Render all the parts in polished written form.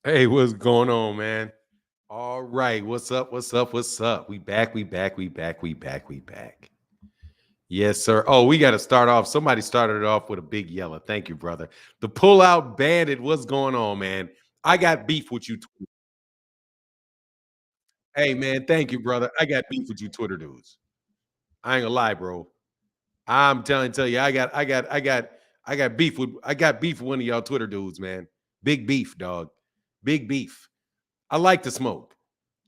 Hey, what's going on, man? All right. What's up? What's up? What's up? We back. We back. We back. We back. We back. Yes, sir. Oh, we got to start off. Somebody started it off with a big yellow. Thank you, brother. The pull-out bandit. What's going on, man? I got beef with you. Hey, man. Thank you, brother. I got beef with you, Twitter dudes. I ain't gonna lie, bro. I'm tell you, I got beef with one of y'all Twitter dudes, man. Big beef, dog. Big beef. I like to smoke.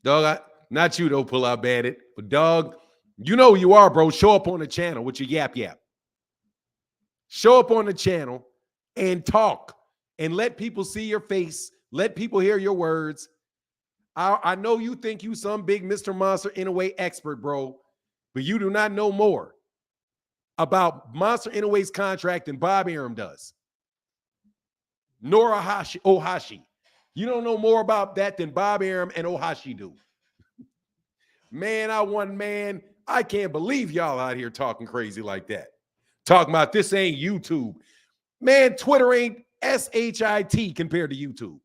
Dog, not you though, pull out bandit. But dog, you know who you are, bro. Show up on the channel with your yap yap. Show up on the channel and talk and let people see your face. Let people hear your words. I know you think you some big Mr. Monster Inouye expert, bro, but you do not know more about Monster Inouye's contract than Bob Arum does. Nor Ohashi. You don't know more about that than Bob Arum and Ohashi do. Man, I can't believe y'all out here talking crazy like that. Talking about this ain't YouTube. Man, Twitter ain't SHIT compared to YouTube.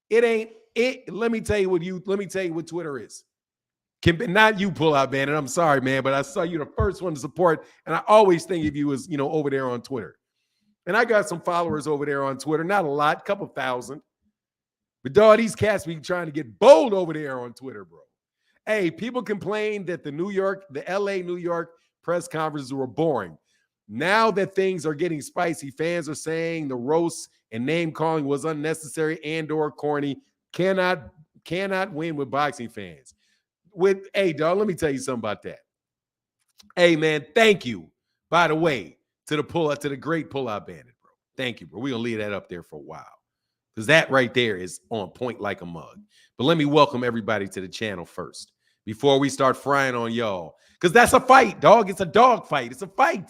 It ain't it. Let me tell you what Twitter is. Not you, pull out, man. And I'm sorry, man, but I saw you the first one to support. And I always think of you as, over there on Twitter. And I got some followers over there on Twitter. Not a lot, couple thousand. But dog, these cats be trying to get bold over there on Twitter, bro. Hey, people complained that the LA, New York press conferences were boring. Now that things are getting spicy, fans are saying the roast and name calling was unnecessary and/or corny. Cannot win with boxing fans. Hey, dog, let me tell you something about that. Hey, man, thank you, by the way, to the great pull-out bandit, bro. Thank you, bro. We're gonna leave that up there for a while. Because that right there is on point like a mug. But let me welcome everybody to the channel first before we start frying on y'all. Because that's a fight, dog. It's a dog fight. It's a fight.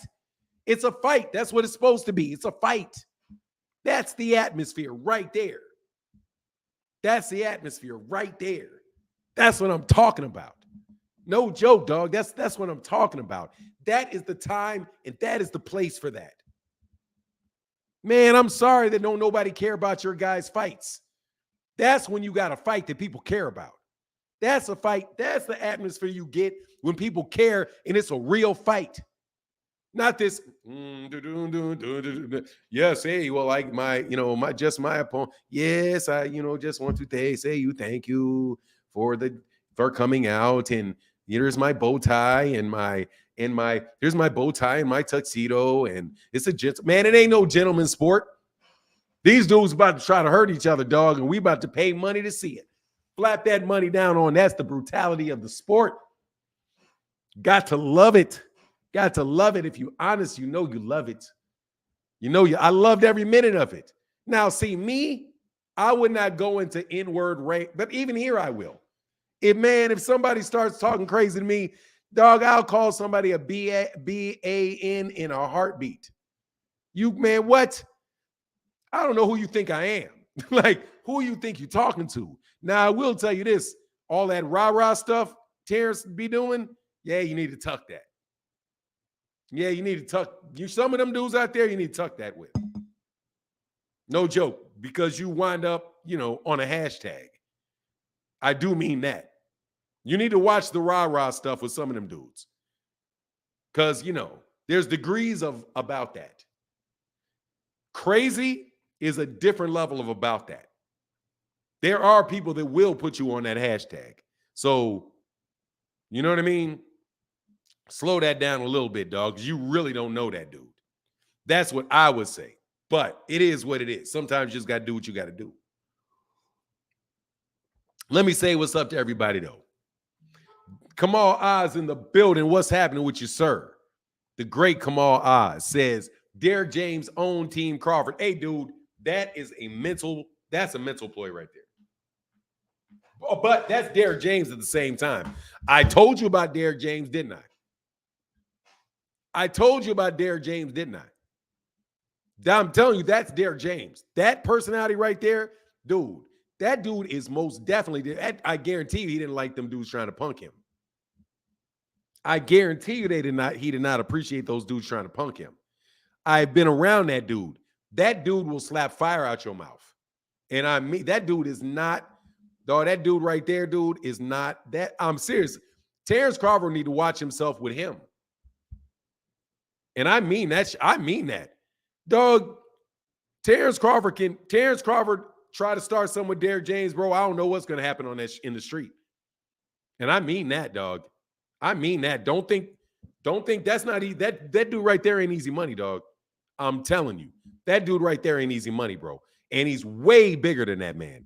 It's a fight. That's what it's supposed to be. It's a fight. That's the atmosphere right there. That's the atmosphere right there. That's what I'm talking about. No joke, dog. That's what I'm talking about. That is the time and that is the place for that. Man, I'm sorry that don't nobody care about your guys' fights. That's when you got a fight that people care about. That's a fight. That's the atmosphere you get when people care and it's a real fight. Not this. Yes, hey, well, like my opponent. Yes, I, just want to say you thank you for coming out, and here's my bow tie and here's my bow tie and my tuxedo, and it's man. It ain't no gentleman's sport. These dudes about to try to hurt each other, dog, and we about to pay money to see it. Flap that money down on. That's the brutality of the sport. Got to love it. Got to love it. If you're honest, you love it. I loved every minute of it. Now, see, me, I would not go into N-word rank, but even here I will. If somebody starts talking crazy to me, dog, I'll call somebody a B-A-N in a heartbeat. What? I don't know who you think I am. Like, who you think you're talking to? Now, I will tell you this. All that rah-rah stuff Terence be doing, yeah, you need to tuck that. Yeah, you need to tuck. Some of them dudes out there, you need to tuck that with. No joke, because you wind up, on a hashtag. I do mean that. You need to watch the rah-rah stuff with some of them dudes. Because, there's degrees about that. Crazy is a different level of about that. There are people that will put you on that hashtag. So, you know what I mean? Slow that down a little bit, dog, because you really don't know that dude. That's what I would say. But it is what it is. Sometimes you just got to do what you got to do. Let me say what's up to everybody, though. Kamal Oz in the building. What's happening with you, sir? The great Kamal Oz says, Derek James' own team Crawford. Hey, dude, that's a mental ploy right there. But that's Derek James at the same time. I told you about Derek James, didn't I? I told you about Derek James, didn't I? I'm telling you, that's Derek James. That personality right there, dude, that dude is most definitely, I guarantee you he didn't like them dudes trying to punk him. I guarantee you he did not appreciate those dudes trying to punk him. I've been around that dude. That dude will slap fire out your mouth. And I mean, that dude is not, dog, that dude right there, dude, is not that. I'm serious. Terence Crawford need to watch himself with him. And I mean that. I mean that. Dog, Terence Crawford try to start something with Derrick James, bro. I don't know what's going to happen on that in the street. And I mean that, dog. I mean that. Don't think that's not easy. That dude right there ain't easy money, dog. I'm telling you. That dude right there ain't easy money, bro. And he's way bigger than that man.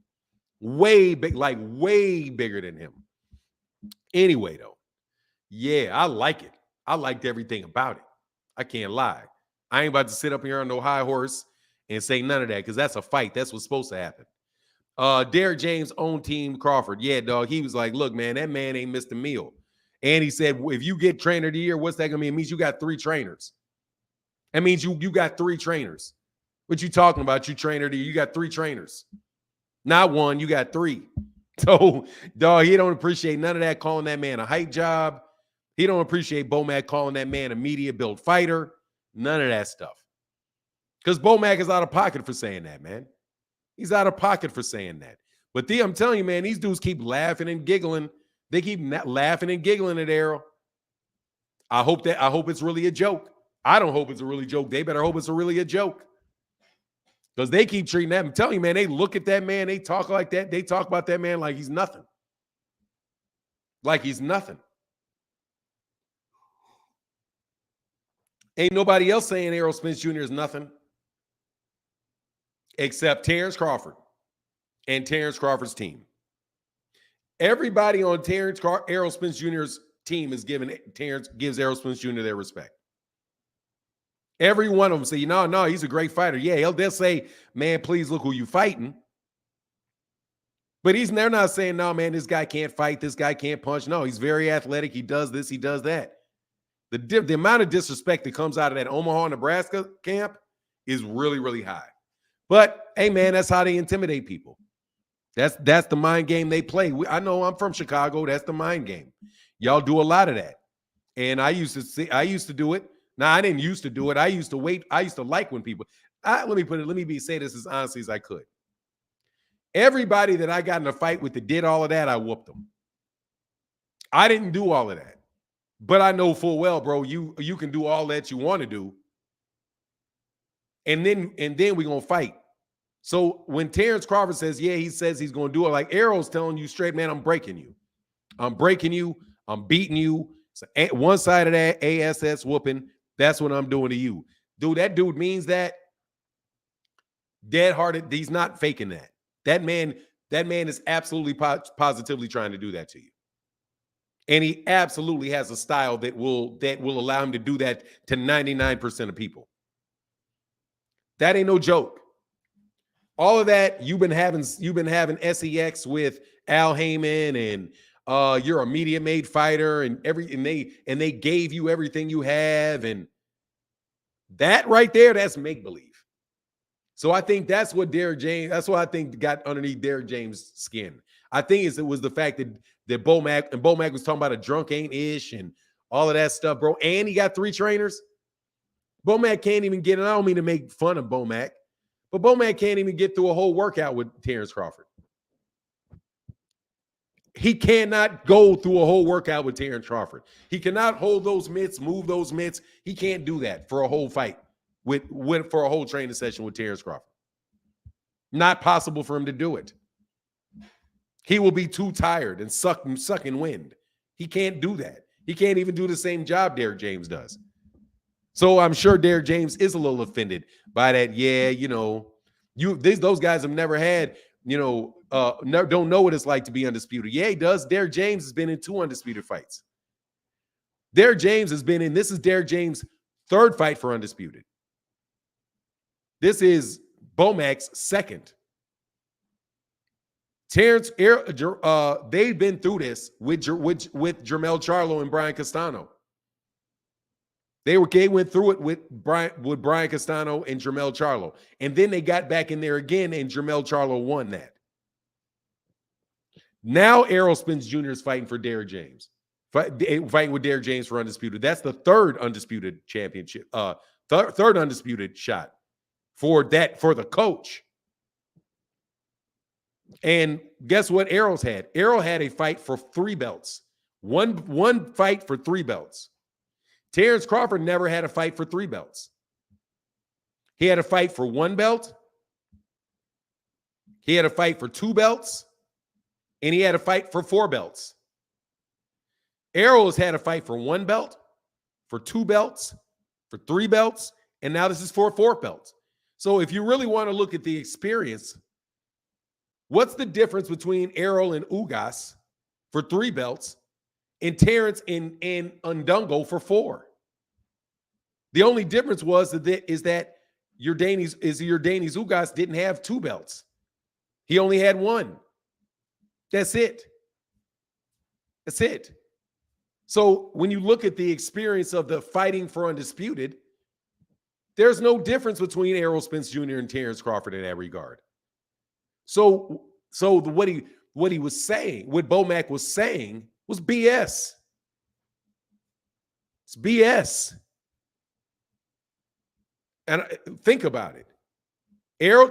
Way big, like way bigger than him. Anyway, though, yeah, I like it. I liked everything about it. I can't lie. I ain't about to sit up here on no high horse and say none of that because that's a fight. That's what's supposed to happen. Derrick James' own team, Crawford. Yeah, dog. He was like, look, man, that man ain't missed a meal. And he said, if you get trainer of the year, what's that going to mean? It means you got 3 trainers. That means you got 3 trainers. What you talking about? You trainer of the year. You got 3 trainers. Not 1, you got 3. So, dog, he don't appreciate none of that, calling that man a hype job. He don't appreciate Bomac calling that man a media-built fighter. None of that stuff. Because Bomac is out of pocket for saying that, man. He's out of pocket for saying that. But I'm telling you, man, these dudes keep laughing and giggling. They keep laughing and giggling at Errol. I hope it's really a joke. I don't hope it's a really joke. They better hope it's really a joke. Because they keep treating that. I'm telling you, man, they look at that man. They talk like that. They talk about that man like he's nothing. Like he's nothing. Ain't nobody else saying Errol Spence Jr. is nothing except Terence Crawford and Terence Crawford's team. Everybody on Errol Spence Jr.'s team gives Errol Spence Jr. their respect. Every one of them say, no, he's a great fighter. Yeah, they'll say, man, please look who you fighting. But they're not saying, no, man, this guy can't fight. This guy can't punch. No, he's very athletic. He does this. He does that. The amount of disrespect that comes out of that Omaha, Nebraska camp is really, really high. But, hey, man, that's how they intimidate people. That's the mind game they play. I know I'm from Chicago. That's the mind game. Y'all do a lot of that. And I used to do it. Now, I didn't used to do it. I used to wait. I used to like when people, let me say this as honestly as I could. Everybody that I got in a fight with that did all of that, I whooped them. I didn't do all of that. But I know full well, bro, you can do all that you want to do. And then we're going to fight. So when Terence Crawford says, yeah, he says he's going to do it, like Errol's telling you straight, man, I'm breaking you. I'm breaking you. I'm beating you. So one side of that ASS whooping, that's what I'm doing to you. Dude, that dude means that. Dead-hearted, he's not faking that. That man is absolutely positively trying to do that to you. And he absolutely has a style that will allow him to do that to 99% of people. That ain't no joke. All of that you've been having SEX with Al Heyman and you're a media-made fighter and they gave you everything you have, and that right there, that's make-believe. So I think that's what I think got underneath Derrick James' skin. I think it was the fact that Bomac was talking about a drunk ain't ish and all of that stuff, bro. And he got 3 trainers. Bomac can't even get, and I don't mean to make fun of Bomac, but Bomac can't even get through a whole workout with Terence Crawford. He cannot go through a whole workout with Terence Crawford. He cannot hold those mitts, move those mitts. He can't do that for a whole fight for a whole training session with Terence Crawford. Not possible for him to do it. He will be too tired and sucking wind. He can't do that. He can't even do the same job Derrick James does. So I'm sure Derrick James is a little offended by that. Yeah, those guys have never had, don't know what it's like to be undisputed. Yeah, he does. Derrick James has been in 2 undisputed fights. Derrick James this is Derrick James' 3rd fight for undisputed. This is Bomac's 2nd. Terence, they've been through this with Jermell Charlo and Brian Castano. They went through it with Brian Castano and Jermell Charlo. And then they got back in there again, and Jermell Charlo won that. Now Errol Spence Jr. is fighting for Derrick James. Fighting with Derrick James for undisputed. That's the 3rd undisputed championship. 3rd undisputed shot for the coach. And guess what Errol's had? Errol had a fight for 3 belts. One fight for 3 belts. Terence Crawford never had a fight for 3 belts. He had a fight for 1 belt. He had a fight for 2 belts. And he had a fight for 4 belts. Errol has had a fight for 1 belt, for 2 belts, for 3 belts, and now this is for a 4th belt. So if you really want to look at the experience, what's the difference between Errol and Ugas for 3 belts and Terence and Undungo for 4? The only difference is that Yordanis Ugas didn't have 2 belts. He only had 1. That's it. That's it. So when you look at the experience of the fighting for Undisputed, there's no difference between Errol Spence Jr. and Terence Crawford in that regard. So what he was saying, what Bomac was saying, was BS. It's BS. And think about it.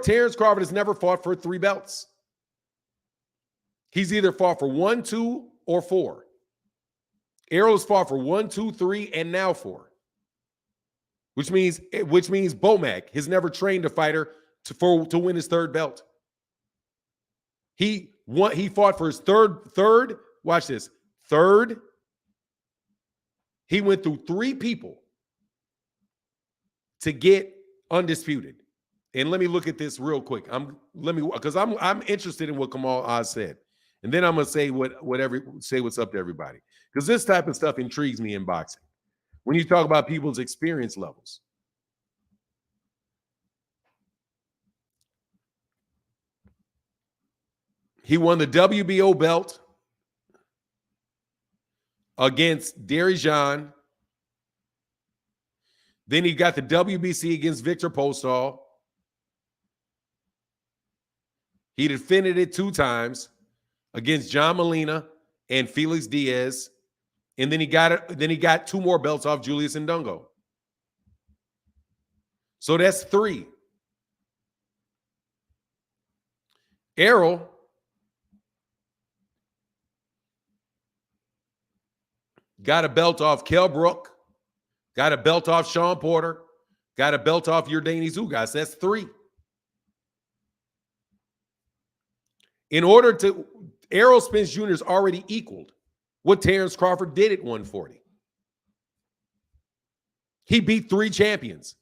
Terence Crawford has never fought for 3 belts. He's either fought for 1, 2, or 4. Errol has fought for 1, 2, 3, and now 4. Which means Bomac has never trained a fighter to win his 3rd belt. He fought for his third. Watch this. 3rd. He went through 3 people to get Undisputed. And let me look at this real quick. Because I'm interested in what Kamal Oz said. And then I'm gonna say what's up to everybody. Because this type of stuff intrigues me in boxing. When you talk about people's experience levels. He won the WBO belt against Delusions. Then he got the WBC against Victor Postol. He defended it 2 times against John Molina and Felix Diaz. And then he got 2 more belts off Julius Ndungo. So that's 3. Errol got a belt off Kell Brook, got a belt off Sean Porter, got a belt off Yordanis Ugas. That's 3. Errol Spence Jr. has already equaled what Terence Crawford did at 140. He beat 3 champions.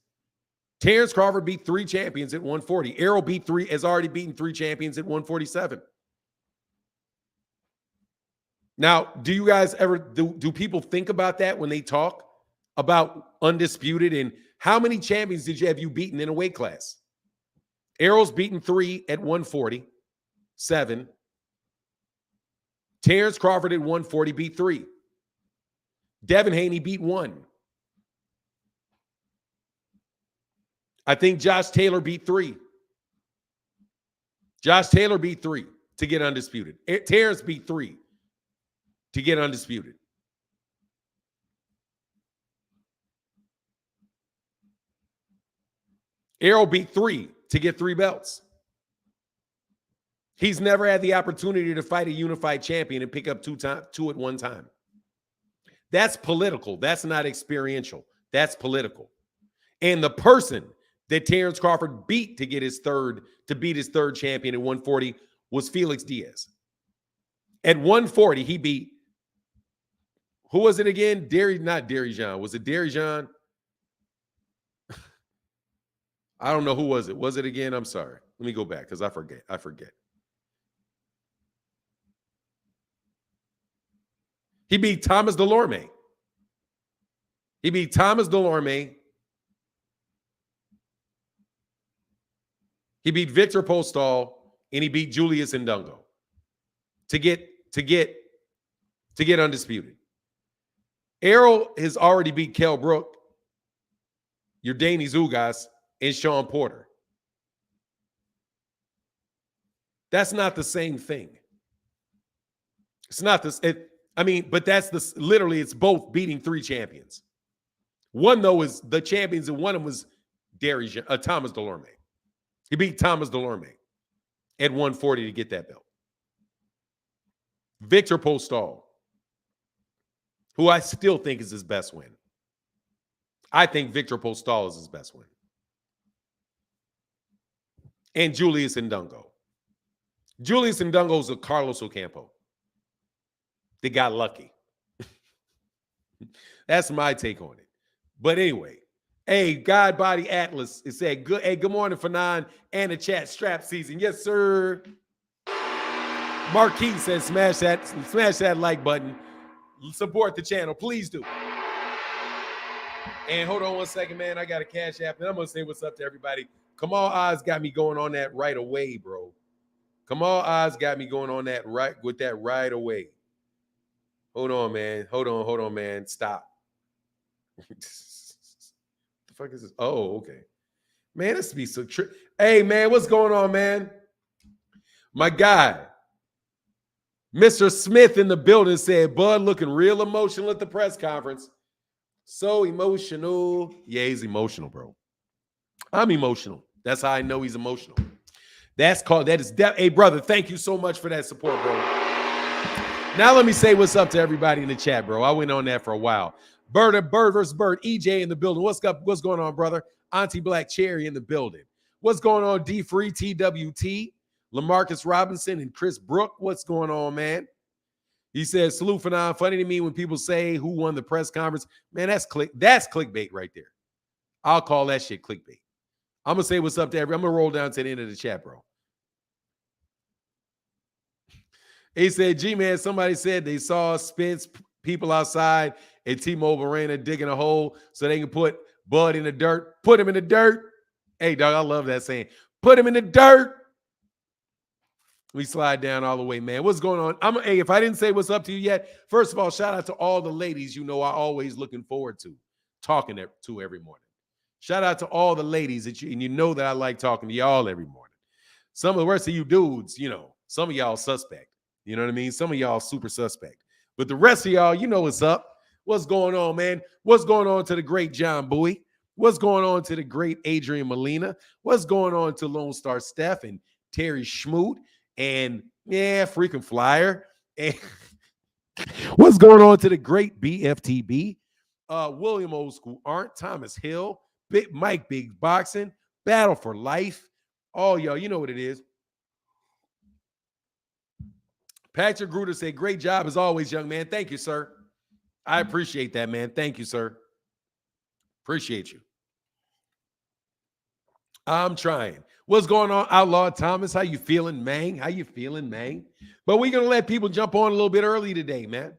Terence Crawford beat 3 champions at 140. Errol has already beaten 3 champions at 147. Now, do you guys do people think about that when they talk about Undisputed? And how many champions have you beaten in a weight class? Errol's beaten 3 at 147. Terence Crawford at 140 beat 3. Devin Haney beat 1. I think Josh Taylor beat 3. Josh Taylor beat 3 to get Undisputed. Terence beat 3 to get Undisputed. Errol beat 3 to get 3 belts. He's never had the opportunity to fight a unified champion and pick up 2 at one time. That's political. That's not experiential. That's political. And the person that Terence Crawford beat to beat his 3rd champion at 140 was Felix Diaz. At 140, he beat, who was it again? Not Delusions. Was it Delusions? I don't know who was it. Was it again? I'm sorry. Let me go back because I forget. He beat Thomas Delorme. He beat Thomas Delorme. He beat Victor Postol, and he beat Julius Ndungo to get Undisputed. Errol has already beat Kell Brook, Yordanis Ugas, and Sean Porter. That's not the same thing. It's not this. But that's literally, it's both beating 3 champions. One, though, is the champions, and one of them was Thomas Delorme. He beat Thomas Delorme. at 140 to get that belt. Victor Postol, who I still think is his best win. I think Victor Postol is his best win. And Julius Ndungo. Julius Ndungo is a Carlos Ocampo. They got lucky. That's my take on it. But anyway, hey, God Body Atlas, it said, good. Hey, good morning, Fanon, and the chat strap season. Yes, sir. Marquis says, smash that like button. Support the channel. Please do. And hold on one second, man. I got a cash app, and I'm going to say what's up to everybody. Kamal Oz got me going on that right away, bro. Kamal Oz got me going on that right away. Hold on, man. Hold on, man. Stop. What the fuck is this? Oh, okay. Man, this be so tricky. Hey, man, what's going on, man? My guy, Mr. Smith in the building said, Bud looking real emotional at the press conference. So emotional. Yeah, he's emotional, bro. I'm emotional. That's how I know he's emotional. Hey, brother, thank you so much for that support, bro. Now let me say what's up to everybody in the chat, bro. I went on that for a while. Bird versus Bird. EJ in the building. What's up? What's going on, brother? Auntie Black Cherry in the building. What's going on? D Free TWT, LaMarcus Robinson, and Chris Brook. What's going on, man? He says, salute for now. Funny to me when people say who won the press conference. Man, that's clickbait right there. I'll call that shit clickbait. I'm going to say what's up to everybody. I'm going to roll down to the end of the chat, bro. He said, G-Man, somebody said they saw Spence people outside at T-Mobile Arena digging a hole so they can put Bud in the dirt. Put him in the dirt. Hey, dog, I love that saying. Put him in the dirt. We slide down all the way, man. What's going on? Hey, if I didn't say what's up to you yet, first of all, shout out to all the ladies I always looking forward to talking to every morning. Shout out to all the ladies and you know that I like talking to y'all every morning. Some of the rest of you dudes, some of y'all suspect. You know what I mean? Some of y'all super suspect. But the rest of y'all, you know what's up. What's going on, man? What's going on to the great John Bowie? What's going on to the great Adrian Molina? What's going on to Lone Star Steph and Terry Schmoot and, freaking Flyer? And what's going on to the great BFTB? William Old School Arndt, Thomas Hill, Big Mike Big Boxing, Battle for Life. All y'all, you know what it is. Patrick Gruder said, great job as always, young man. Thank you, sir. I appreciate that, man. Thank you, sir. Appreciate you. I'm trying. What's going on, Outlaw Thomas? How you feeling, man? How you feeling, man? But we're going to let people jump on a little bit early today, man.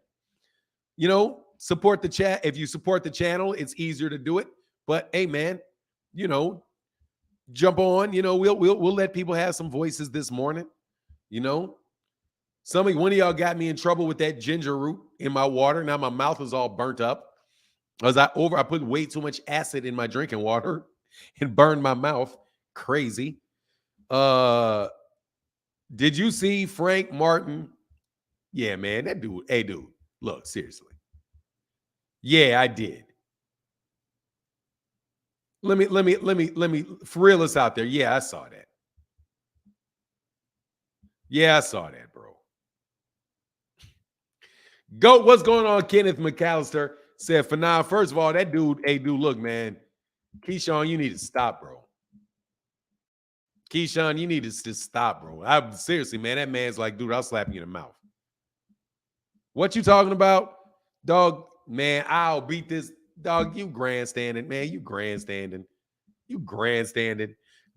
Support the chat. If you support the channel, it's easier to do it. But, hey, man, jump on. We'll let people have some voices this morning, One of y'all got me in trouble with that ginger root in my water. Now my mouth is all burnt up. I put way too much acid in my drinking water and burned my mouth. Crazy. Did you see Frank Martin? Yeah, man, that dude. Hey, dude, look, seriously. Yeah, I did. Let me for realists out there. Yeah, I saw that. Yeah, I saw that, bro. Go, what's going on? Kenneth McAllister said, for now, first of all, that dude, hey, dude, look, man, Keyshawn, you need to stop, bro. Keyshawn, you need to just stop, bro. Seriously, man, that man's like, dude, I'll slap you in the mouth. What you talking about? Dog, man, I'll beat this. Dog, you grandstanding, man. You grandstanding.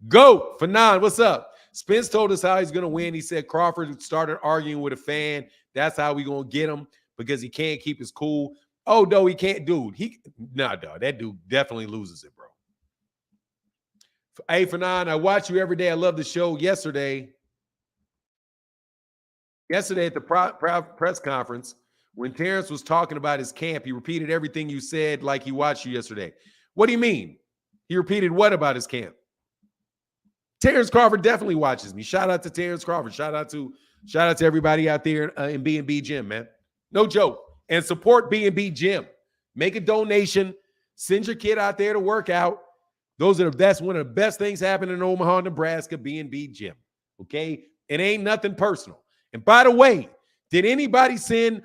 Go, Fanon, what's up? Spence told us how he's going to win. He said Crawford started arguing with a fan. That's how we going to get him because he can't keep his cool. Oh, no, he can't, dude. Dog, that dude definitely loses it, bro. Hey, Fanon, I watch you every day. I love the show. Yesterday at the press conference, when Terence was talking about his camp, he repeated everything you said like he watched you yesterday. What do you mean? He repeated what about his camp? Terence Crawford definitely watches me. Shout out to Terence Crawford. Shout out to everybody out there in B&B Gym, man. No joke. And support B&B Gym. Make a donation. Send your kid out there to work out. Those are one of the best things happening in Omaha, Nebraska, B&B Gym. Okay? It ain't nothing personal. And by the way, did anybody send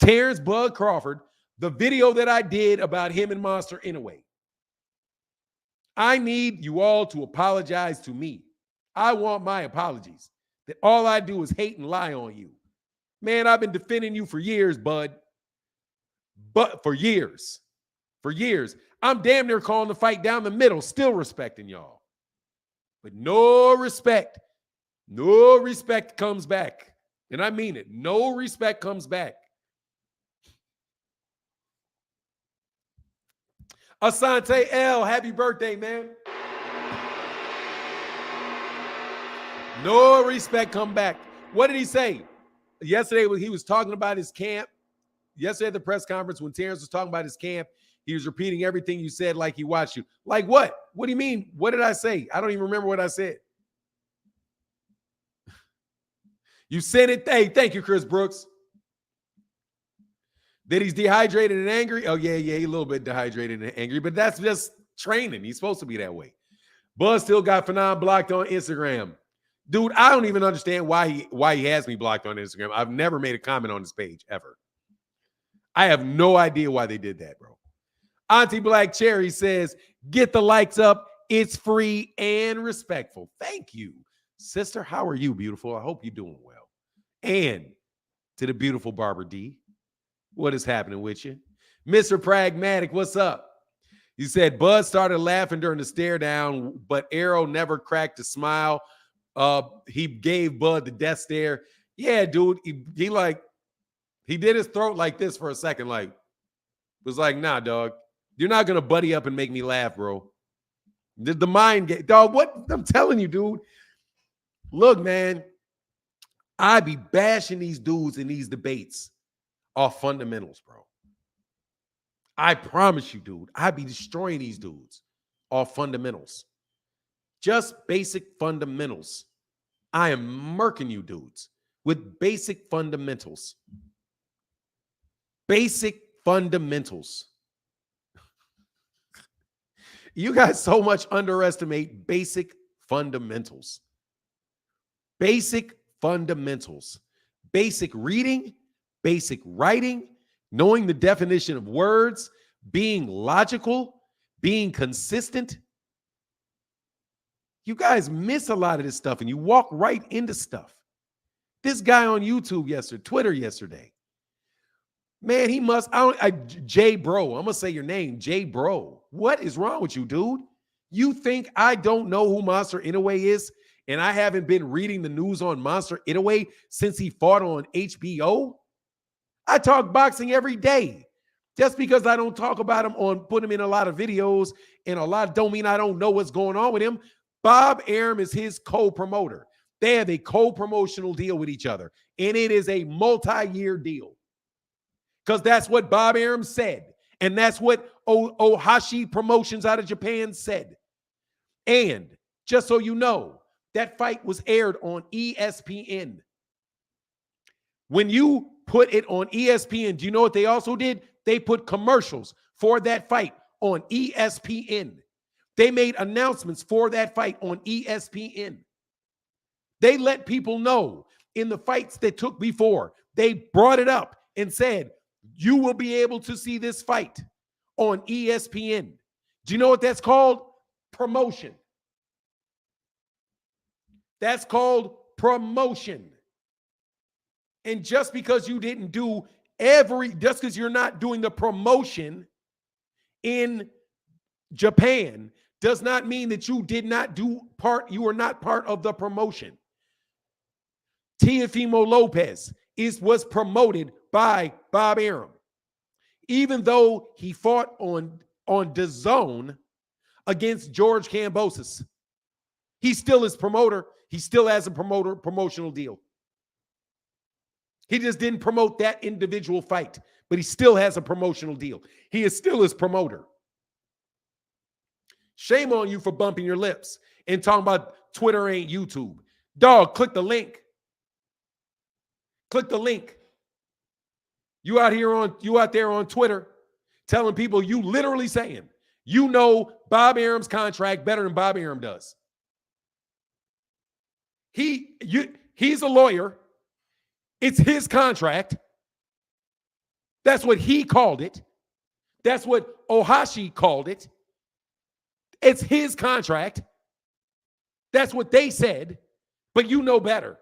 Terence Bud Crawford the video that I did about him and Monster Inouye? I need you all to apologize to me. I want my apologies. That all I do is hate and lie on you. Man, I've been defending you for years, Bud. But for years. For years. I'm damn near calling the fight down the middle, still respecting y'all. But no respect. No respect comes back. And I mean it. No respect comes back. Asante L, happy birthday, man. No respect come back. What did he say? Yesterday, when he was talking about his camp, yesterday at the press conference, when Terence was talking about his camp, he was repeating everything you said like he watched you. Like what? What do you mean? What did I say? I don't even remember what I said. You said it. Hey, thank you, Chris Brooks. That he's dehydrated and angry? Oh, yeah, he's a little bit dehydrated and angry, but that's just training. He's supposed to be that way. Buzz still got Fanon blocked on Instagram. Dude, I don't even understand why he has me blocked on Instagram. I've never made a comment on this page, ever. I have no idea why they did that, bro. Auntie Black Cherry says, get the likes up. It's free and respectful. Thank you. Sister, how are you, beautiful? I hope you're doing well. And to the beautiful Barbara D, what is happening with you? Mr. Pragmatic, what's up? You said Bud started laughing during the stare down, but Errol never cracked a smile. He gave Bud the death stare. Yeah, dude. He did his throat like this for a second. Like, was like, nah, dog. You're not gonna buddy up and make me laugh, bro. The mind game, dog. What I'm telling you, dude. Look, man, I be bashing these dudes in these debates off fundamentals, bro. I promise you, dude. I be destroying these dudes off fundamentals. Just basic fundamentals. I am murking you dudes with basic fundamentals. Basic fundamentals. You guys so much underestimate basic fundamentals. Basic fundamentals. Basic reading, basic writing, knowing the definition of words, being logical, being consistent. You guys miss a lot of this stuff and you walk right into stuff. This guy on YouTube yesterday, Twitter yesterday, man, he must, Jay Bro, I'm going to say your name, Jay Bro. What is wrong with you, dude? You think I don't know who Monster Inouye is and I haven't been reading the news on Monster Inouye since he fought on HBO? I talk boxing every day. Just because I don't talk about him put him in a lot of videos and a lot don't mean I don't know what's going on with him. Bob Arum is his co-promoter. They have a co-promotional deal with each other, and it is a multi-year deal. Because that's what Bob Arum said, and that's what Ohashi Promotions out of Japan said. And just so you know, that fight was aired on ESPN. When you put it on ESPN, do you know what they also did? They put commercials for that fight on ESPN. They made announcements for that fight on ESPN. They let people know in the fights that took before. They brought it up and said, you will be able to see this fight on ESPN. Do you know what that's called? Promotion. That's called promotion. And just because you didn't do just because you're not doing the promotion in Japan does not mean that you did not do you were not part of the promotion. Teofimo Lopez was promoted by Bob Arum. Even though he fought on DAZN against George Kambosos, he still is promoter. He still has a promotional deal. He just didn't promote that individual fight, but he still has a promotional deal. He is still his promoter. Shame on you for bumping your lips and talking about Twitter ain't YouTube. Dog, click the link. Click the link. You out there on Twitter telling people, you literally saying, you know Bob Arum's contract better than Bob Arum does. He a lawyer. It's his contract. That's what he called it. That's what Ohashi called it. It's his contract. That's what they said, but you know better.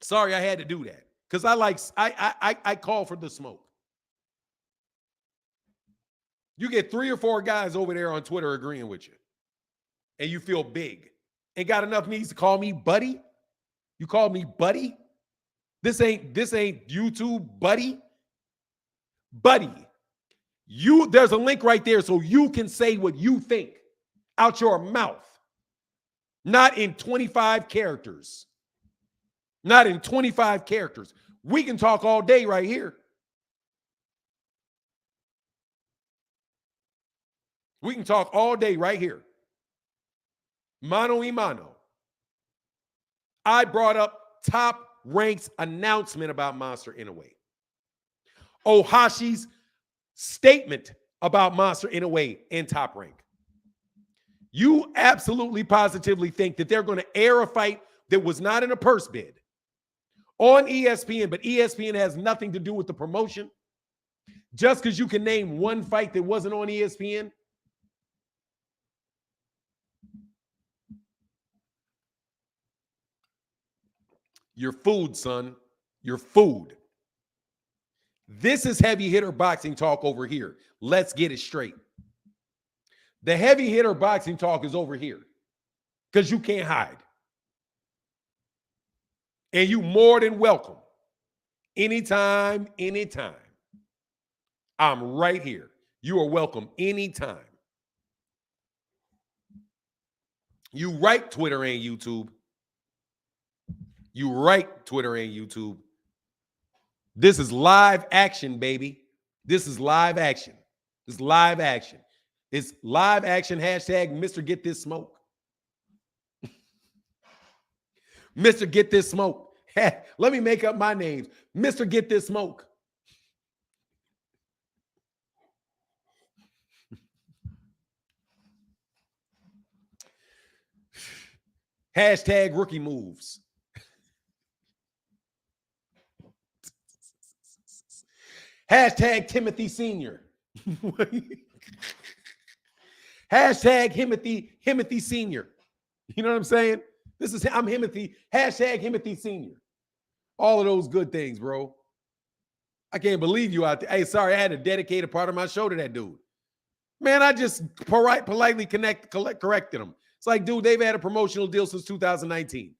Sorry, I had to do that because I call for the smoke. You get 3 or 4 guys over there on Twitter agreeing with you, and you feel big. Ain't got enough knees to call me buddy? You call me buddy? This ain't YouTube, buddy. Buddy. There's a link right there so you can say what you think out your mouth. Not in 25 characters. Not in 25 characters. We can talk all day right here. We can talk all day right here. Mano y mano. I brought up Top Rank's announcement about Monster Inoue. Ohashi's statement about Monster Inoue and Top Rank. You absolutely positively think that they're going to air a fight that was not in a purse bid on ESPN, but ESPN has nothing to do with the promotion? Just because you can name one fight that wasn't on ESPN? You're food, son. You're food. This is heavy hitter boxing talk over here. Let's get it straight. The heavy hitter boxing talk is over here because you can't hide. And you more than welcome. Anytime, anytime. I'm right here. You are welcome anytime. You right, Twitter and YouTube. You right, Twitter and YouTube. This is live action, baby. This is live action. It's live action. It's live action. Hashtag Mr. Get This Smoke. Mr. Get This Smoke. Let me make up my names. Mr. Get This Smoke. Hashtag rookie moves. Hashtag Timothy Sr. Hashtag Himothy Sr. You know what I'm saying? I'm Himothy. Hashtag Himothy Sr. All of those good things, bro. I can't believe you out there. Hey, sorry, I had to dedicate a part of my show to that dude. Man, I just politely corrected him. It's like, dude, they've had a promotional deal since 2019.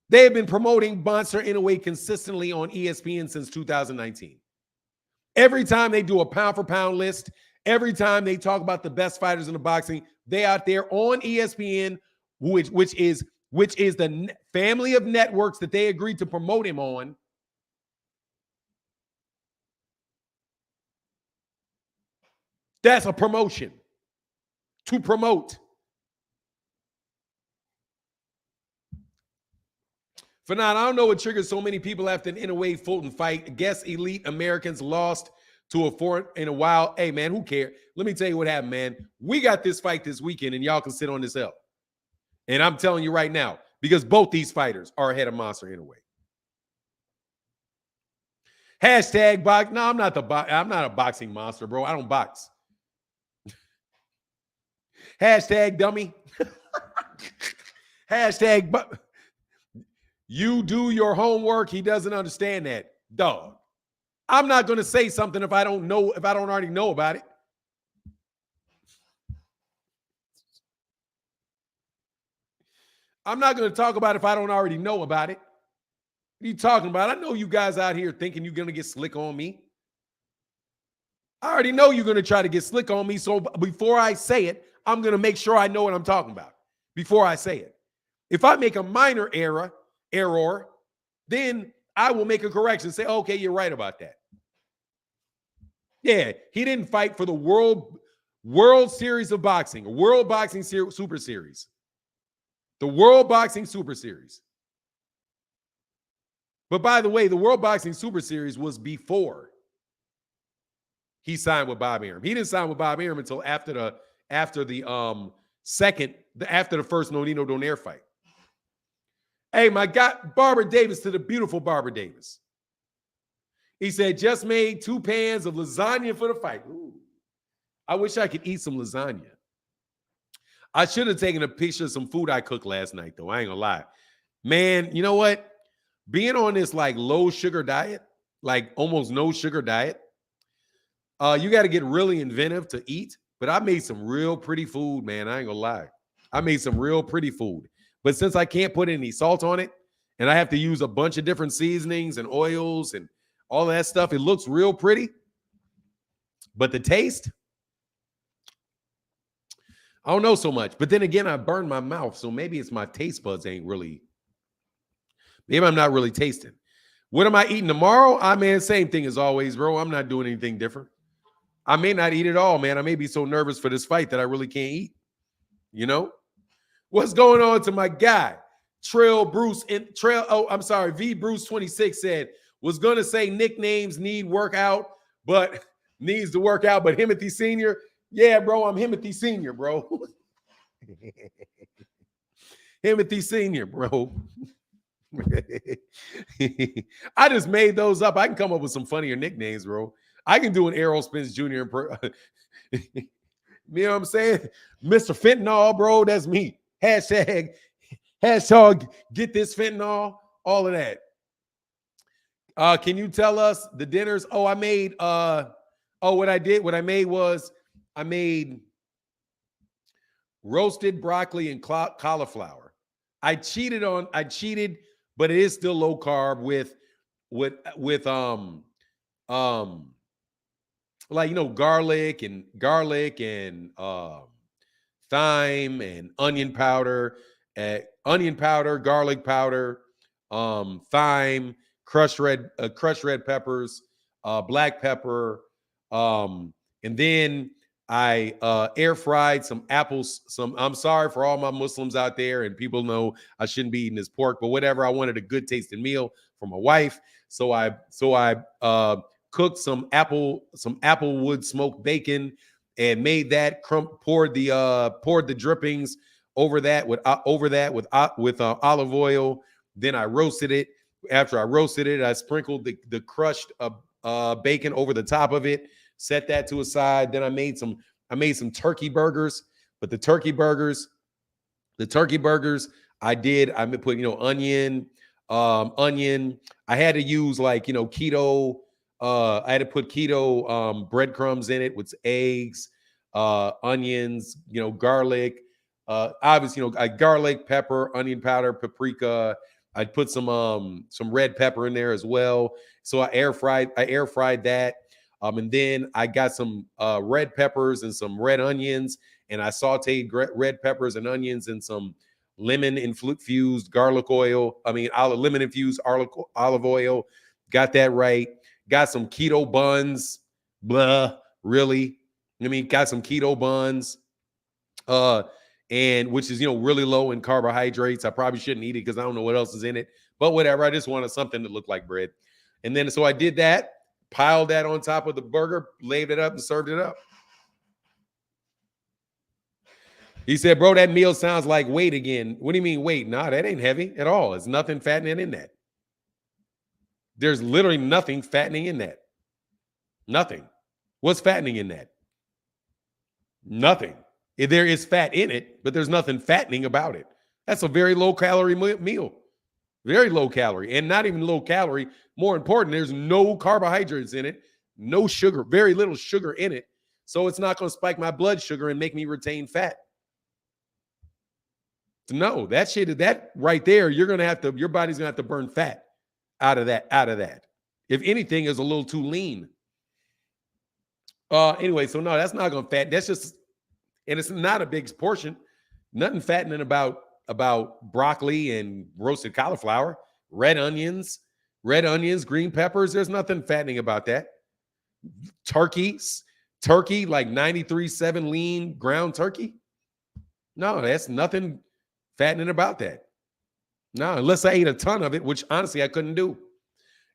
They have been promoting Monster Inoue consistently on ESPN since 2019. Every time they do a pound-for-pound list, every time they talk about the best fighters in the boxing, they out there on ESPN, which is the family of networks that they agreed to promote him on. That's a promotion. To promote. Fanon, I don't know what triggered so many people after an Inoue Fulton fight. I guess elite Americans lost to a foreign in a while. Hey, man, who cares? Let me tell you what happened, man. We got this fight this weekend, and y'all can sit on this L. And I'm telling you right now, because both these fighters are ahead of Monster Inoue. Hashtag box. No, I'm not a boxing monster, bro. I don't box. Hashtag dummy. Hashtag you do your homework. He doesn't understand that. Dog. I'm not going to say something if I don't already know about it. I'm not going to talk about it if I don't already know about it. What are you talking about? I know you guys out here thinking you're going to get slick on me. I already know you're going to try to get slick on me. So before I say it, I'm going to make sure I know what I'm talking about before I say it. If I make a minor error, then I will make a correction. Say, okay, you're right about that. Yeah, he didn't fight for the World Series of Boxing, World Boxing Super Series. The World Boxing Super Series. But by the way, the World Boxing Super Series was before he signed with Bob Arum. He didn't sign with Bob Arum until after the first Nonino Donaire fight. Hey, my guy, Barbara Davis, to the beautiful Barbara Davis. He said, just made 2 pans of lasagna for the fight. Ooh. I wish I could eat some lasagna. I should have taken a picture of some food I cooked last night, though. I ain't gonna lie. Man, you know what? Being on this like low sugar diet, like almost no sugar diet, you got to get really inventive to eat. But I made some real pretty food, man. I ain't gonna lie. I made some real pretty food. But since I can't put any salt on it, and I have to use a bunch of different seasonings and oils and all that stuff, it looks real pretty. But the taste, I don't know so much. But then again, I burned my mouth. So maybe it's my taste buds ain't really, maybe I'm not really tasting. What am I eating tomorrow? Same thing as always, bro. I'm not doing anything different. I may not eat at all, man. I may be so nervous for this fight that I really can't eat. You know? What's going on to my guy? V Bruce 26 said, was going to say nicknames need workout, but needs to work out, but Himothy Sr., yeah, bro, I'm Himothy Sr., bro. Himothy Sr., bro. I just made those up. I can come up with some funnier nicknames, bro. I can do an Errol Spence Jr. You know what I'm saying? Mr. Fentanyl, bro, that's me. Hashtag get this fentanyl, all of that. Can you tell us the dinners? Oh, I made what I made roasted broccoli and cauliflower. I cheated, but it is still low carb with like, you know, garlic and thyme and onion powder, garlic powder, thyme, crushed red peppers, black pepper, and then I air fried some apples. I'm sorry for all my Muslims out there, and people know I shouldn't be eating this pork, but whatever. I wanted a good tasting meal for my wife, so I cooked some applewood smoked bacon and made that, poured the drippings over that with olive oil. Then I roasted it. After I roasted it, I sprinkled the crushed bacon over the top of it. Set that to a side. Then I made some turkey burgers. But the turkey burgers, I put, you know, onion. I had to use, like, you know, keto. I had to put keto breadcrumbs in it with eggs, onions, you know, garlic. Obviously, you know, garlic, pepper, onion powder, paprika. I'd put some red pepper in there as well. So I air fried that. And then I got some red peppers and some red onions, and I sauteed red peppers and onions in some lemon-infused garlic oil. Lemon-infused olive oil. Got that right. Got some keto buns. Blah, really? Got some keto buns. And which is, you know, really low in carbohydrates. I probably shouldn't eat it because I don't know what else is in it. But whatever. I just wanted something that looked like bread. And then so I did that. Piled that on top of the burger, laid it up, and served it up. He said, bro, that meal sounds like weight again. What do you mean weight? Nah, that ain't heavy at all. There's nothing fattening in that. There's literally nothing fattening in that. Nothing. What's fattening in that? Nothing. There is fat in it, but there's nothing fattening about it. That's a very low-calorie meal. Very low calorie, and not even low calorie. More important, there's no carbohydrates in it, no sugar, very little sugar in it. So it's not going to spike my blood sugar and make me retain fat. No, that right there, your body's going to have to burn fat out of that. If anything, is a little too lean. Anyway, so no, that's not going to fat. That's just, and it's not a big portion. Nothing fattening about broccoli and roasted cauliflower, red onions, green peppers. There's nothing fattening about that. Turkey, like 93.7 lean ground turkey. No, that's nothing fattening about that. No, unless I ate a ton of it, which honestly I couldn't do.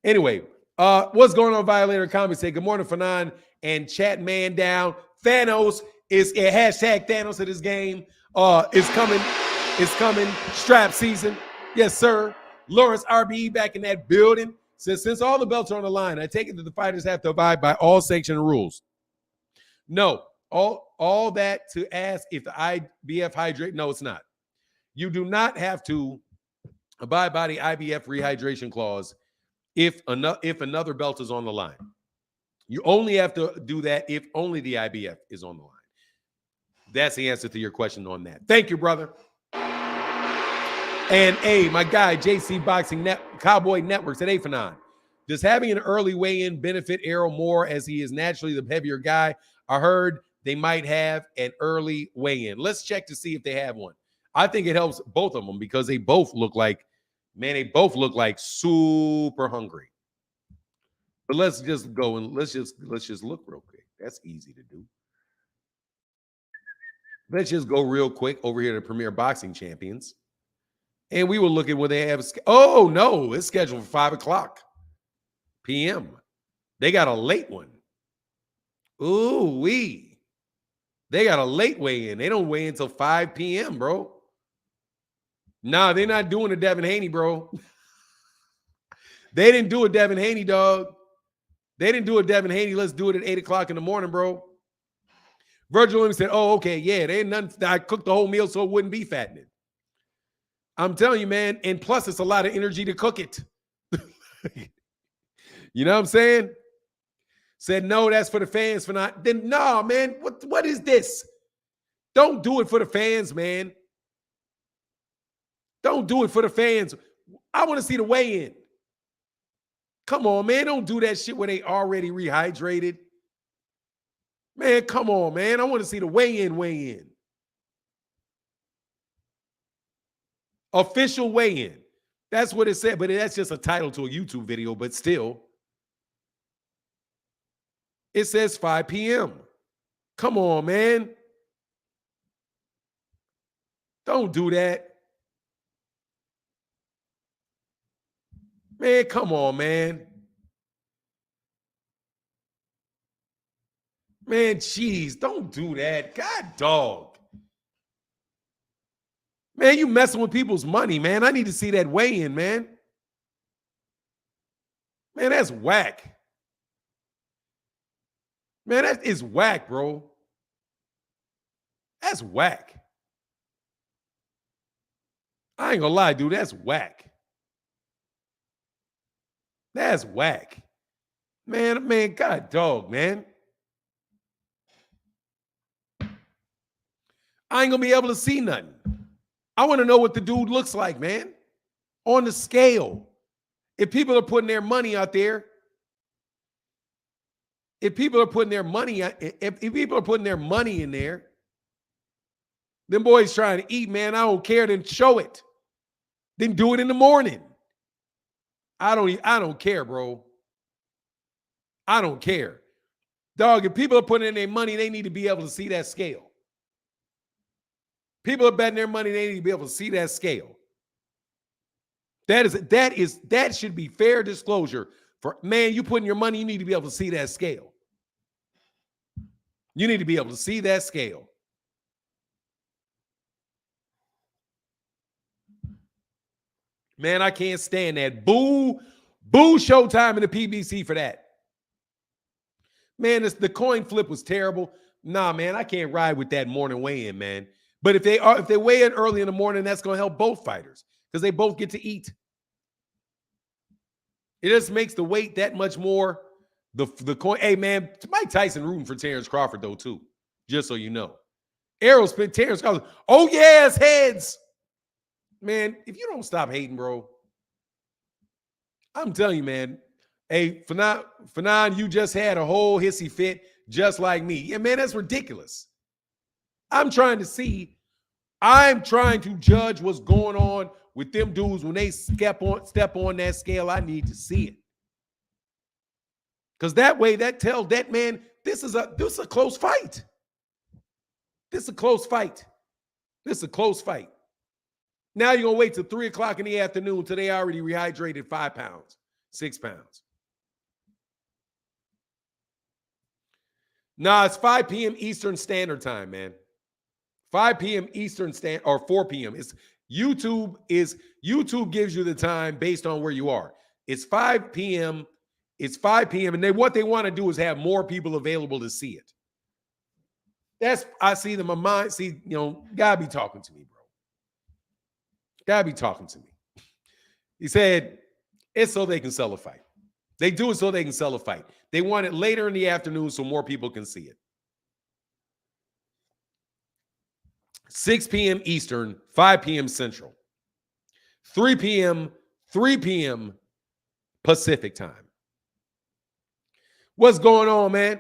Anyway, what's going on, Violator? Comment, say good morning, Fanon, and chat man down. Thanos is a hashtag Thanos of this game. Is coming. It's coming. Strap season. Yes, sir. Lawrence RBE back in that building says, since all the belts are on the line, I take it that the fighters have to abide by all sanctioned rules. No, all that to ask if the IBF hydrate. No, it's not. You do not have to abide by the IBF rehydration clause if another belt is on the line. You only have to do that if only the IBF is on the line. That's the answer to your question on that. Thank you, brother. And my guy, JC Boxing Cowboy Network said, Fanon, does having an early weigh-in benefit Errol more as he is naturally the heavier guy? I heard they might have an early weigh-in. Let's check to see if they have one. I think it helps both of them because they both look like super hungry. But let's just go and let's just look real quick. That's easy to do. Let's just go real quick over here to Premier Boxing Champions. And we will look at what they have. Oh, no, it's scheduled for 5 o'clock p.m. They got a late one. Ooh, they got a late weigh-in. They don't weigh in until 5 p.m., bro. Nah, they're not doing a Devin Haney, bro. They didn't do a Devin Haney, dog. They didn't do a Devin Haney. Let's do it at 8 o'clock in the morning, bro. Virgil Williams said, oh, okay, yeah, they ain't nothing. I cooked the whole meal so it wouldn't be fattening. I'm telling you, man, and plus it's a lot of energy to cook it. You know what I'm saying? Said, no, that's for the fans for not. Then, no, man, what is this? Don't do it for the fans, man. Don't do it for the fans. I want to see the weigh-in. Come on, man. Don't do that shit where they already rehydrated. Man, come on, man. I want to see the weigh-in. Official weigh-in. That's what it said, but that's just a title to a YouTube video, but still. It says 5 p.m. Come on, man. Don't do that. Man, come on, man. Man, jeez, don't do that. God, dog. Man, you messing with people's money, man. I need to see that weigh-in, man. Man, that's whack. Man, that is whack, bro. That's whack. I ain't gonna lie, dude. That's whack. That's whack. Man, God, dog, man. I ain't gonna be able to see nothing. I want to know what the dude looks like, man. On the scale. If people are putting their money out there, if people are putting their money in there, them boys trying to eat, man, I don't care, then show it. Then do it in the morning. I don't care, bro. I don't care. Dog, if people are putting in their money, they need to be able to see that scale. People are betting their money, they need to be able to see that scale. That should be fair disclosure. For man, you putting your money, you need to be able to see that scale. You need to be able to see that scale. Man, I can't stand that. Boo Showtime in the PBC for that. Man, the coin flip was terrible. Nah, man, I can't ride with that morning weigh-in, man. But if they weigh in early in the morning, that's going to help both fighters because they both get to eat. It just makes the weight that much more. The coin. Hey, man, Mike Tyson rooting for Terence Crawford though too. Just so you know, Errol spent Terence Crawford. Oh yes, heads. Man, if you don't stop hating, bro, I'm telling you, man. Hey, Fanon, you just had a whole hissy fit just like me. Yeah, man, that's ridiculous. I'm trying to judge what's going on with them dudes when they step on that scale. I need to see it. Because that way, that tells that man, this is a close fight. This is a close fight. Now you're going to wait till 3 o'clock in the afternoon until they already rehydrated 5 pounds, 6 pounds. Nah, it's 5 p.m. Eastern Standard Time, man. 5 p.m. Eastern Standard, or 4 p.m. YouTube gives you the time based on where you are. It's 5 p.m. It's 5 p.m. and what they want to do is have more people available to see it. I see them. My mind. See, gotta be talking to me, bro. Gotta be talking to me. He said it's so they can sell a fight. They do it so they can sell a fight. They want it later in the afternoon so more people can see it. 6 p.m. Eastern, 5 p.m. Central, 3 p.m. Pacific time. What's going on, man?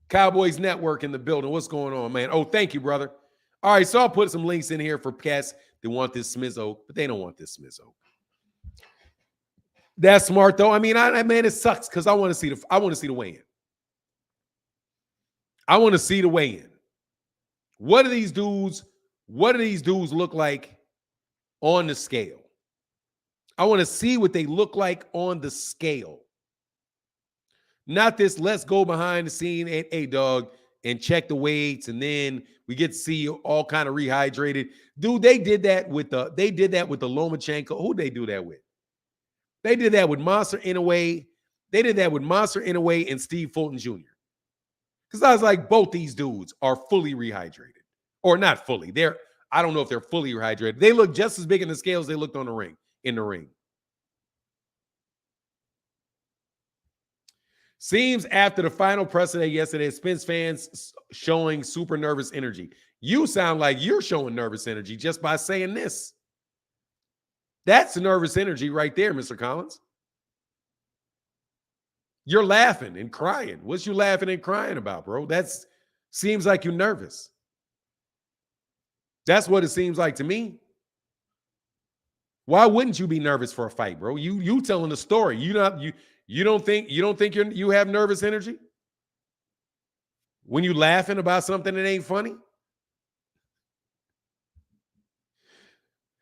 Cowboys Network in the building. What's going on, man? Oh, thank you, brother. All right, so I'll put some links in here for cats that want this Smizzo, but they don't want this Smizzo. That's smart, though. I mean, man, it sucks because I want to see the weigh-in. I want to see the weigh-in. What do these dudes look like on the scale? I want to see what they look like on the scale. Not this, let's go behind the scene and hey, dog, and check the weights, and then we get to see you all kind of rehydrated. Dude, they did that with the Lomachenko. Who they do that with? They did that with Monster Inoue. They did that with Monster Inoue and Steve Fulton Jr. Because I was like, both these dudes are fully rehydrated. Or not fully. I don't know if they're fully rehydrated. They look just as big in the scale as they looked in the ring. Seems after the final precedent yesterday, Spence fans showing super nervous energy. You sound like you're showing nervous energy just by saying this. That's nervous energy right there, Mr. Collins. You're laughing and crying. What's you laughing and crying about, bro? Seems like you're nervous. That's what it seems like to me. Why wouldn't you be nervous for a fight, bro? You telling the story. You don't think you have nervous energy when you laughing about something that ain't funny?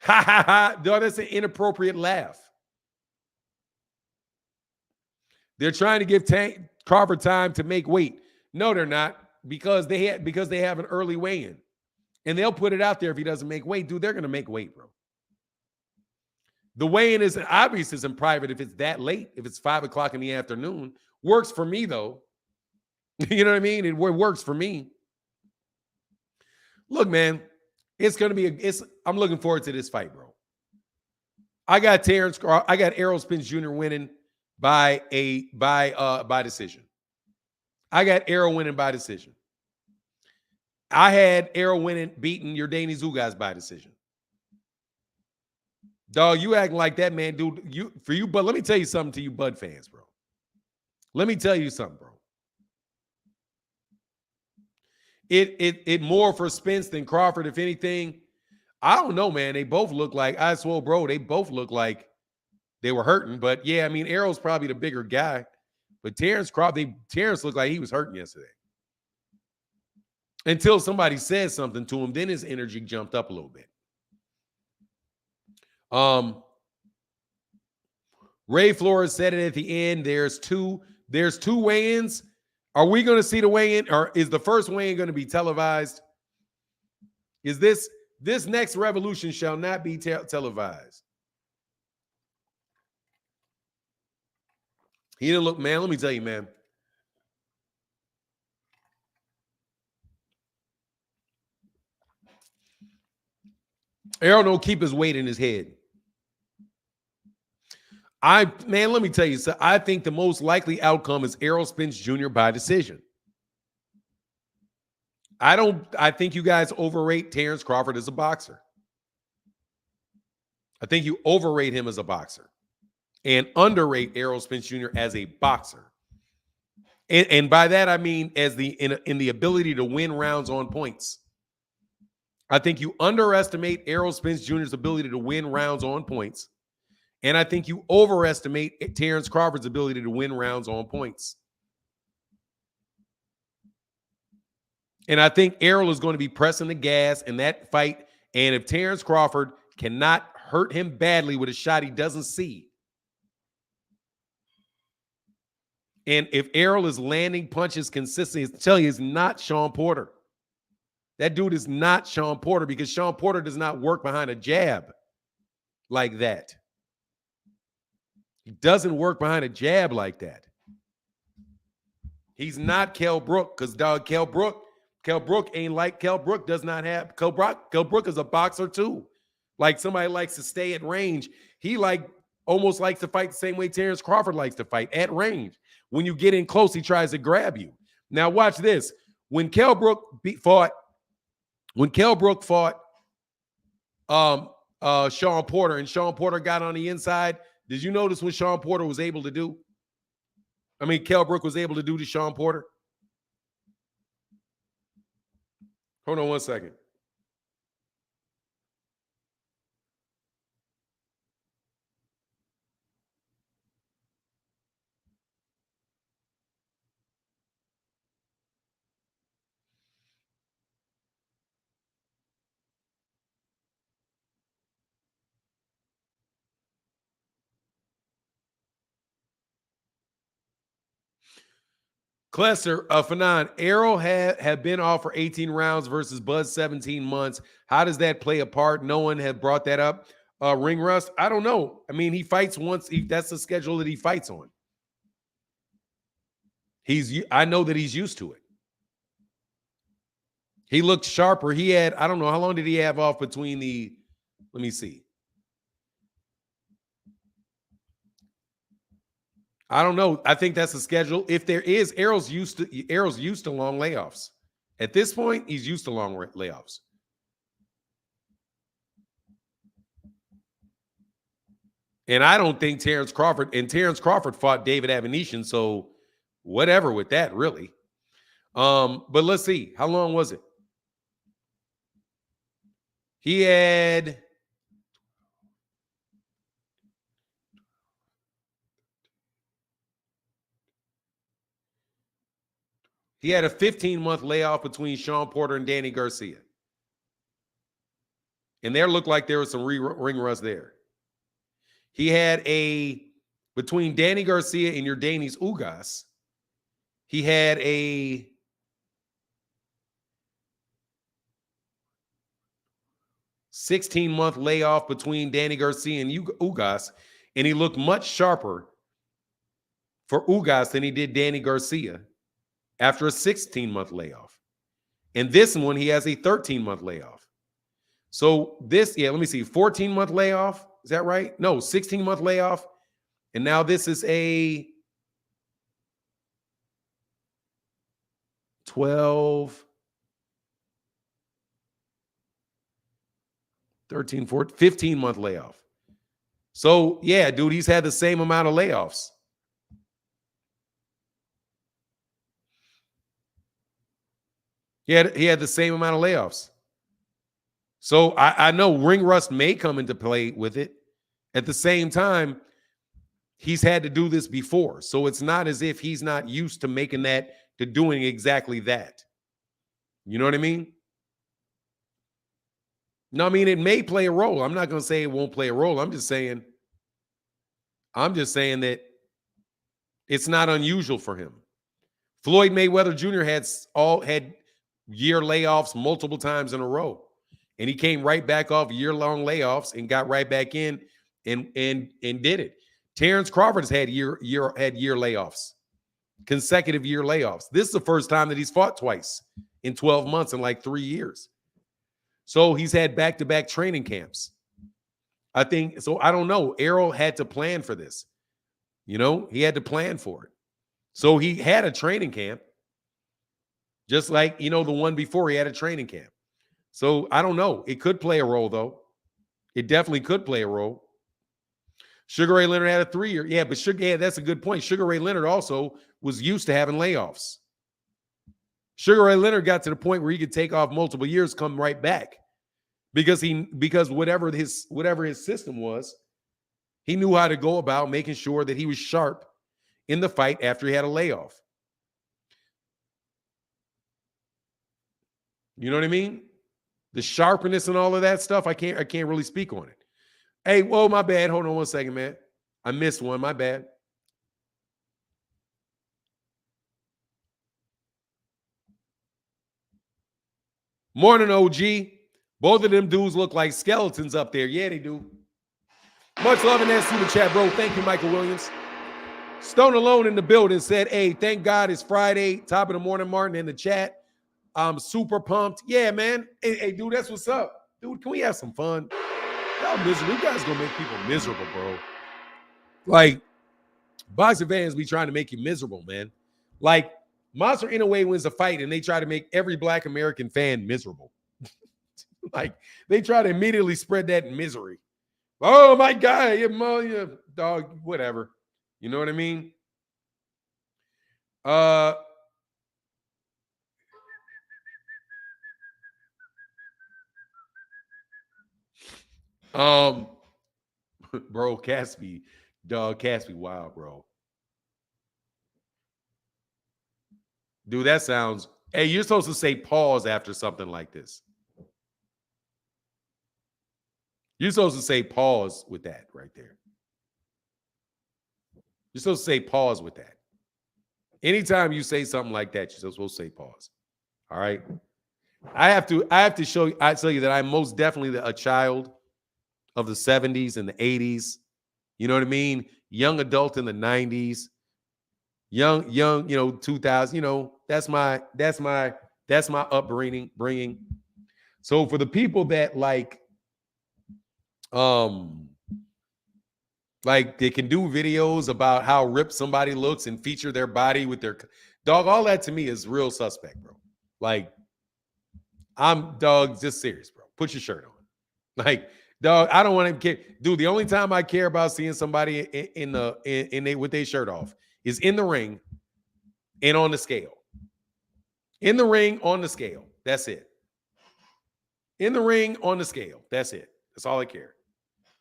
Ha ha ha! Dog, that's an inappropriate laugh. They're trying to give Crawford time to make weight. No, they're not, because they have an early weigh-in, and they'll put it out there if he doesn't make weight. Dude, they're gonna make weight, bro. The weigh-in is obvious, isn't private if it's that late. If it's 5 o'clock in the afternoon, works for me though. You know what I mean? It works for me. Look, man, it's gonna be I'm looking forward to this fight, bro. I got Errol Spence Jr. winning by decision. I got Errol winning by decision. I had Errol beating your Danny Zugas by decision. Dog, you acting like that, man, dude. But let me tell you something to you Bud fans, bro. Let me tell you something, bro. It more for Spence than Crawford, if anything. I don't know, man. They both look like, I swear, bro, they both look like they were hurting. But yeah, I mean, Errol's probably the bigger guy. But Terence looked like he was hurting yesterday. Until somebody said something to him, then his energy jumped up a little bit. Ray Flores said it at the end. There's two weigh-ins. Are we going to see the weigh-in, or is the first weigh-in going to be televised? Is this next revolution shall not be televised? He didn't look, man. Let me tell you, man. Errol don't keep his weight in his head. Let me tell you, so I think the most likely outcome is Errol Spence Jr. by decision. I think you guys overrate Terence Crawford as a boxer. I think you overrate him as a boxer and underrate Errol Spence Jr. as a boxer. And by that, I mean as in the ability to win rounds on points. I think you underestimate Errol Spence Jr.'s ability to win rounds on points. And I think you overestimate Terence Crawford's ability to win rounds on points. And I think Errol is going to be pressing the gas in that fight. And if Terence Crawford cannot hurt him badly with a shot he doesn't see, and if Errol is landing punches consistently, I tell you, it's not Sean Porter. That dude is not Sean Porter because Sean Porter does not work behind a jab like that. He doesn't work behind a jab like that. He's not Kell Brook because, dog, Kell Brook ain't like Kell Brook does not have. Kell Brook is a boxer too. Like somebody likes to stay at range. He almost likes to fight the same way Terence Crawford likes to fight, at range. When you get in close, he tries to grab you. Now watch this. When Kell Brook fought Sean Porter and Sean Porter got on the inside, did you notice what Sean Porter was able to do? I mean, Kell Brook was able to do to Sean Porter. Hold on one second. Klesser, Fanon, Errol had been off for 18 rounds versus Buzz 17 months. How does that play a part? No one had brought that up. Ring rust, I don't know. I mean, he fights once. That's the schedule that he fights on. I know that he's used to it. He looked sharper. He had, I don't know, how long did he have off between let me see. I don't know. I think that's the schedule. If there is, Errol's used to long layoffs. At this point, he's used to long layoffs. And I don't think Terence Crawford fought David Avanesyan, so whatever with that, really. But let's see. How long was it? He had a 15-month layoff between Sean Porter and Danny Garcia. And there looked like there was some ring rust there. He had between Danny Garcia and Yordanis Ugas, he had a 16-month layoff between Danny Garcia and Ugas, and he looked much sharper for Ugas than he did Danny Garcia after a 16-month layoff. And this one, he has a 13-month layoff. So this, let me see, 14-month layoff. Is that right? No, 16-month layoff. And now this is a 12, 13, 14, 15-month layoff. So, yeah, dude, he's had the same amount of layoffs. He had the same amount of layoffs. So I know ring rust may come into play with it. At the same time, he's had to do this before. So it's not as if he's not used to making that, to doing exactly that. You know what I mean? No, I mean, it may play a role. I'm not going to say it won't play a role. I'm just saying that it's not unusual for him. Floyd Mayweather Jr. had year layoffs multiple times in a row. And he came right back off year-long layoffs and got right back in and did it. Terence Crawford has had year layoffs, consecutive year layoffs. This is the first time that he's fought twice in 12 months in like 3 years. So he's had back-to-back training camps. I think so. I don't know. Errol had to plan for this. You know, he had to plan for it. So he had a training camp, just like, the one before he had a training camp. So I don't know. It could play a role, though. It definitely could play a role. Sugar Ray Leonard had a 3-year. Yeah, but that's a good point. Sugar Ray Leonard also was used to having layoffs. Sugar Ray Leonard got to the point where he could take off multiple years, come right back. Because whatever his system was, he knew how to go about making sure that he was sharp in the fight after he had a layoff. You know what I mean? The sharpness and all of that stuff, I can't really speak on it. Hey, whoa, my bad. Hold on one second, man. I missed one. My bad. Morning, OG. Both of them dudes look like skeletons up there. Yeah, they do. Much love in that super chat, bro. Thank you, Michael Williams. Stone Alone in the building said, hey, thank God it's Friday. Top of the morning, Martin, in the chat. I'm super pumped. Yeah, man. Hey, dude, that's what's up. Dude, can we have some fun? Y'all miserable. You guys gonna make people miserable, bro. Like, boxing fans be trying to make you miserable, man. Like, Monster Inoue wins a fight, and they try to make every Black American fan miserable. Like, they try to immediately spread that misery. Oh, my God, you dog, whatever. You know what I mean? Bro, Caspi, dog, Caspi, wow, bro. Dude, that sounds, hey, you're supposed to say pause after something like this. You're supposed to say pause with that right there. You're supposed to say pause with that. Anytime you say something like that, you're supposed to say pause. All right. I have to show you, I tell you that I'm most definitely a child of the 70s and the 80s. You know what I mean? Young adult in the 90s. Young, 2000, that's my upbringing. So for the people that like they can do videos about how ripped somebody looks and feature their body with their dog, all that to me is real suspect, bro. Like, I'm dog, just serious, bro. Put your shirt on. Like, dog, I don't want to care. Dude, the only time I care about seeing somebody with their shirt off is in the ring and on the scale. In the ring, on the scale. That's it. In the ring, on the scale. That's it. That's all I care.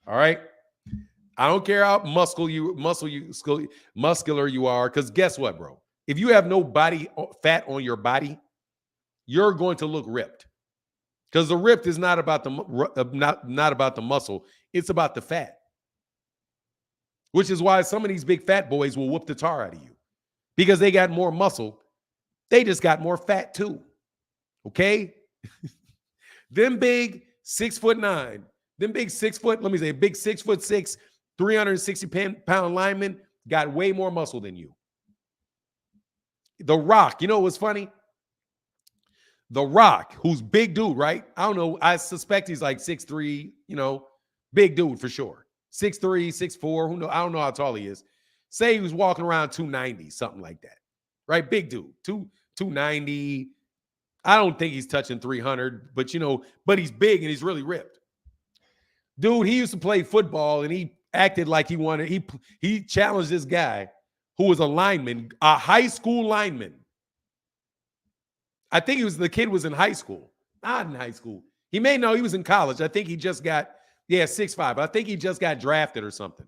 All right. I don't care how muscular you are, because guess what, bro? If you have no body fat on your body, you're going to look ripped. Because the ripped is not about not about the muscle, it's about the fat. Which is why some of these big fat boys will whoop the tar out of you, because they got more muscle. They just got more fat too. Okay? Them big 6'9", them big 6 foot, let me say, big 6'6", 360-pound linemen got way more muscle than you. The Rock, you know what's funny? The Rock, who's big dude, right? I don't know. I suspect he's like 6'3", big dude for sure. 6'3", 6'4", who knows? I don't know how tall he is. Say he was walking around 290, something like that. Right? Big dude. 290. I don't think he's touching 300, but but he's big and he's really ripped. Dude, he used to play football and he acted like he wanted, he challenged this guy who was a lineman, a high school lineman. I think the kid was in high school. Not in high school. He was in college. I think he just got, 6'5". I think he just got drafted or something.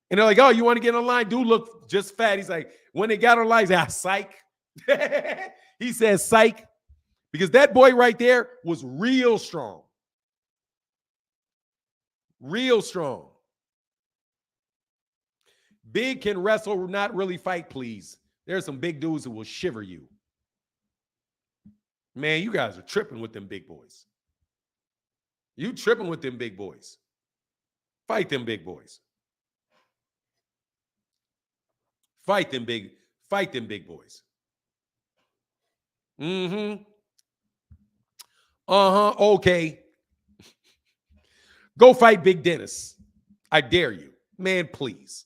And they're like, oh, you want to get on line? Dude look just fat. He's like, when they got on line, he's like, psych. He says psych. Because that boy right there was real strong. Real strong. Big can wrestle, not really fight, please. There's some big dudes who will shiver you. Man, you guys are tripping with them big boys. You tripping with them big boys. Fight them big boys. Fight them big boys. Mm-hmm. Uh-huh. Okay. Go fight Big Dennis. I dare you. Man, please.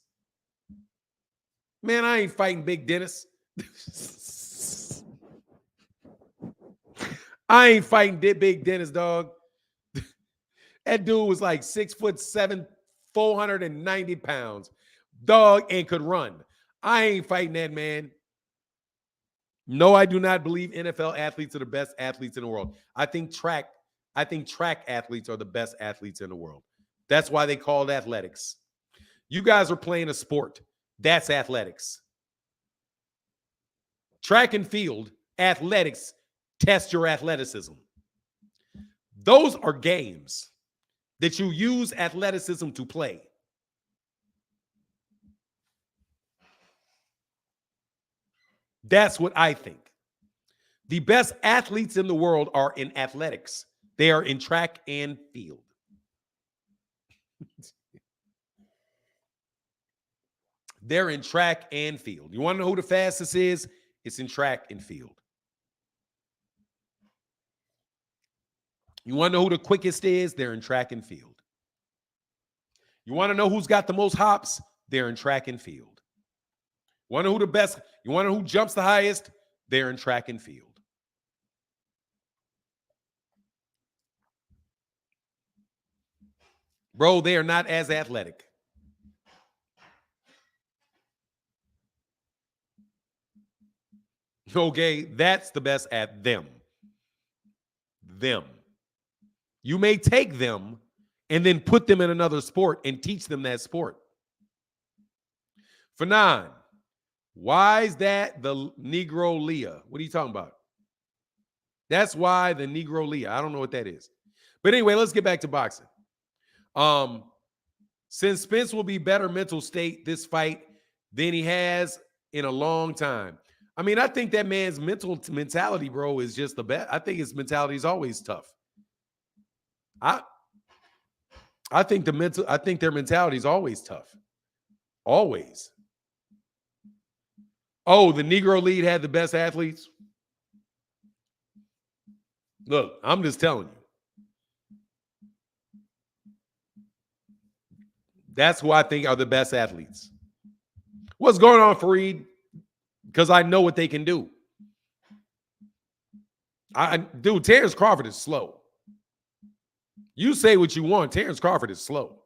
Man, I ain't fighting Big Dennis. I ain't fighting Big Dennis, dog. That dude was like 6'7", 490 pounds. Dog, and could run. I ain't fighting that man. No, I do not believe NFL athletes are the best athletes in the world. I think track athletes are the best athletes in the world. That's why they call it athletics. You guys are playing a sport. That's athletics. Track and field, athletics, test your athleticism. Those are games that you use athleticism to play. That's what I think. The best athletes in the world are in athletics. They are in track and field. They're in track and field. You want to know who the fastest is? It's in track and field. You want to know who the quickest is? They're in track and field. You want to know who's got the most hops? They're in track and field. You want to know who the best? You want to know who jumps the highest? They're in track and field. Bro, they are not as athletic. Okay, that's the best at them. Them. You may take them and then put them in another sport and teach them that sport. For 9, why is that the Negro Leah? What are you talking about? That's why the Negro Leah. I don't know what that is. But anyway, let's get back to boxing. Since Spence will be better mental state this fight than he has in a long time. I mean, I think that man's mentality, bro, is just the best. I think his mentality is always tough. I think their mentality is always tough. Always. Oh, the Negro League had the best athletes. Look, I'm just telling you. That's who I think are the best athletes. What's going on, Fareed? Because I know what they can do. Dude, Terence Crawford is slow. You say what you want. Terence Crawford is slow.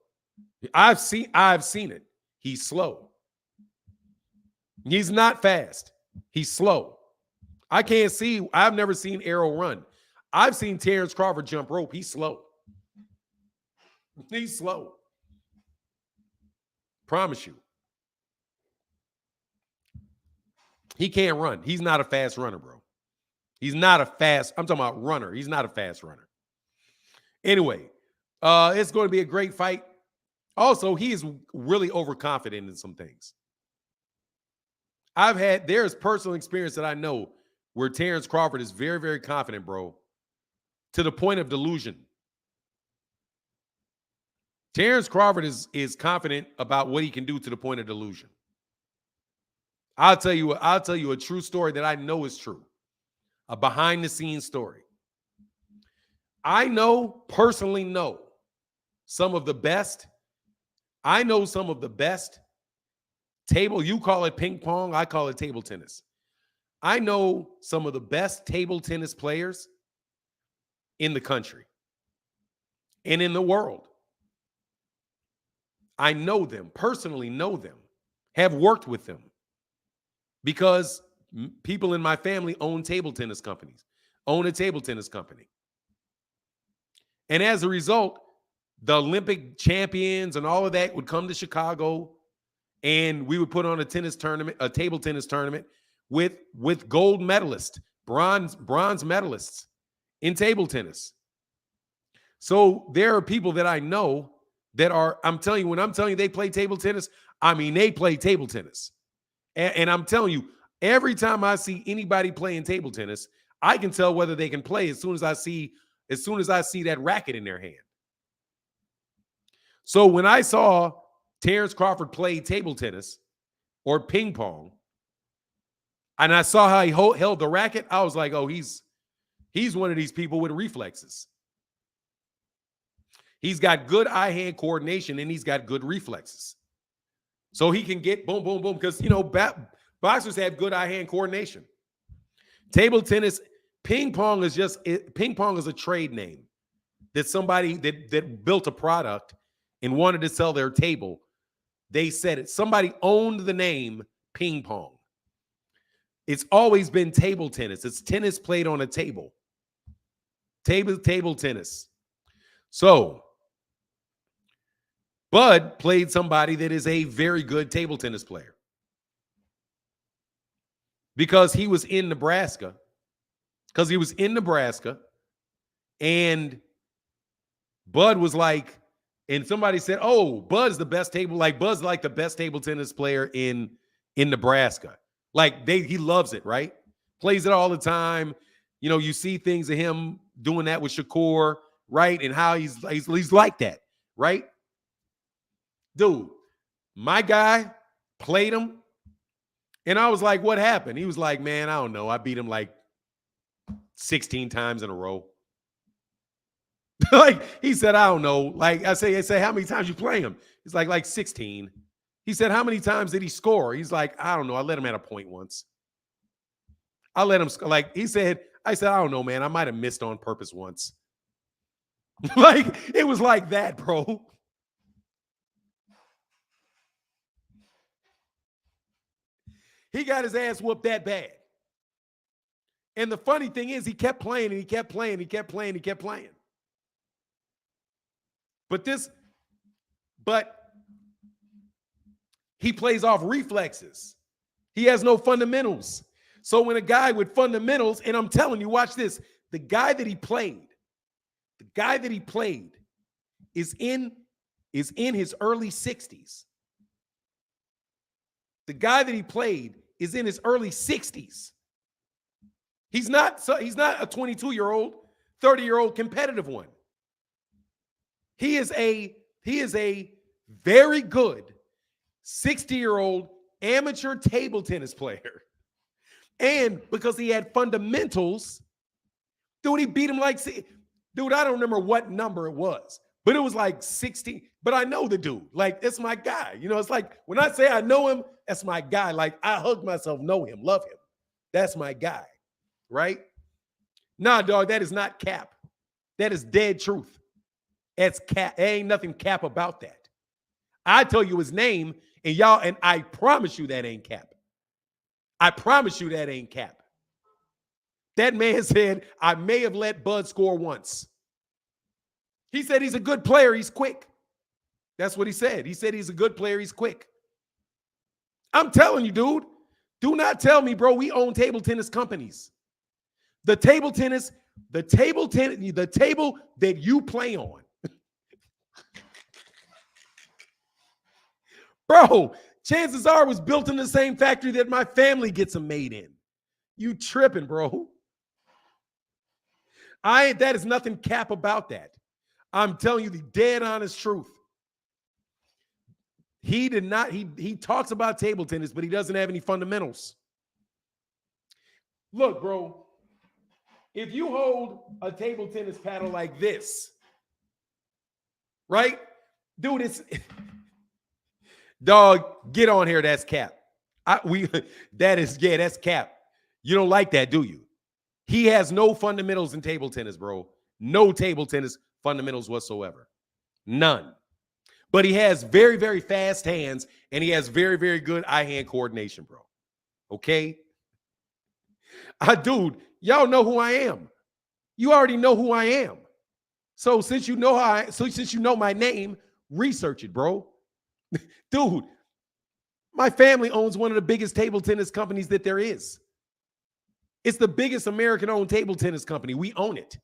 I've seen it. He's slow. He's not fast. He's slow. I've never seen Errol run. I've seen Terence Crawford jump rope. He's slow. He's slow. Promise you. He can't run. He's not a fast runner, bro. I'm talking about runner. He's not a fast runner. Anyway, it's going to be a great fight. Also, he is really overconfident in some things. There's personal experience that I know where Terence Crawford is very, very confident, bro, to the point of delusion. Terence Crawford is confident about what he can do to the point of delusion. I'll tell you a true story that I know is true. A behind-the-scenes story. I personally know some of the best. I know some of the best table. You call it ping pong. I call it table tennis. I know some of the best table tennis players in the country and in the world. I know them, personally know them, have worked with them. Because people in my family own table tennis companies, own a table tennis company. And as a result, the Olympic champions and all of that would come to Chicago, and we would put on a table tennis tournament with gold medalists, bronze medalists in table tennis. So there are people that I know that are, when I'm telling you they play table tennis, I mean they play table tennis. And I'm telling you, every time I see anybody playing table tennis, I can tell whether they can play as soon as I see that racket in their hand. So when I saw Terence Crawford play table tennis or ping pong, and I saw how he held the racket, I was like, oh, he's one of these people with reflexes. He's got good eye-hand coordination and he's got good reflexes. So he can get boom, boom, boom. Because, boxers have good eye-hand coordination. Table tennis, ping pong is a trade name that somebody that built a product and wanted to sell their table. They said it. Somebody owned the name ping pong. It's always been table tennis. It's tennis played on a table. Table tennis. So Bud played somebody that is a very good table tennis player because he was in Nebraska. And Bud was like, and somebody said, oh, Bud's the best Bud's like the best table tennis player in Nebraska. Like he loves it, right? Plays it all the time. You know, you see things of him doing that with Shakur, right? And how he's like that, right? Dude, my guy played him. And I was like, what happened? He was like, man, I don't know. I beat him like 16 times in a row. Like, he said, I don't know. Like, I say, how many times you play him? He's like 16. He said, how many times did he score? He's like, I don't know. I let him at a point once. I let him, like, he said, I said, I don't know, man. I might have missed on purpose once. Like, it was like that, bro. He got his ass whooped that bad. And the funny thing is, he kept playing and he kept playing, he kept playing, he kept playing. But he plays off reflexes. He has no fundamentals. So when a guy with fundamentals, and I'm telling you, watch this, the guy that he played is in his early 60s. The guy that he played is in his early 60s. He's not a 22-year-old, 30-year-old competitive one. He is a very good 60-year-old amateur table tennis player. And because he had fundamentals, dude, he beat him like, dude, I don't remember what number it was, but it was like 16. But I know the dude. Like, that's my guy. You know, it's like when I say I know him, that's my guy. Like, I hug myself, know him, love him. That's my guy, right? Nah, dog, that is not cap. That is dead truth. That's cap. There ain't nothing cap about that. I tell you his name, and I promise you that ain't cap. I promise you that ain't cap. That man said, I may have let Bud score once. He said he's a good player, he's quick. That's what he said. He said he's a good player, he's quick. I'm telling you, dude, do not tell me, bro, we own table tennis companies. The table that you play on. Bro, chances are it was built in the same factory that my family gets them made in. You tripping, bro. That is nothing cap about that. I'm telling you the dead honest truth. He talks about table tennis, but he doesn't have any fundamentals. Look, bro, if you hold a table tennis paddle like this, right? Dude, it's dog, get on here. That's cap. That's cap. You don't like that, do you? He has no fundamentals in table tennis, bro. No table tennis fundamentals whatsoever. None. But he has very, very fast hands, and he has very, very good eye-hand coordination, bro. Okay? Dude, y'all know who I am. You already know who I am. So since you know my name, research it, bro. Dude, my family owns one of the biggest table tennis companies that there is. It's the biggest American-owned table tennis company. We own it.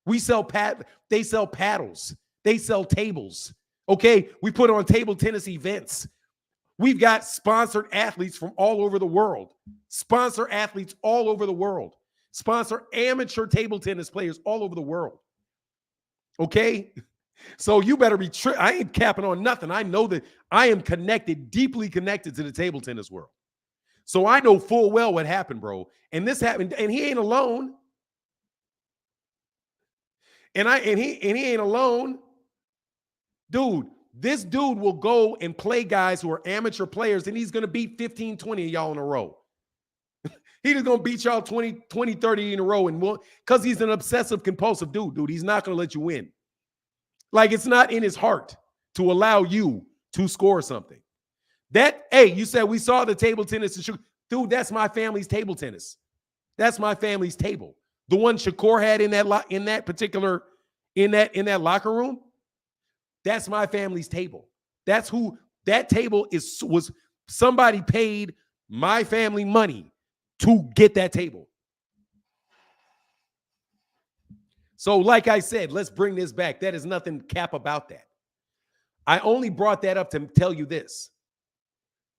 They sell paddles. They sell tables. Okay? We put on table tennis events. We've got sponsored athletes from all over the world. Sponsor athletes all over the world. Sponsor amateur table tennis players all over the world. Okay? So you better be I ain't capping on nothing. I know that I am deeply connected to the table tennis world. So I know full well what happened, bro. And this happened, and he ain't alone. And he ain't alone. Dude, this dude will go and play guys who are amateur players, and he's going to beat 15, 20 of y'all in a row. He's just going to beat y'all 20, 30 in a row, and because he's an obsessive compulsive dude. He's not going to let you win. Like, it's not in his heart to allow you to score something. You said we saw the table tennis. Dude, that's my family's table tennis. That's my family's table. The one Shakur had in that locker room. That's my family's table. That's who that table was. Somebody paid my family money to get that table. So like I said, let's bring this back. That is nothing cap about that. I only brought that up to tell you this,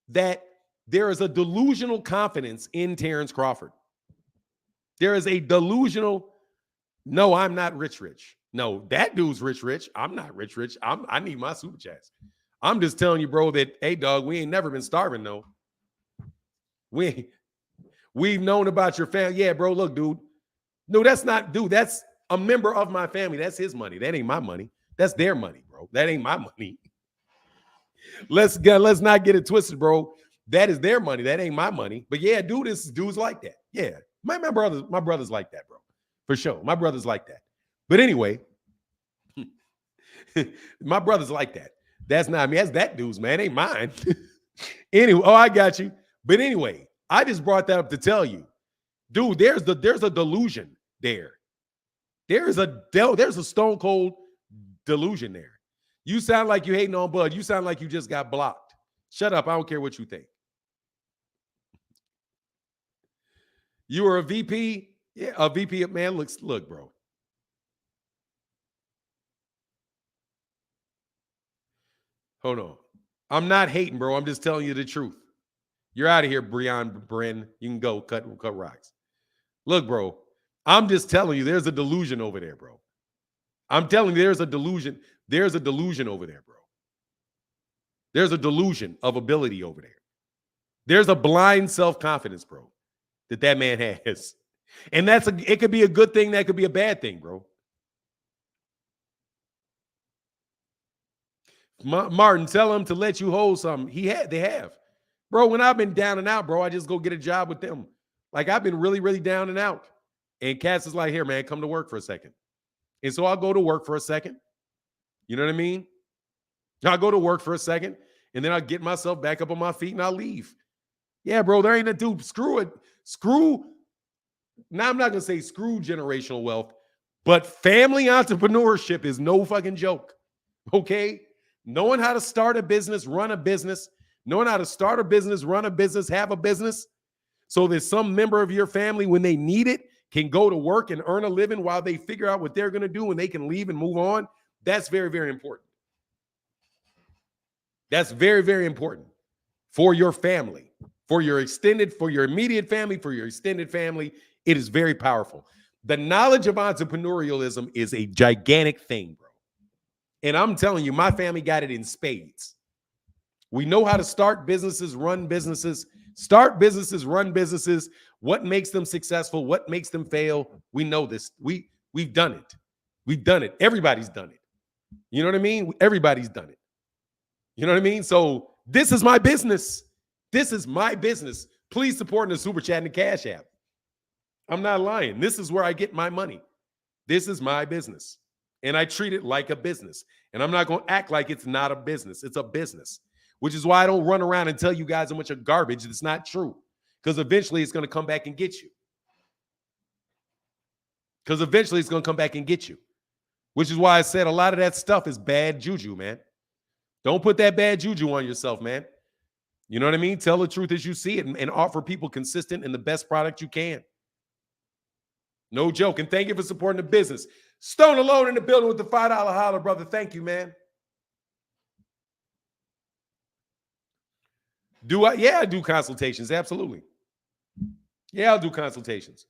that there is a delusional confidence in Terence Crawford. There is a delusional, no, I'm not rich. No, that dude's rich. I'm not rich. I need my super chats. I'm just telling you, bro, that, hey, dog, we ain't never been starving, though. We've known about your family. Yeah, bro, look, dude. No, that's not, dude. That's a member of my family. That's his money. That ain't my money. That's their money, bro. That ain't my money. Let's not get it twisted, bro. That is their money. That ain't my money. But yeah, dude, dudes like that. Yeah, my brothers like that, bro. For sure. My brothers like that. But anyway, my brothers like that. That's not me. That's that dude's, man. It ain't mine. Anyway, I got you. But anyway, I just brought that up to tell you, dude, there's a delusion there. There's a stone cold delusion there. You sound like you hating on Bud. You sound like you just got blocked. Shut up. I don't care what you think. You were a VP? Yeah, a VP. Man, look, bro. Hold on. I'm not hating, bro. I'm just telling you the truth. You're out of here, Bren. You can go cut rocks. Look, bro. I'm just telling you, there's a delusion over there, bro. I'm telling you, there's a delusion. There's a delusion over there, bro. There's a delusion of ability over there. There's a blind self-confidence, bro, that man has. And it could be a good thing. That could be a bad thing, bro. Martin, tell him to let you hold something. They have. Bro, when I've been down and out, bro, I just go get a job with them. Like, I've been really, really down and out. And Cass is like, here, man, come to work for a second. And so I'll go to work for a second. You know what I mean? I'll go to work for a second, and then I'll get myself back up on my feet, and I'll leave. Yeah, bro, there ain't a dude. Screw it. Now, I'm not going to say screw generational wealth, but family entrepreneurship is no fucking joke. Okay? Knowing how to start a business, run a business, knowing how to start a business, run a business, have a business, so that some member of your family, when they need it, can go to work and earn a living while they figure out what they're going to do and they can leave and move on. That's very, very important. That's very, very important for your family, for your immediate family, for your extended family. It is very powerful. The knowledge of entrepreneurialism is a gigantic thing, bro. And I'm telling you, my family got it in spades. We know how to start businesses, run businesses, what makes them successful, what makes them fail. We know this. We've done it. We've done it. Everybody's done it. You know what I mean? Everybody's done it. You know what I mean? So this is my business. This is my business. Please support in the Super Chat and the Cash App. I'm not lying. This is where I get my money. This is my business. And I treat it like a business. And I'm not going to act like it's not a business. It's a business, which is why I don't run around and tell you guys a bunch of garbage that's not true. Because eventually it's going to come back and get you. Which is why I said a lot of that stuff is bad juju, man. Don't put that bad juju on yourself, man. You know what I mean? Tell the truth as you see it and offer people consistent and the best product you can. No joke. And thank you for supporting the business. Stone Alone in the building with the $5 holler, brother. Thank you, man. Yeah, I do consultations. Absolutely. Yeah, I'll do consultations.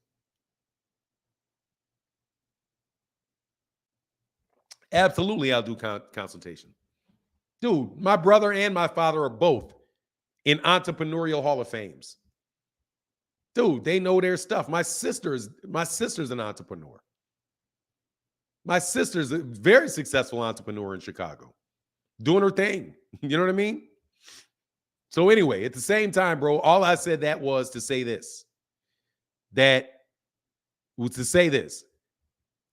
Absolutely, I'll do consultation. Dude, my brother and my father are both in entrepreneurial Hall of Fames. Dude, they know their stuff. My sister's an entrepreneur. My sister's a very successful entrepreneur in Chicago, doing her thing. You know what I mean? So anyway, at the same time, bro, all I said that was to say this.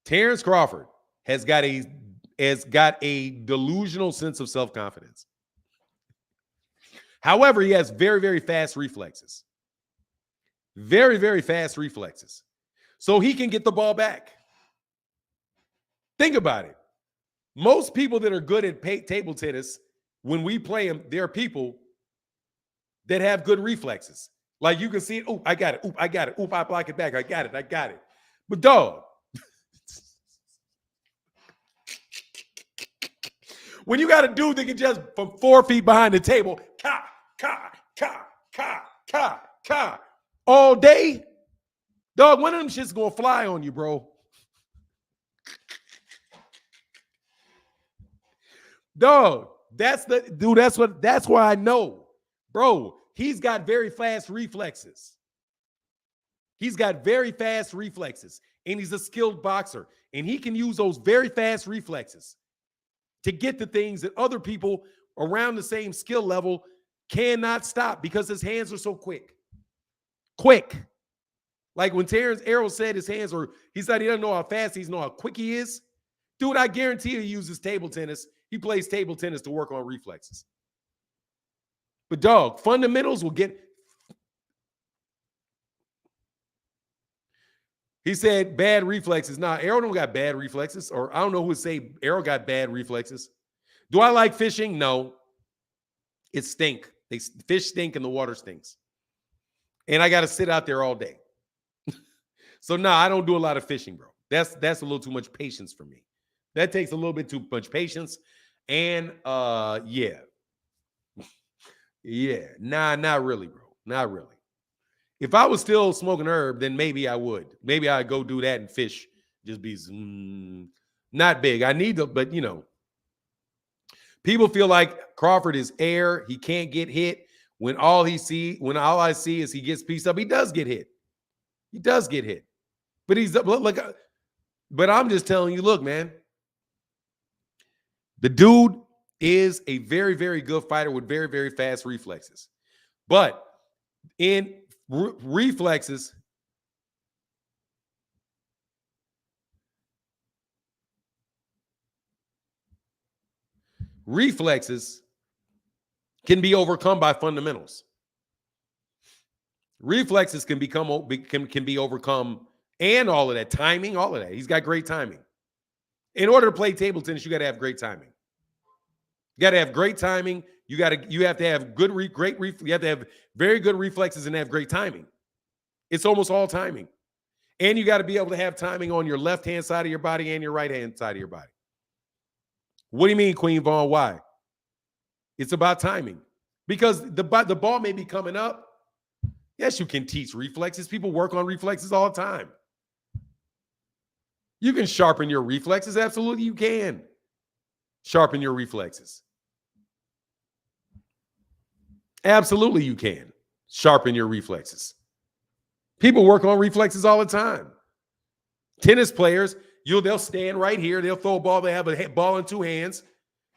Terence Crawford has got a delusional sense of self-confidence. However, he has very, very fast reflexes. Very, very fast reflexes. So he can get the ball back. Think about it. Most people that are good at table tennis, when we play them, there are people that have good reflexes. Like you can see, oh, I got it. Oop, I got it. Oop, I block it back. I got it. But dog, when you got a dude that can just from 4 feet behind the table, ka, all day, Dog, one of them shit's gonna fly on you, bro. Dog, that's why I know. Bro, he's got very fast reflexes. He's got very fast reflexes, and he's a skilled boxer, and he can use those very fast reflexes to get the things that other people around the same skill level cannot stop because his hands are so quick. Quick. Like when Errol said his hands are, he said he doesn't know how fast he's know how quick he is. Dude, I guarantee he uses table tennis. He plays table tennis to work on reflexes. But dog, fundamentals will get. He said bad reflexes. Nah, Errol don't got bad reflexes, or I don't know who would say Errol got bad reflexes. Do I like fishing? No. It stink. Fish stink and the water stinks. And I got to sit out there all day. So nah, I don't do a lot of fishing, bro. That's a little too much patience for me. That takes a little bit too much patience. And yeah. Yeah. Nah, not really, bro. Not really. If I was still smoking herb, then maybe I would. Maybe I'd go do that and fish. Just be not big. I need to, but you know. People feel like Crawford is air. He can't get hit. When all I see is he gets pieced up, he does get hit. He does get hit. But but I'm just telling you, look, man. The dude is a very, very good fighter with very, very fast reflexes. But in reflexes, can be overcome by fundamentals. Reflexes can be overcome, and all of that timing, all of that. He's got great timing. In order to play table tennis, you got to have great timing. You got to have great timing. You have to have you have to have very good reflexes and have great timing. It's almost all timing. And you got to be able to have timing on your left-hand side of your body and your right-hand side of your body. What do you mean, Queen Vaughn? Why? It's about timing. Because the ball may be coming up. Yes, you can teach reflexes. People work on reflexes all the time. You can sharpen your reflexes. Absolutely, you can sharpen your reflexes. Absolutely, you can sharpen your reflexes. People work on reflexes all the time. Tennis players, they'll stand right here. They'll throw a ball. They have a ball in two hands,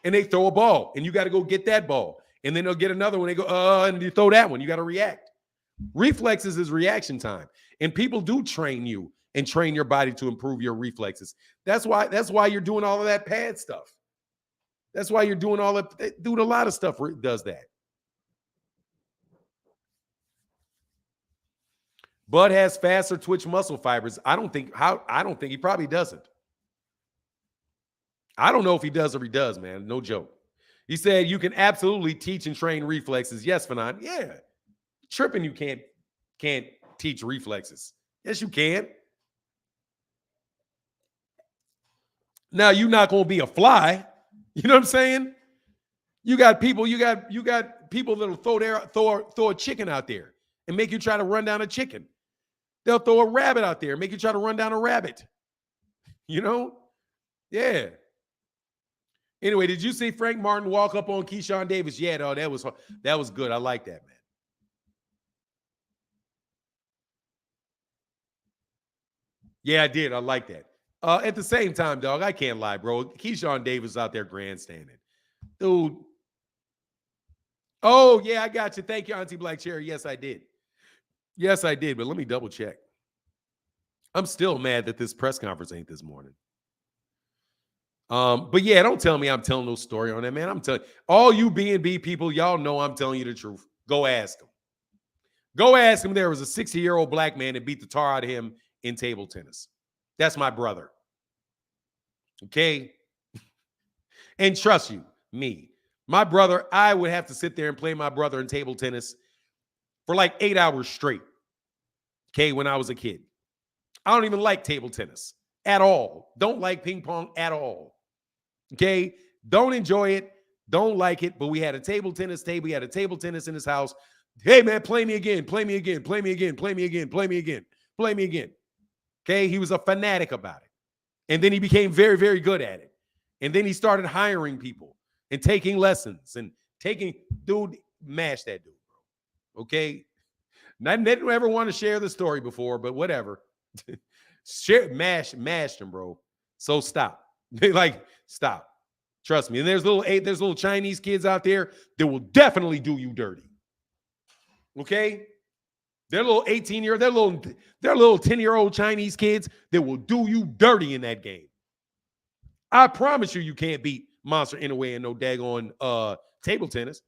and they throw a ball, and you got to go get that ball. And then they'll get another one. They go, and you throw that one. You got to react. Reflexes is reaction time, and people do train you and train your body to improve your reflexes. That's why you're doing all of that pad stuff. That's why you're doing all that. Dude, a lot of stuff does that. Bud has faster twitch muscle fibers. I don't think he probably doesn't. I don't know if he does or he does, man. No joke. He said you can absolutely teach and train reflexes. Yes, Fanon. Yeah. Tripping, you can't teach reflexes. Yes, you can. Now you're not gonna be a fly. You know what I'm saying? You got people that'll throw a chicken out there and make you try to run down a chicken. They'll throw a rabbit out there and make you try to run down a rabbit. You know? Yeah. Anyway, did you see Frank Martin walk up on Keyshawn Davis? Yeah, no, that was good. I like that, man. Yeah, I did. I like that. At the same time, dog, I can't lie, bro. Keyshawn Davis out there grandstanding. Dude. Oh, yeah, I got you. Thank you, Auntie Black Cherry. Yes, I did. Yes, I did, but let me double check. I'm still mad that this press conference ain't this morning. But yeah, don't tell me I'm telling no story on that, man. I'm telling all you B&B people, y'all know I'm telling you the truth. Go ask him. Go ask him. There was a 60-year-old black man that beat the tar out of him in table tennis. That's my brother. Okay? And trust you, me. My brother, I would have to sit there and play my brother in table tennis for like 8 hours straight. Okay, when I was a kid. I don't even like table tennis at all. Don't like ping pong at all. Okay? Don't enjoy it. Don't like it. But we had a table tennis table. We had a table tennis in his house. Hey, man, play me again. Play me again. Play me again. Play me again. Play me again. Play me again. Okay, he was a fanatic about it. And then he became very, very good at it. And then he started hiring people and taking lessons and dude, mash that dude, bro. Okay. I didn't ever want to share the story before, but whatever. Mashed him, bro. So stop. Like, stop. Trust me. And there's little Chinese kids out there that will definitely do you dirty. Okay? They're little 18-year, they're little 10-year-old Chinese kids that will do you dirty in that game. I promise you can't beat Monster Inoue in no daggone table tennis.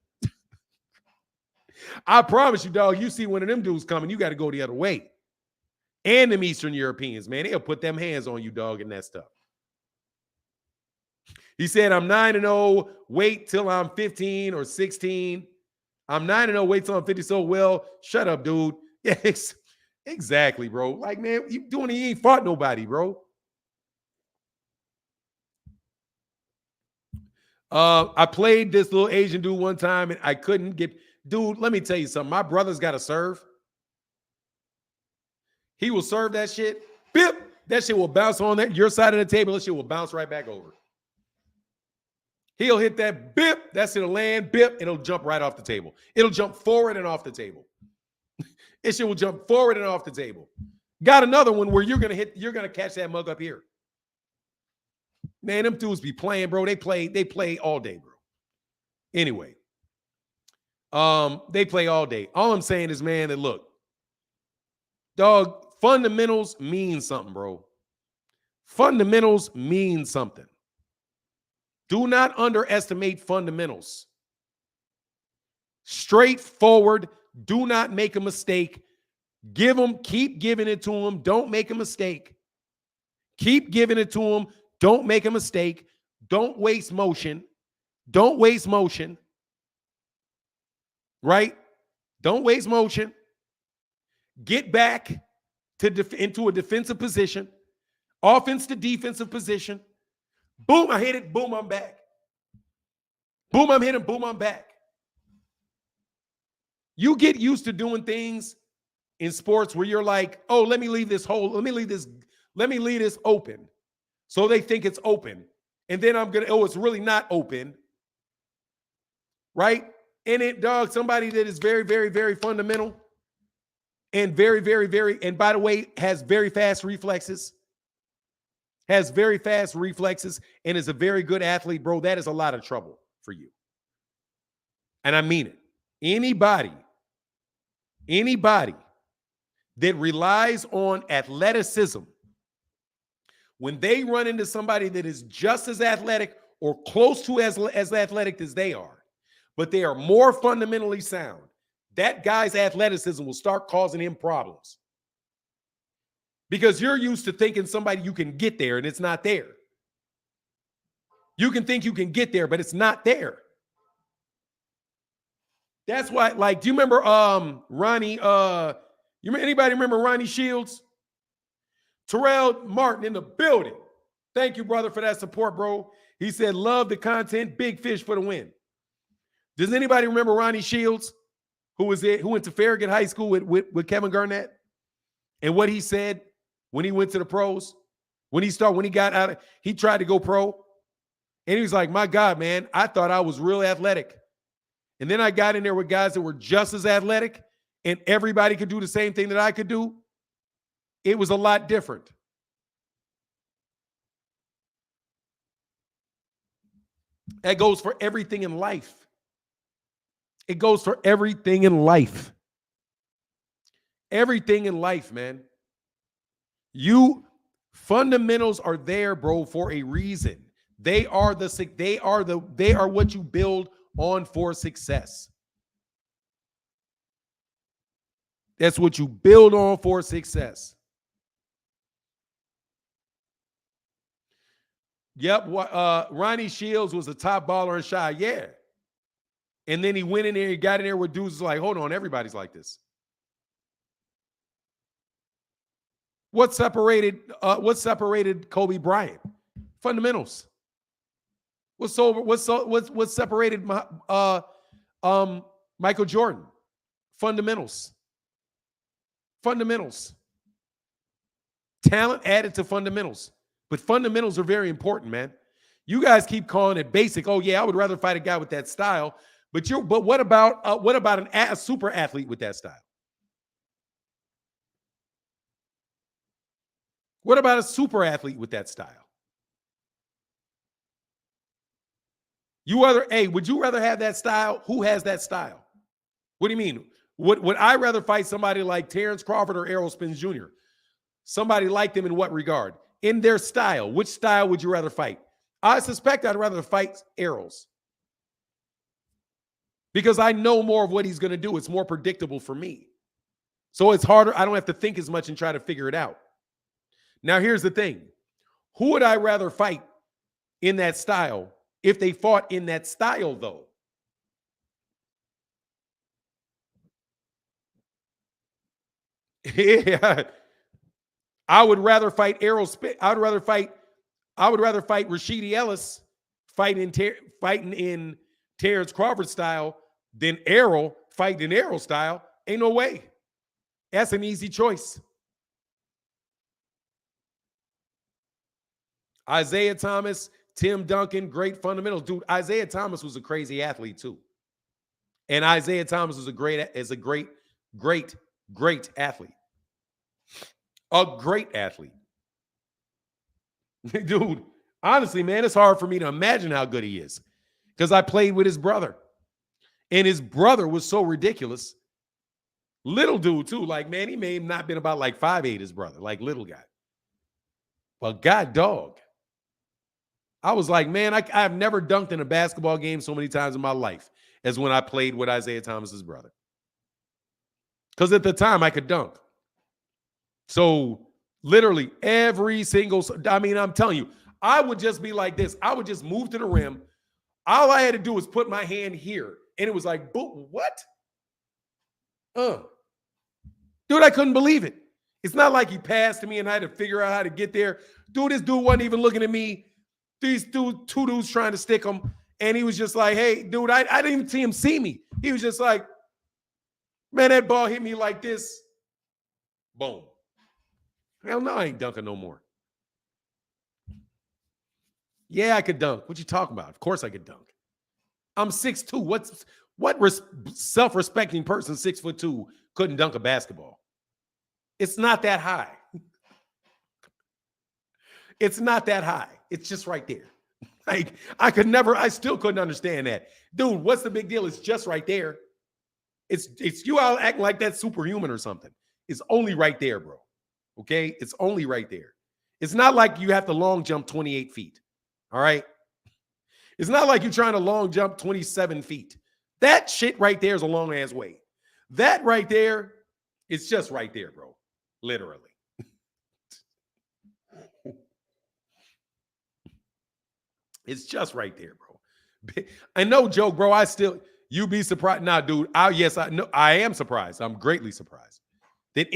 I promise you, dog, you see one of them dudes coming, you got to go the other way. And them Eastern Europeans, man, they'll put them hands on you, dog, and that stuff. He said, I'm 9-0, wait till I'm 15 or 16. I'm 9-0, wait till I'm 50. So, well, shut up, dude. Yeah, exactly, bro. Like, man, you ain't fought nobody, bro. I played this little Asian dude one time and I couldn't get, dude, let me tell you something. My brother's got to serve. He will serve that shit. Bip, that shit will bounce on your side of the table. That shit will bounce right back over. He'll hit that bip, that's it'll land, bip, and it'll jump right off the table. It'll jump forward and off the table. It shit will jump forward and off the table. Got another one where you're gonna catch that mug up here. Man, them dudes be playing, bro. They play all day, bro. Anyway, they play all day. All I'm saying is, man, that look, dog, fundamentals mean something, bro. Fundamentals mean something. Do not underestimate fundamentals. Straightforward. Do not make a mistake. Keep giving it to them. Don't make a mistake. Keep giving it to them. Don't make a mistake. Don't waste motion. Don't waste motion. Right? Don't waste motion. Get back into a defensive position. Offense to defensive position. Boom, I hit it. Boom, I'm back. Boom, I'm hitting. Boom, I'm back. You get used to doing things in sports where you're like, oh, let me leave this hole. Let me leave this open. So they think it's open. And then it's really not open. Right? And it, dog, somebody that is very, very, very fundamental and very, very, very, and by the way, has very fast reflexes. Has very fast reflexes and is a very good athlete, bro, that is a lot of trouble for you. And I mean it. Anybody that relies on athleticism, when they run into somebody that is just as athletic or close to as athletic as they are, but they are more fundamentally sound, that guy's athleticism will start causing him problems. Because you're used to thinking somebody you can get there and it's not there. You can think you can get there, but it's not there. That's why, like, do you remember Ronnie? Anybody remember Ronnie Shields? Terrell Martin in the building. Thank you, brother, for that support, bro. He said, love the content, big fish for the win. Does anybody remember Ronnie Shields, who went to Farragut High School with Kevin Garnett? And what he said when he went to the pros, when he got out, he tried to go pro. And he was like, my God, man, I thought I was real athletic. And then I got in there with guys that were just as athletic and everybody could do the same thing that I could do. It was a lot different. That goes for everything in life. It goes for everything in life. Everything in life, man. Fundamentals are there, bro, for a reason. They are what you build on for success. That's what you build on for success. Yep, Ronnie Shields was a top baller in Shy, yeah. And then he went in there, he got in there with dudes like, hold on, everybody's like this. What separated Kobe Bryant? Fundamentals. What separated Michael Jordan? Fundamentals. Fundamentals. Talent added to fundamentals. But fundamentals are very important, man. You guys keep calling it basic. Oh, yeah, I would rather fight a guy with that style. But what about a super athlete with that style? What about a super athlete with that style? Would you rather have that style? Who has that style? What do you mean? Would I rather fight somebody like Terence Crawford or Errol Spence Jr.? Somebody like them in what regard? In their style. Which style would you rather fight? I suspect I'd rather fight Errol's. Because I know more of what he's going to do. It's more predictable for me. So it's harder. I don't have to think as much and try to figure it out. Now, here's the thing. Who would I rather fight in that style if they fought in that style, though? Yeah. I would rather fight Errol Spence. I would rather fight Rashidi Ellis fighting in Terence Crawford style than Errol fighting in Errol style. Ain't no way. That's an easy choice. Isaiah Thomas, Tim Duncan, great fundamentals. Dude, Isaiah Thomas was a crazy athlete too. And Isaiah Thomas was a great athlete. A great athlete. Dude, honestly, man, it's hard for me to imagine how good he is because I played with his brother. And his brother was so ridiculous. Little dude, too. Like, man, he may have not been about like 5'8", his brother, like little guy. But God dog. I was like, man, I've never dunked in a basketball game so many times in my life as when I played with Isaiah Thomas's brother. Because at the time, I could dunk. So literally every single, I'm telling you, I would just be like this. I would just move to the rim. All I had to do was put my hand here. And it was like, boom, what? Dude, I couldn't believe it. It's not like he passed to me and I had to figure out how to get there. Dude, this dude wasn't even looking at me. These two dudes trying to stick him. And he was just like, hey, dude, I didn't even see him see me. He was just like, man, that ball hit me like this. Boom. Hell no, I ain't dunking no more. Yeah, I could dunk. What you talking about? Of course I could dunk. I'm 6'2". What self-respecting person 6'2" couldn't dunk a basketball? It's not that high. It's not that high. It's just right there. Like, I still couldn't understand that. Dude, what's the big deal? It's just right there. It's you all acting like that's superhuman or something. It's only right there, bro. Okay? It's only right there. It's not like you have to long jump 28 feet. All right? It's not like you're trying to long jump 27 feet. That shit right there is a long ass way. That right there, it's just right there, bro. Literally. It's just right there, bro. I know, joke, bro. You'd be surprised. Nah, dude. I am surprised. I'm greatly surprised that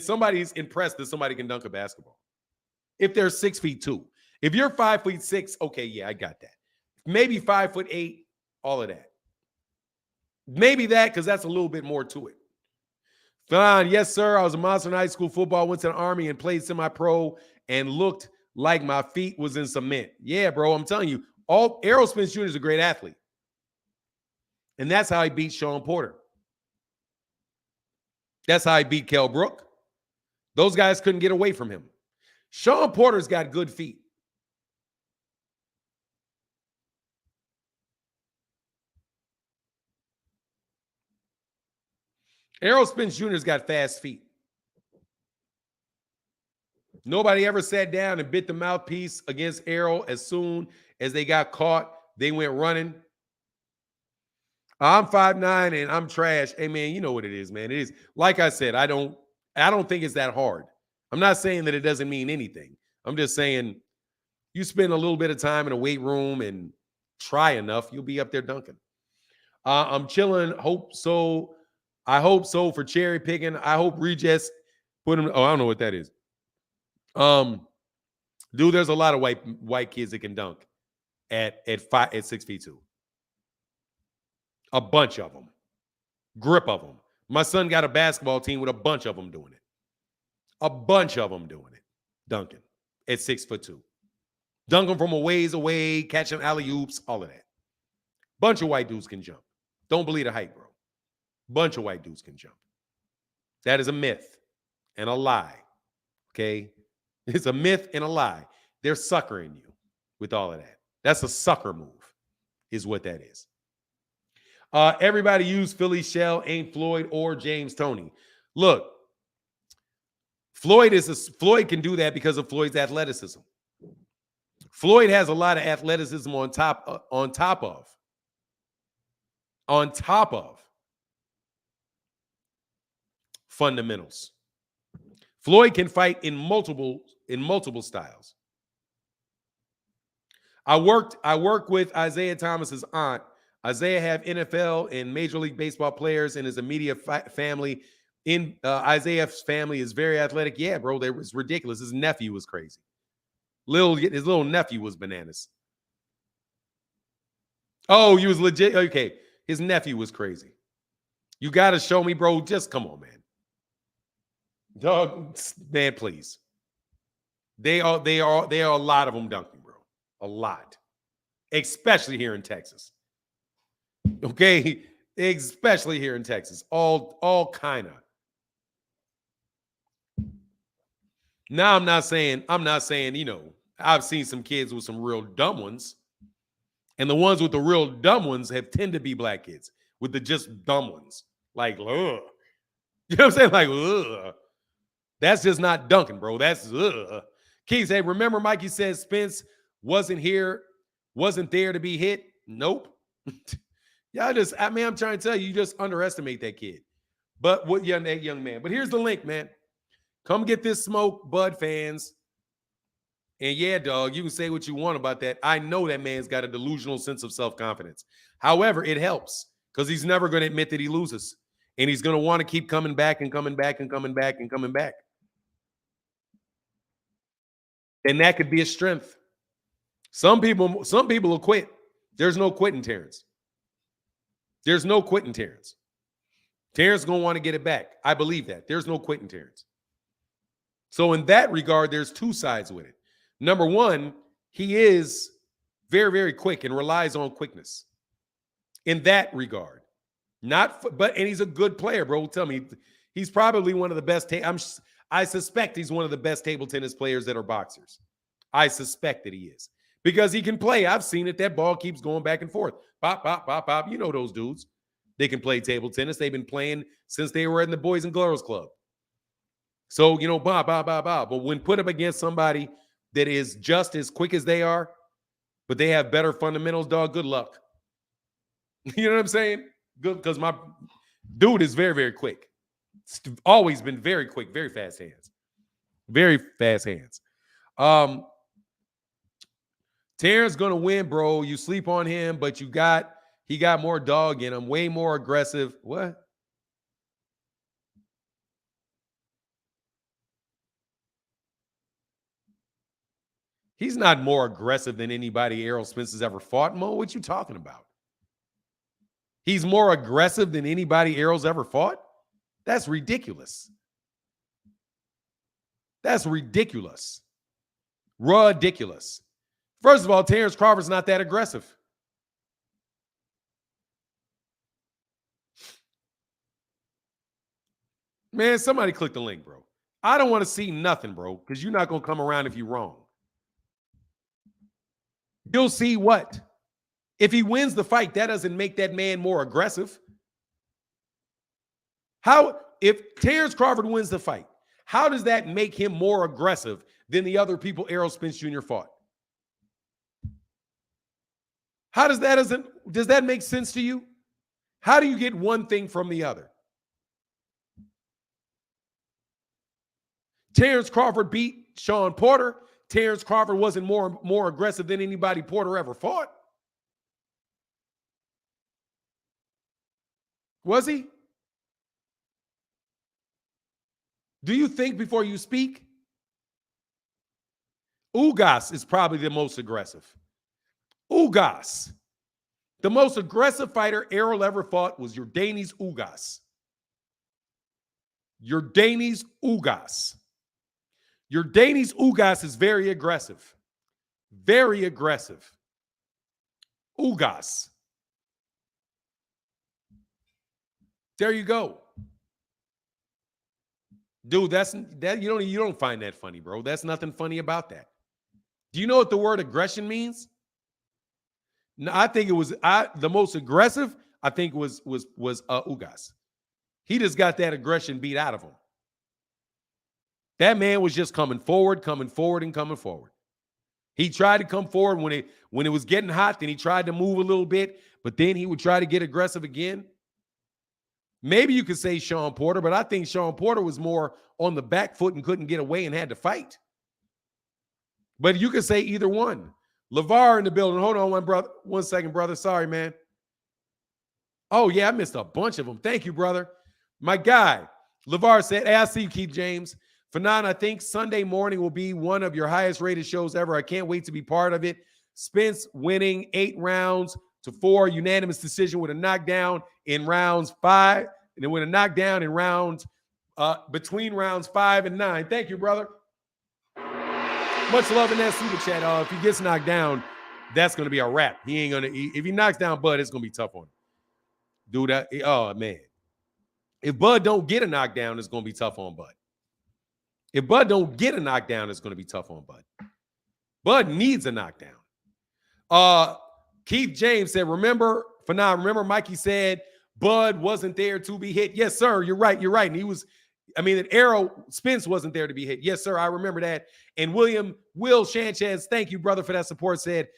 somebody's impressed that somebody can dunk a basketball. If they're 6'2". If you're 5'6", okay, yeah, I got that. Maybe 5'8", all of that. Maybe that, because that's a little bit more to it. Fine, yes, sir. I was a monster in high school football, went to the Army and played semi-pro and looked like my feet was in cement. Yeah, bro, I'm telling you, Errol Spence Jr. is a great athlete. And that's how he beat Sean Porter. That's how he beat Kell Brook. Those guys couldn't get away from him. Sean Porter's got good feet. Errol Spence Jr.'s got fast feet. Nobody ever sat down and bit the mouthpiece against Errol. As soon as they got caught, they went running. I'm 5'9" and I'm trash. Hey, man, you know what it is, man. It is, like I said, I don't think it's that hard. I'm not saying that it doesn't mean anything. I'm just saying you spend a little bit of time in a weight room and try enough, you'll be up there dunking. I'm chilling. I hope so for cherry picking. I hope Regis put him. Oh, I don't know what that is. Dude, there's a lot of white kids that can dunk at 6'2". A bunch of them. Grip of them. My son got a basketball team with a bunch of them doing it. A bunch of them doing it. Dunking at 6'2". Dunking from a ways away, catching alley-oops, all of that. Bunch of white dudes can jump. Don't believe the hype, bro. Bunch of white dudes can jump. That is a myth and a lie. Okay? It's a myth and a lie. They're suckering you with all of that. That's a sucker move, is what that is. Everybody use Philly Shell, ain't Floyd or James Toney. Look, Floyd can do that because of Floyd's athleticism. Floyd has a lot of athleticism on top of fundamentals. Floyd can fight in multiple styles. I work with Isaiah Thomas's aunt. Isaiah have NFL and Major League Baseball players in his immediate family. Isaiah's family is very athletic. Yeah, bro, that was ridiculous. His nephew was crazy. His little nephew was bananas. Oh, he was legit. Okay, his nephew was crazy. You got to show me, bro. Just come on, man. Dog, man, please. They are a lot of them dunking, bro. A lot, especially here in Texas. Okay, especially here in Texas. All kind of. Now I'm not saying, I've seen some kids with some real dumb ones. And the ones with the real dumb ones tend to be black kids with the just dumb ones. Like, ugh. You know what I'm saying? Like, ugh. That's just not dunking, bro. That's ugh. Keith, hey, remember Mikey said Spence wasn't there to be hit? Nope. I'm trying to tell you, you just underestimate that kid. But that young man. But here's the link, man. Come get this smoke, Bud fans. And yeah, dog, you can say what you want about that. I know that man's got a delusional sense of self-confidence. However, it helps because he's never going to admit that he loses. And he's going to want to keep coming back and coming back and coming back and coming back. And that could be a strength. Some people will quit. There's no quitting Terence. There's no quitting Terence. Terence is going to want to get it back. I believe that. There's no quitting Terence. So in that regard, there's two sides with it. Number one, he is very, very quick and relies on quickness. In that regard. And he's a good player, bro. Tell me, he's probably one of the best. I suspect he's one of the best table tennis players that are boxers. I suspect that he is. Because he can play. I've seen it. That ball keeps going back and forth. Pop, pop, pop, pop. You know those dudes. They can play table tennis. They've been playing since they were in the Boys and Girls Club. So, bop, bop, bop, bop. But when put up against somebody that is just as quick as they are, but they have better fundamentals, dog, good luck. You know what I'm saying? Good, because my dude is very, very quick. It's always been very quick, very fast hands. Very fast hands. Terence gonna win, bro. You sleep on him, but he got more dog in him, way more aggressive. What? He's not more aggressive than anybody Errol Spence has ever fought. Mo, what you talking about? He's more aggressive than anybody Errol's ever fought? That's ridiculous. That's ridiculous. Ridiculous. First of all, Terence Crawford's not that aggressive. Man, somebody click the link, bro. I don't want to see nothing, bro, because you're not going to come around if you're wrong. You'll see what? If he wins the fight, that doesn't make that man more aggressive. If Terence Crawford wins the fight, how does that make him more aggressive than the other people Errol Spence Jr. fought? Does that make sense to you? How do you get one thing from the other? Terence Crawford beat Sean Porter. Terence Crawford wasn't more aggressive than anybody Porter ever fought. Was he? Do you think before you speak? Ugas is probably the most aggressive. Ugas. The most aggressive fighter Errol ever fought was Yordanis Ugas. Yordanis Ugas. Your Dani's Ugas is very aggressive. Very aggressive. Ugas. There you go. Dude, you don't find that funny, bro. That's nothing funny about that. Do you know what the word aggression means? No, I think it was the most aggressive, I think was Ugas. He just got that aggression beat out of him. That man was just coming forward, and coming forward. He tried to come forward when it was getting hot, then he tried to move a little bit, but then he would try to get aggressive again. Maybe you could say Sean Porter, but I think Sean Porter was more on the back foot and couldn't get away and had to fight. But you could say either one. LeVar in the building. Hold on one second, brother. Sorry, man. Oh, yeah, I missed a bunch of them. Thank you, brother. My guy, LeVar said, hey, I see you, Keith James. Fanon, I think Sunday morning will be one of your highest rated shows ever. I can't wait to be part of it. Spence winning 8 rounds to 4, unanimous decision with a knockdown in rounds 5, and then with a knockdown in rounds between rounds 5 and 9. Thank you, brother. Much love in that super chat. If he gets knocked down, that's going to be a wrap. He ain't going to. If he knocks down Bud, it's going to be tough on him. Dude, oh, man. If Bud don't get a knockdown, it's going to be tough on Bud. If Bud don't get a knockdown, it's going to be tough on Bud. Bud needs a knockdown. Keith James said, remember Mikey said Bud wasn't there to be hit. Yes, sir. You're right. And Errol Spence wasn't there to be hit. Yes, sir. I remember that. And Will Sanchez, thank you, brother, for that support, said,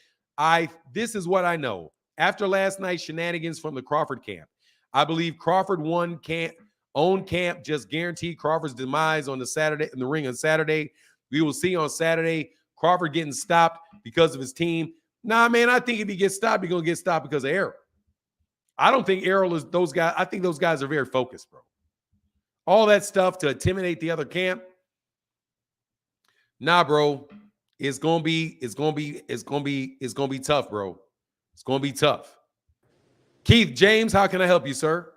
this is what I know. After last night's shenanigans from the Crawford camp, I believe Crawford own camp just guaranteed Crawford's demise in the ring on Saturday. We will see on Saturday Crawford getting stopped because of his team. Nah, man, I think if he gets stopped, he's going to get stopped because of Errol. I don't think Errol is those guys. I think those guys are very focused, bro. All that stuff to intimidate the other camp. Nah, bro. It's gonna be tough, bro. It's gonna be tough. Keith James, how can I help you, sir?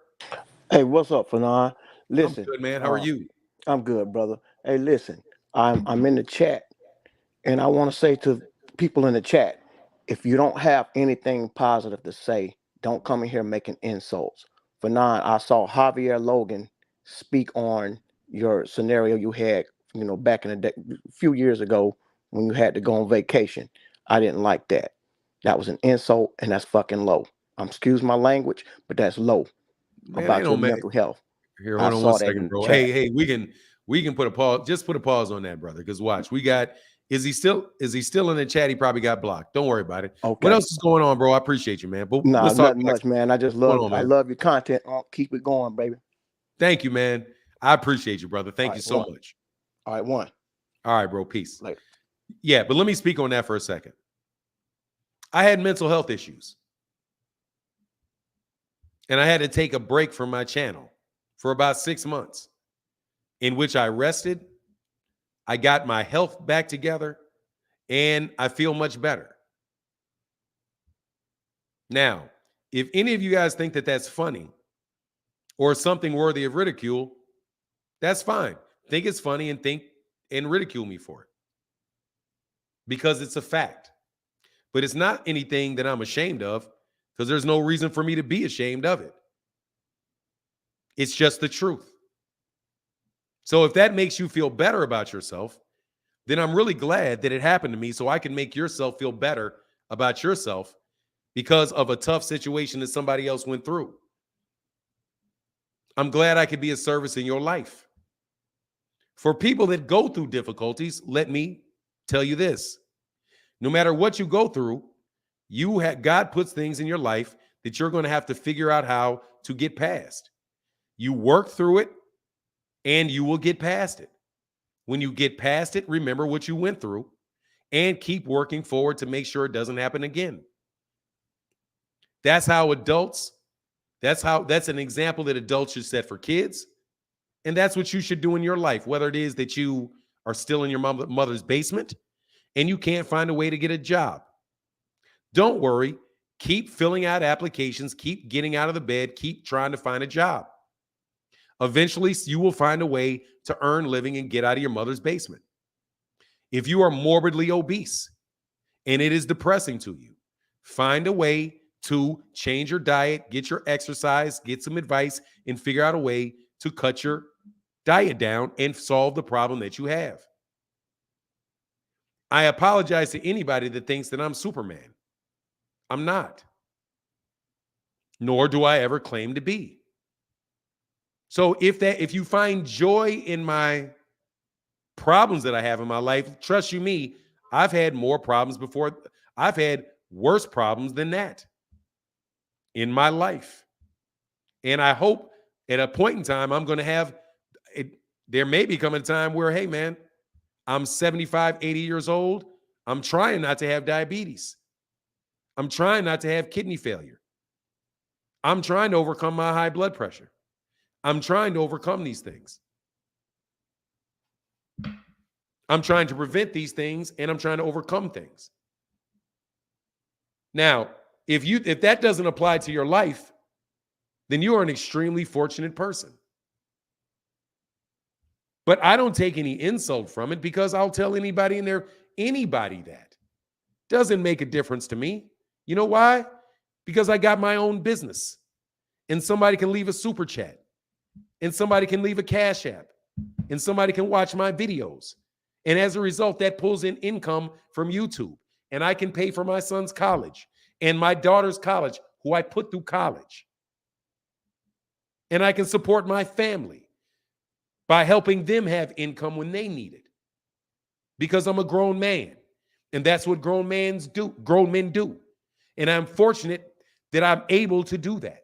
Hey, what's up, Fanon? Listen, I'm good, man. How are you? I'm good, brother. Hey, listen, I'm in the chat, and I want to say to people in the chat, if you don't have anything positive to say, don't come in here making insults. Fanon, I saw Javier Logan speak on your scenario you had, back in the day, a few years ago when you had to go on vacation. I didn't like that. That was an insult, and that's fucking low. Excuse my language, but that's low. Man, about your mental health. Here, hold on one second, bro. Hey, we can put a pause. Just put a pause on that, brother. Because watch, is he still in the chat? He probably got blocked. Don't worry about it. Okay. What else is going on, bro? I appreciate you, man. But let's talk nothing much, man. I love your content. Keep it going, baby. Thank you, man. I appreciate you, brother. Thank you so much. All right, one. All right, bro. Peace. Later. Yeah, but let me speak on that for a second. I had mental health issues. And I had to take a break from my channel for about 6 months, in which I rested, I got my health back together, and I feel much better. Now, if any of you guys think that that's funny or something worthy of ridicule, that's fine. Think it's funny and ridicule me for it, because it's a fact. But it's not anything that I'm ashamed of, because there's no reason for me to be ashamed of it. It's just the truth. So if that makes you feel better about yourself, then I'm really glad that it happened to me, so I can make yourself feel better about yourself because of a tough situation that somebody else went through. I'm glad I could be of service in your life. For people that go through difficulties, let me tell you this. No matter what you go through, God puts things in your life that you're going to have to figure out how to get past. You work through it, and you will get past it. When you get past it, remember what you went through and keep working forward to make sure it doesn't happen again. That's an example that adults should set for kids. And that's what you should do in your life, whether it is that you are still in your mother's basement and you can't find a way to get a job. Don't worry. Keep filling out applications. Keep getting out of the bed. Keep trying to find a job. Eventually, you will find a way to earn living and get out of your mother's basement. If you are morbidly obese and it is depressing to you, find a way to change your diet, get your exercise, get some advice, and figure out a way to cut your diet down and solve the problem that you have. I apologize to anybody that thinks that I'm Superman. I'm not. Nor do I ever claim to be. So if you find joy in my problems that I have in my life, trust you me, I've had more problems before. I've had worse problems than that in my life. And I hope at a point in time, I'm going to have it. There may be coming a time where, hey, man, I'm 75, 80 years old. I'm trying not to have diabetes. I'm trying not to have kidney failure. I'm trying to overcome my high blood pressure. I'm trying to overcome these things. I'm trying to prevent these things, and I'm trying to overcome things. Now, if that doesn't apply to your life, then you are an extremely fortunate person. But I don't take any insult from it, because I'll tell anybody that. Doesn't make a difference to me. You know why? Because I got my own business, and somebody can leave a super chat, and somebody can leave a cash app, and somebody can watch my videos. And as a result, that pulls in income from YouTube, and I can pay for my son's college and my daughter's college, who I put through college. And I can support my family by helping them have income when they need it, because I'm a grown man, and that's what grown men do. And I'm fortunate that I'm able to do that.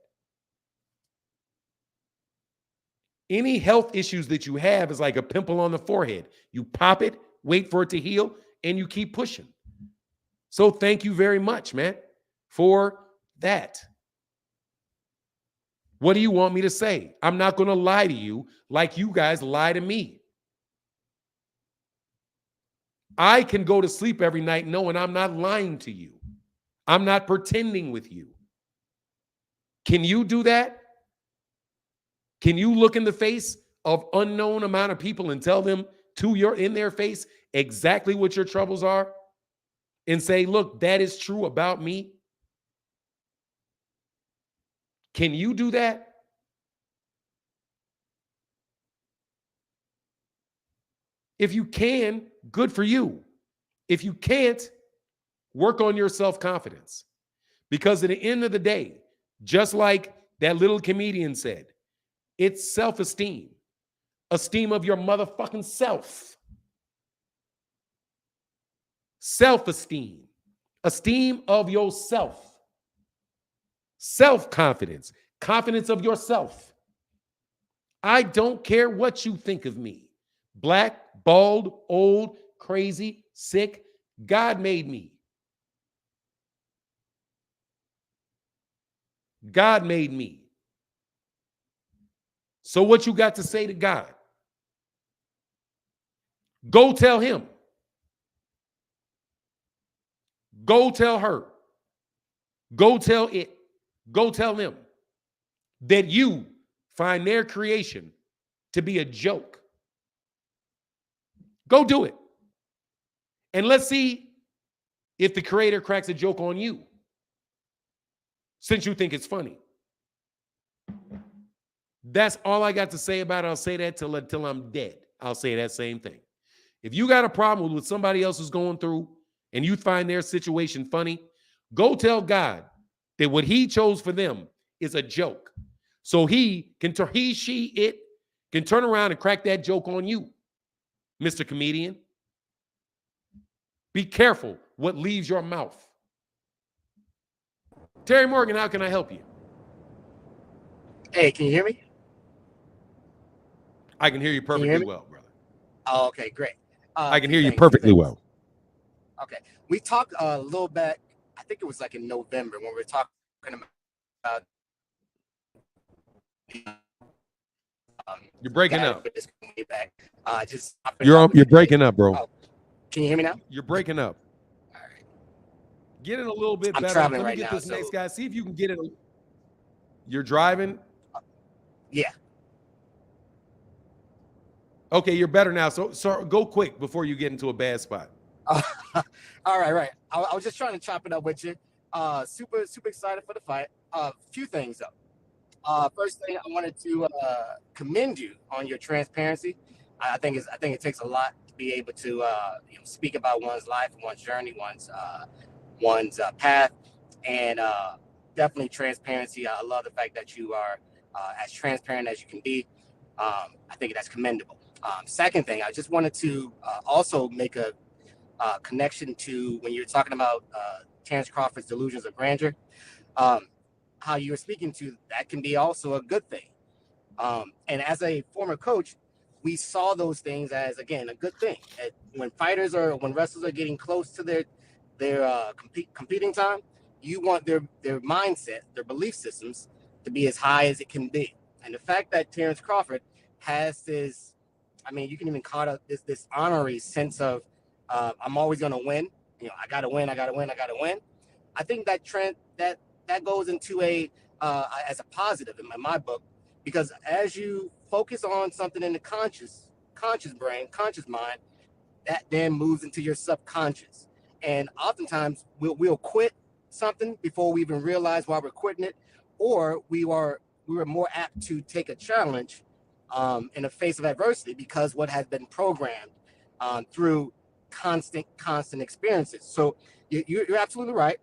Any health issues that you have is like a pimple on the forehead. You pop it, wait for it to heal, and you keep pushing. So thank you very much, man, for that. What do you want me to say? I'm not going to lie to you like you guys lie to me. I can go to sleep every night knowing I'm not lying to you. I'm not pretending with you. Can you do that? Can you look in the face of unknown amount of people and tell them in their face exactly what your troubles are and say, look, that is true about me? Can you do that? If you can, good for you. If you can't, work on your self-confidence. Because at the end of the day, just like that little comedian said, it's self-esteem. Esteem of your motherfucking self. Self-esteem. Esteem of yourself. Self-confidence. Confidence of yourself. I don't care what you think of me. Black, bald, old, crazy, sick. God made me. God made me. So what you got to say to God? Go tell him. Go tell her. Go tell it. Go tell them that you find their creation to be a joke. Go do it. And let's see if the creator cracks a joke on you, since you think it's funny. That's all I got to say about it. I'll say that till I'm dead. I'll say that same thing. If you got a problem with what somebody else is going through and you find their situation funny, go tell God that what he chose for them is a joke. So it can turn around and crack that joke on you, Mr. Comedian. Be careful what leaves your mouth. Terry Morgan, how can I help you? Hey, can you hear me? I can hear you perfectly well, brother. Oh, okay, great. I can hear you perfectly well. Okay. We talked a little bit, I think it was like in November, when we were talking about you're breaking up. You're breaking up, bro. Oh, can you hear me now? You're breaking up. All right. Get it a little bit I'm better. traveling Let me right get now, this next guy. See if you can get it. You're driving? Yeah. Okay, you're better now. So go quick before you get into a bad spot. All right, right. I was just trying to chop it up with you. Super excited for the fight. Few things though. First thing, I wanted to commend you on your transparency. I think it takes a lot to be able to speak about one's life, one's journey, one's path, and definitely transparency. I love the fact that you are as transparent as you can be. I think that's commendable. Second thing, I just wanted to also make a connection to when you're talking about Terence Crawford's delusions of grandeur. How you were speaking to that can be also a good thing. And as a former coach, we saw those things as, again, a good thing. When wrestlers are getting close to their competing time, you want their mindset, their belief systems to be as high as it can be. And the fact that Terence Crawford has this, I mean, you can even call it this honorary sense of I'm always going to win. I got to win. I got to win. I got to win. I think that trend that goes into as a positive in my book, because as you focus on something in the conscious brain, conscious mind, that then moves into your subconscious. And oftentimes we'll quit something before we even realize why we're quitting it, or we were more apt to take a challenge in the face of adversity because what has been programmed through constant experiences. So you're absolutely right.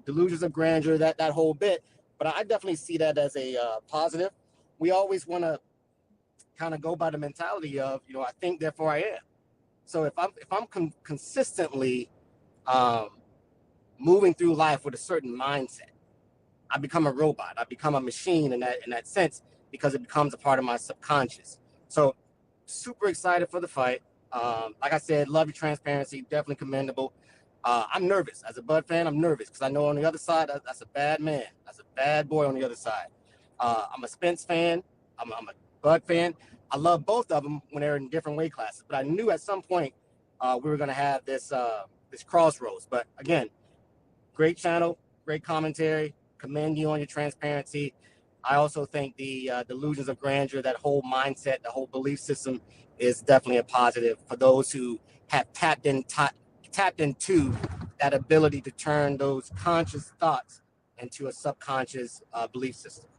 Delusions of grandeur, that whole bit. But I definitely see that as a positive. We always want to kind of go by the mentality of, I think, therefore I am. So if I'm consistently moving through life with a certain mindset, I become a robot. I become a machine in that sense, because it becomes a part of my subconscious. So super excited for the fight. Like I said, love your transparency. Definitely commendable. I'm nervous. As a Bud fan, I'm nervous because I know on the other side, that's a bad man. That's a bad boy on the other side. I'm a Spence fan. I'm a Bud fan. I love both of them when they're in different weight classes. But I knew at some point we were going to have this crossroads. But again, great channel, great commentary. Commend you on your transparency. I also think the delusions of grandeur, that whole mindset, the whole belief system, is definitely a positive for those who have tapped into that ability to turn those conscious thoughts into a subconscious belief system.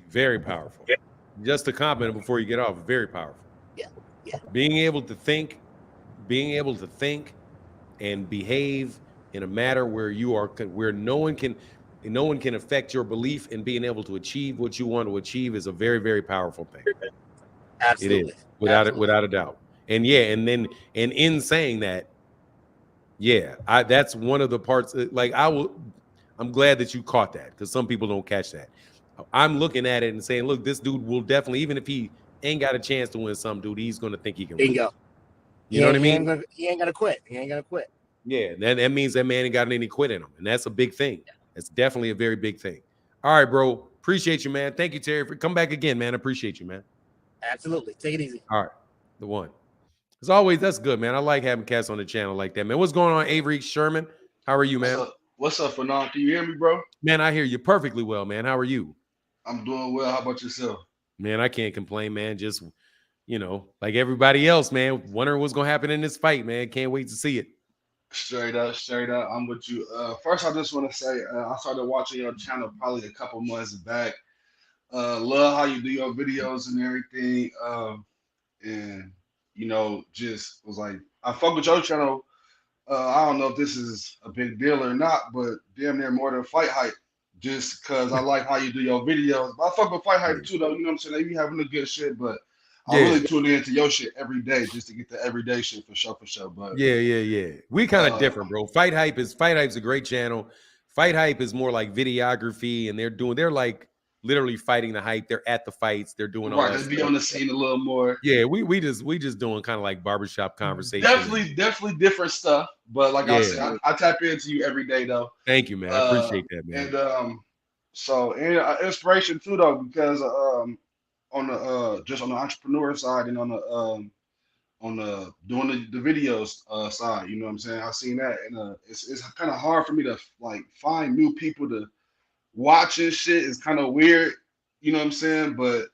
Very powerful. Yeah. Just a comment before you get off. Very powerful. Yeah. Being able to think and behave in a matter where no one can affect your belief, and being able to achieve what you want to achieve is a very, very powerful thing. Absolutely. It is, without a doubt. And in saying that, that's one of the parts. I'm glad that you caught that, because some people don't catch that. I'm looking at it and saying, look, this dude will definitely, even if he ain't got a chance to win some, dude, he's going to think he can win. Bingo. You know what I mean? He ain't gonna quit. He ain't gonna quit. Yeah, that means that man ain't got any quit in him, and that's a big thing. That's definitely a very big thing. All right, bro. Appreciate you, man. Thank you, Terry. Come back again, man. Appreciate you, man. Absolutely. Take it easy. All right, the one. As always, that's good, man. I like having cats on the channel like that, man. What's going on, Avery Sherman? How are you, man? What's up, Fanon? Can you hear me, bro? Man, I hear you perfectly well, man. How are you? I'm doing well. How about yourself? Man, I can't complain, man. Just, like everybody else, man, wondering what's going to happen in this fight, man. Can't wait to see it. Straight up. I'm with you. First, I just want to say I started watching your channel probably a couple months back. Love how you do your videos and everything. And, just was like, I fuck with your channel. I don't know if this is a big deal or not, but damn near more than Fight Hype. Just because I like how you do your videos. But I fuck with Fight Hype too, though. You know what I'm saying? They be having the good shit, but I really tune into your shit every day just to get the everyday shit for sure. But yeah. We kind of different, bro. Fight Hype's a great channel. Fight Hype is more like videography, and they're like literally fighting the hype. They're at the fights. They're doing all that. They be on the scene a little more. Yeah, we just doing kind of like barbershop conversation. Definitely different stuff. But like I said, I tap into you every day though. Thank you, man. I appreciate that, man. And so inspiration too though, because on the just on the entrepreneur side and on the doing the videos side, you know what I'm saying? I've seen that, and it's kind of hard for me to like find new people to watch and shit. It's kind of weird, you know what I'm saying? But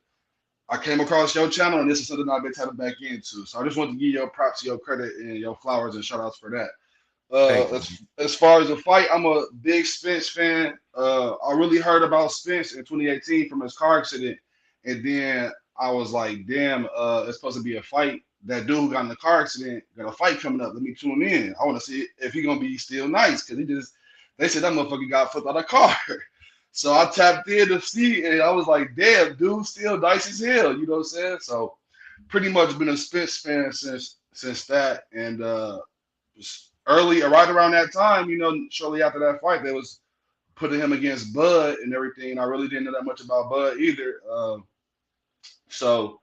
I came across your channel, and this is something I've been tapping back into. So I just want to give your props, your credit, and your flowers and shout outs for that. Thank you. As far as the fight, I'm a big Spence fan. I really heard about Spence in 2018 from his car accident, and then I was like, damn, it's supposed to be a fight. That dude who got in the car accident got a fight coming up. Let me tune in. I want to see if he's gonna be still nice because they said that motherfucker got flipped out of the car. So I tapped in to see, and I was like, damn, dude, still nice as hell. You know what I'm saying? So pretty much been a Spence fan since that, and early, right around that time, shortly after that fight, they was putting him against Bud and everything. And I really didn't know that much about Bud either. So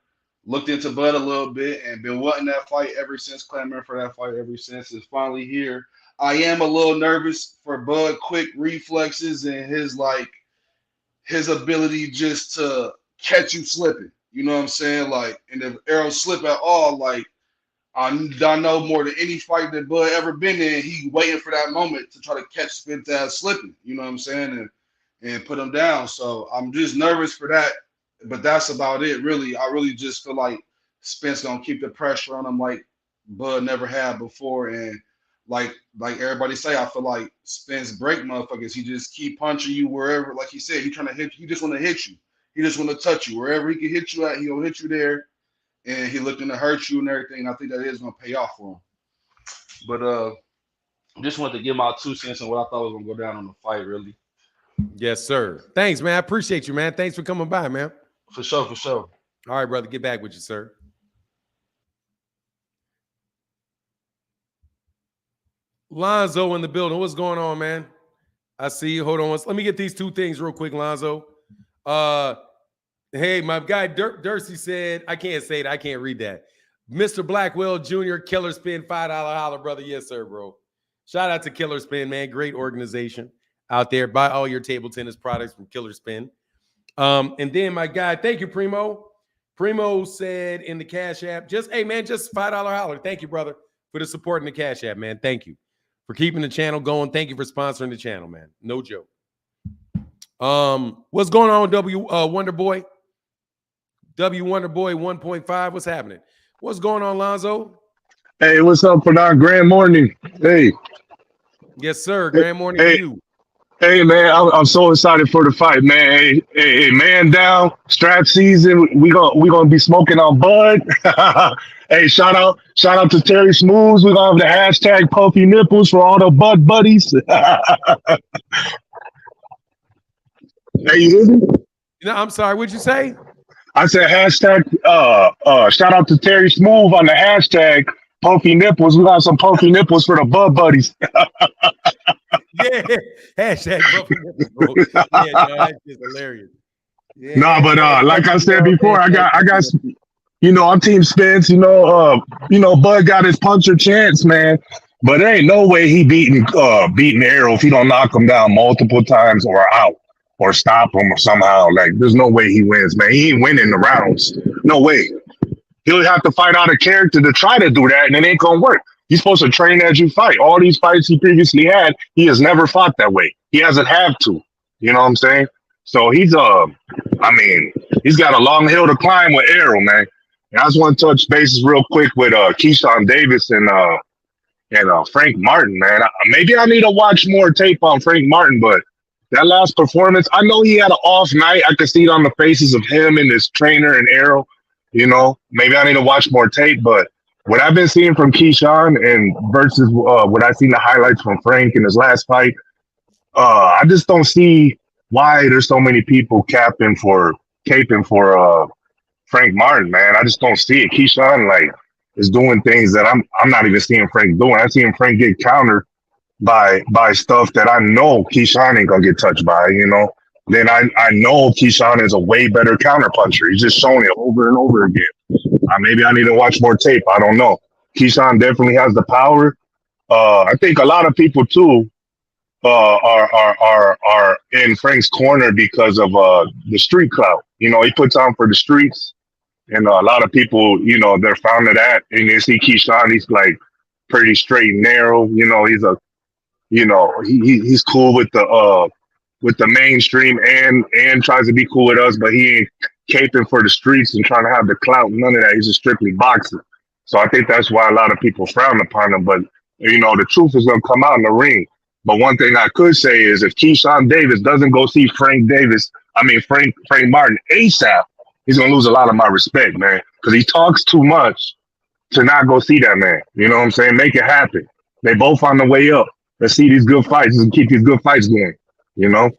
looked into Bud a little bit and been wanting that fight ever since, clamoring for that fight ever since. It's finally here. I am a little nervous for Bud quick reflexes and his ability just to catch you slipping. You know what I'm saying? Like, and if Errol slip at all, like, I know more than any fight that Bud ever been in, he waiting for that moment to try to catch Spence ass slipping. You know what I'm saying? And put him down. So I'm just nervous for that. But that's about it, really. I really just feel like Spence gonna keep the pressure on him like Bud never had before. And like everybody say, I feel like Spence break motherfuckers. He just keep punching you wherever, like he said, he trying to hit you. He just want to hit you. He just want to touch you. Wherever he can hit you at, he'll hit you there. And he looking to hurt you and everything. I think that is gonna pay off for him. But just wanted to give my 2 cents on what I thought was gonna go down on the fight, really. Yes, sir. Thanks, man. I appreciate you, man. Thanks for coming by, man. For sure. All right, brother. Get back with you, sir. Lonzo in the building. What's going on, man? I see you. Hold on. Let me get these 2 things real quick, Lonzo. Hey, my guy Dursey said, I can't say it. I can't read that. Mr. Blackwell Jr., Killer Spin, $5 holler, brother. Yes, sir, bro. Shout out to Killer Spin, man. Great organization out there. Buy all your table tennis products from Killer Spin. And then my guy, thank you, Primo. Primo said in the Cash App, hey, man, just $5 holler. Thank you, brother, for the support in the Cash App, man. Thank you for keeping the channel going. Thank you for sponsoring the channel, man. No joke. What's going on, Wonder Boy? Wonder Boy 1.5. What's happening? What's going on, Lonzo? Hey, what's up, Pernod? Grand morning. Hey. Yes, sir. Grand morning to you. Hey, man, I'm so excited for the fight, man. Hey, man down, strap season. We gonna be smoking on Bud. Hey, shout out to Terry Smooths. We're gonna have the hashtag Puffy Nipples for all the Bud buddies. Hey, you hear me? I'm sorry, what'd you say? I said hashtag shout out to Terry Smooth on the hashtag Puffy Nipples. We got some Puffy Nipples for the Bud buddies. Yeah, hashtag Puffy Nipples, bro. Yeah, no, that's just hilarious. Yeah, no, but like I said before, I got I'm Team Spence. Bud got his puncher chance, man. But there ain't no way he beating Errol if he don't knock him down multiple times or out or stop him or somehow. Like, there's no way he wins, man. He ain't winning the rounds. No way. He'll have to fight out of character to try to do that, and it ain't gonna work. You're supposed to train as you fight. All these fights he previously had, he has never fought that way. He hasn't had to. You know what I'm saying? So he's got a long hill to climb with Errol, man. And I just want to touch bases real quick with Keyshawn Davis and Frank Martin, man. Maybe I need to watch more tape on Frank Martin, but that last performance, I know he had an off night. I could see it on the faces of him and his trainer and Errol. Maybe I need to watch more tape, but what I've been seeing from Keyshawn and versus what I've seen the highlights from Frank in his last fight, I just don't see why there's so many people caping for Frank Martin, man. I just don't see it. Keyshawn is doing things that I'm not even seeing Frank doing. I see Frank get countered by stuff that I know Keyshawn ain't gonna get touched by, Then I know Keyshawn is a way better counter puncher. He's just showing it over and over again. Maybe I need to watch more tape. I don't know. Keyshawn definitely has the power. I think a lot of people too are in Frank's corner because of the street clout. He puts on for the streets, and a lot of people, they're fond of that. And they see Keyshawn, he's like pretty straight and narrow. He's a he's cool with the mainstream and tries to be cool with us, but he caping for the streets and trying to have the clout. None of that. He's just strictly boxing. So I think that's why a lot of people frown upon him. But the truth is gonna come out in the ring. But one thing I could say is if Keyshawn Davis doesn't go see Frank Martin ASAP, he's gonna lose a lot of my respect, man, because he talks too much to not go see that man. You know what I'm saying? Make it happen. They both on the way up. Let's see these good fights and keep these good fights going. And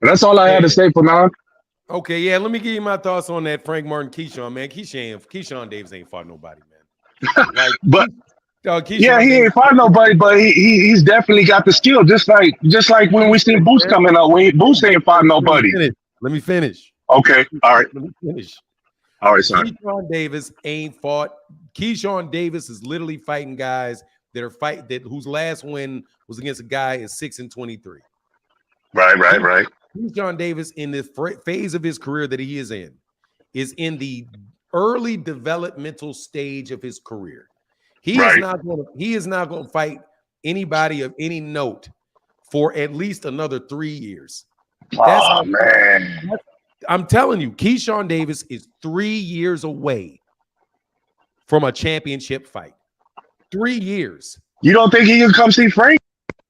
that's all I had to say for now. Okay, yeah. Let me give you my thoughts on that Frank Martin Keyshawn, man. Keyshawn Davis ain't fought nobody, man. Like, but Keyshawn he ain't fought nobody, but he's definitely got the skill. Just like when we seen Boots coming up, Boots ain't fought nobody. Let me finish. Okay, all right. Let me finish. All right, son. Keyshawn Davis ain't fought. Keyshawn Davis is literally fighting guys whose last win was against a guy at 6-23. Right. Keyshawn Davis, in the phase of his career that he is in the early developmental stage of his career. He is not going to fight anybody of any note for at least another 3 years. Man. I'm telling you, Keyshawn Davis is 3 years away from a championship fight. 3 years. You don't think he can come see Frank?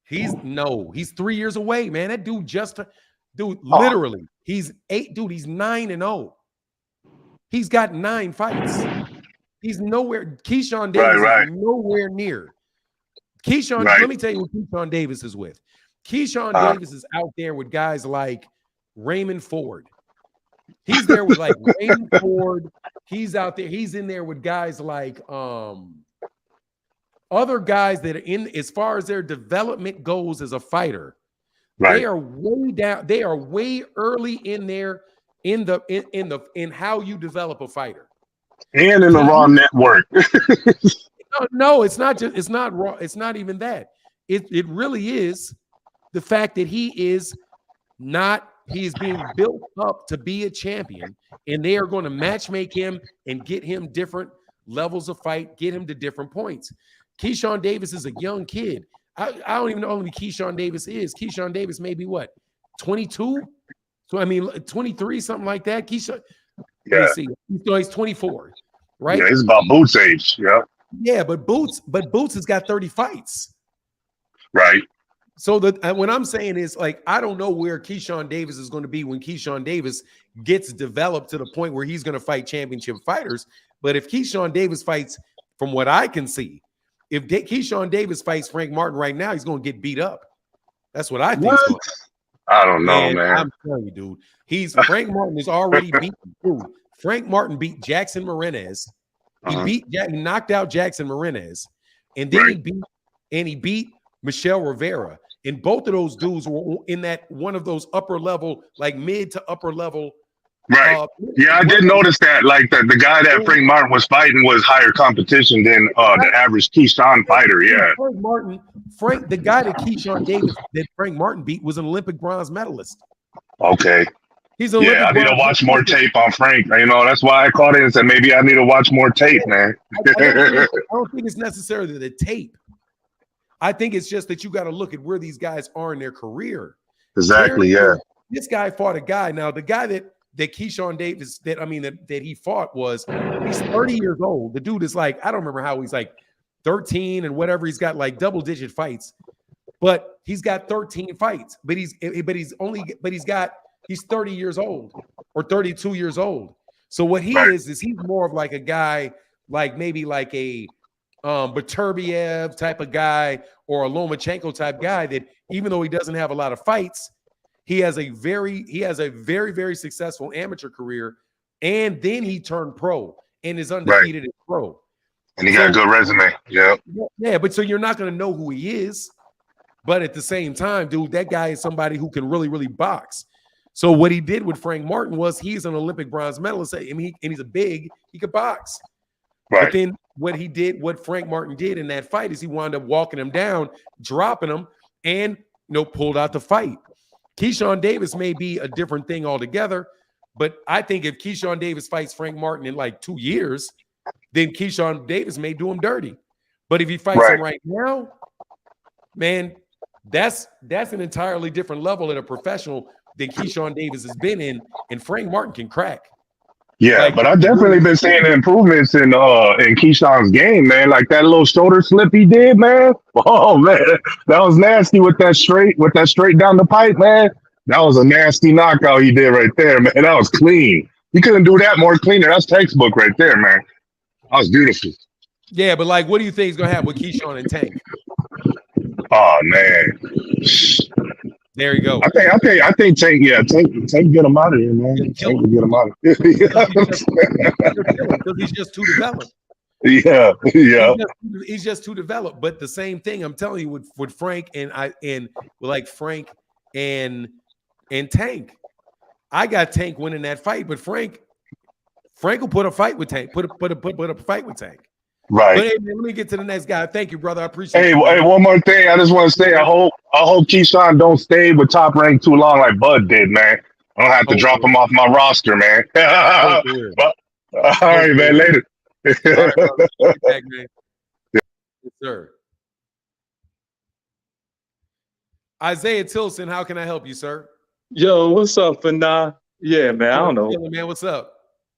He's 3 years away, man. That dude literally, he's 9-0. He's got 9 fights. He's nowhere. Keyshawn Davis is nowhere near. Let me tell you what Keyshawn Davis is with. Keyshawn Davis is out there with guys like Raymond Ford. He's there with like Raymond Ford. He's out there. He's in there with guys like other guys that are in, as far as their development goes as a fighter. They are way down. They are way early in there in how you develop a fighter. And in the Raw network. No, it's not Raw. It's not even that. It really is the fact that he is being built up to be a champion, and they are going to matchmake him and get him different levels of fight, get him to different points. Keyshawn Davis is a young kid. I don't even know how many Keyshawn Davis is. Keyshawn Davis may be what, 22? So 23, something like that. Keyshawn, let me see. He's 24, right? Yeah, he's about Boots' age. Yeah. Yeah, but Boots has got 30 fights. Right. So what I'm saying is, like, I don't know where Keyshawn Davis is going to be when Keyshawn Davis gets developed to the point where he's going to fight championship fighters. But if Keyshawn Davis fights, from what I can see, if Keyshawn Davis fights Frank Martin right now, he's going to get beat up. That's what I think. I don't know, man. I'm telling you, dude. Frank Martin is already beaten. Dude, Frank Martin beat Jackson Marinez. He knocked out Jackson Marinez, and then he beat Michelle Rivera. And both of those dudes were in that one of those upper level, like mid to upper level. Right. I did notice that. Like the guy that Frank Martin was fighting was higher competition than the average Keyshawn fighter. Yeah. The guy that Keyshawn Davis that Frank Martin beat was an Olympic bronze medalist. Okay. He's an Olympic I need to watch more tape on Frank. That's why I called in and said maybe I need to watch more tape, man. I don't think it's necessarily the tape. I think it's just that you got to look at where these guys are in their career. Exactly. This guy fought a guy. Now, the guy that Keyshawn Davis, that he fought he's 30 years old. The dude is like, I don't remember how he's like 13 and whatever. He's got like double-digit fights, but he's got 13 fights. But he's 30 years old or 32 years old. So what he is he's more of like a guy, like maybe like a Baturbiev type of guy or a Lomachenko type guy that even though he doesn't have a lot of fights, he has a very, very successful amateur career, and then he turned pro and is undefeated as pro. And he got a good resume. Yeah. Yeah, but so you're not going to know who he is. But at the same time, dude, that guy is somebody who can really, really box. So what he did with Frank Martin was he's an Olympic bronze medalist. And he's he could box. Right. But then what Frank Martin did in that fight is he wound up walking him down, dropping him, and pulled out the fight. Keyshawn Davis may be a different thing altogether, but I think if Keyshawn Davis fights Frank Martin in like 2 years, then Keyshawn Davis may do him dirty. But if he fights him right now, man, that's an entirely different level at a professional than Keyshawn Davis has been in, and Frank Martin can crack. Yeah, Like, but I definitely been seeing improvements in Keyshawn's game, man. Like that little shoulder slip he did, man. Oh man, that was nasty with that straight down the pipe, man. That was a nasty knockout he did right there, man. That was clean. He couldn't do that more cleaner. That's textbook right there, man. That was beautiful. yeah, but like, what do you think is gonna happen with Keyshawn and Tank? Oh man, There you go. I think Tank get him out of here, man. Tank will get him out of here. Because he's just too developed. Yeah. He's just too developed. But the same thing, I'm telling you, with Frank and like Frank and Tank, I got Tank winning that fight, but Frank will put a fight with Tank. Put a fight with Tank. Right. But hey, man, let me get to the next guy. Thank you, brother. I appreciate it. Hey, one more thing. I just want to say, I hope Keyshawn don't stay with Top Rank too long like Bud did, man. I don't have to drop him off my roster, man. But, all right, man. Later. All right, brother. Back, man. Yes, sir. Isaiah Tilson, how can I help you, sir? Yo, what's up, Fana? Yeah, man. I don't know. Man, what's up?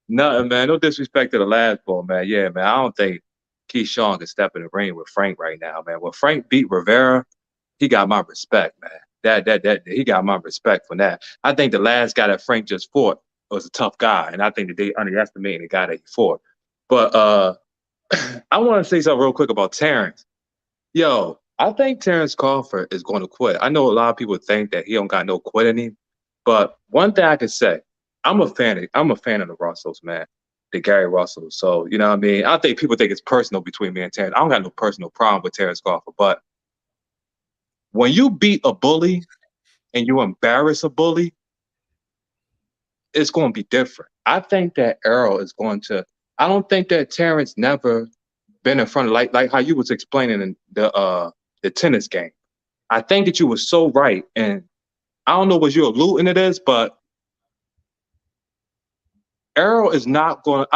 Nothing, man. No disrespect to the last ball, man. Yeah, man. I don't think Keyshawn can step in the ring with Frank right now, man. When Frank beat Rivera, he got my respect, man. That he got my respect for that. I think the last guy that Frank just fought was a tough guy, and I think that they underestimated the guy that he fought. But I want to say something real quick about Terence. Yo, I think Terence Crawford is going to quit. I know a lot of people think that he don't got no quit in him, but one thing I can say, I'm a fan of the Russells, man. The Gary Russells. So, you know what I mean? I think people think it's personal between me and Terence. I don't got no personal problem with Terence Crawford, but when you beat a bully and you embarrass a bully, it's going to be different. I think that Errol is going to. I don't think that Terence never been in front of like how you was explaining in the tennis game. I think that you were so right, and I don't know what you're alluding to this, but Errol is not going.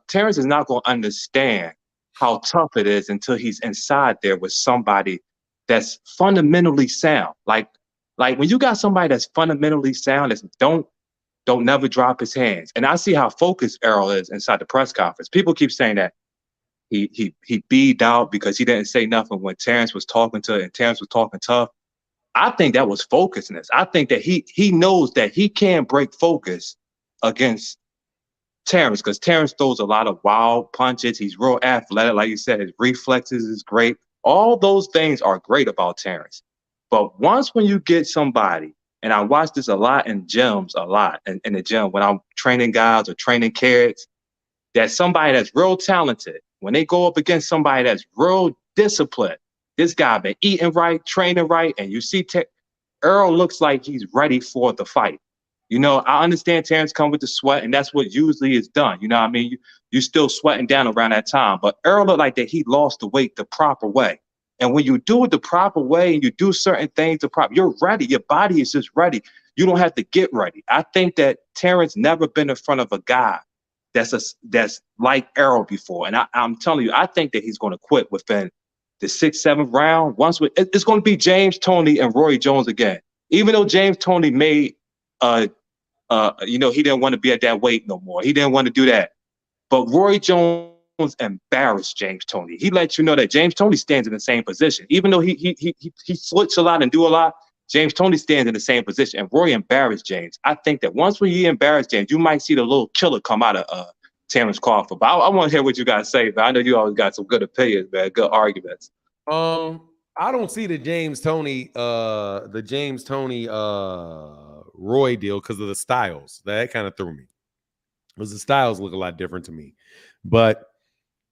Terence is not going to understand how tough it is until he's inside there with somebody that's fundamentally sound. Like when you got somebody that's fundamentally sound, that's don't never drop his hands. And I see how focused Errol is inside the press conference. People keep saying that he beat out because he didn't say nothing when Terence was talking to and Terence was talking tough. I think that was focusedness. I think that he knows that he can't break focus against Terence because Terence throws a lot of wild punches. He's real athletic. Like you said, his reflexes is great. All those things are great about Terence. But once when you get somebody, and I watch this a lot in gyms, in the gym when I'm training guys or training kids, that somebody that's real talented, when they go up against somebody that's real disciplined, this guy been eating right, training right, and you see Errol looks like he's ready for the fight. You know, I understand Terence come with the sweat, and that's what usually is done. You know what I mean? You still sweating down around that time. But Errol looked like that he lost the weight the proper way. And when you do it the proper way and you do certain things the proper, you're ready. Your body is just ready. You don't have to get ready. I think that Terence never been in front of a guy that's like Errol before. And I'm telling you, I think that he's going to quit within the 6th, 7th round. It's going to be James Toney and Roy Jones again. Even though James Toney made he didn't want to be at that weight no more. He didn't want to do that. But Roy Jones embarrassed James Toney. He let you know that James Toney stands in the same position. Even though he switch a lot and do a lot, James Toney stands in the same position. And Roy embarrassed James. I think that once when he embarrassed James, you might see the little killer come out of Terence Crawford. But I want to hear what you guys say, but I know you always got some good opinions, man, good arguments. I don't see the James Toney Roy deal because of the styles. That kind of threw me. Because the styles look a lot different to me. But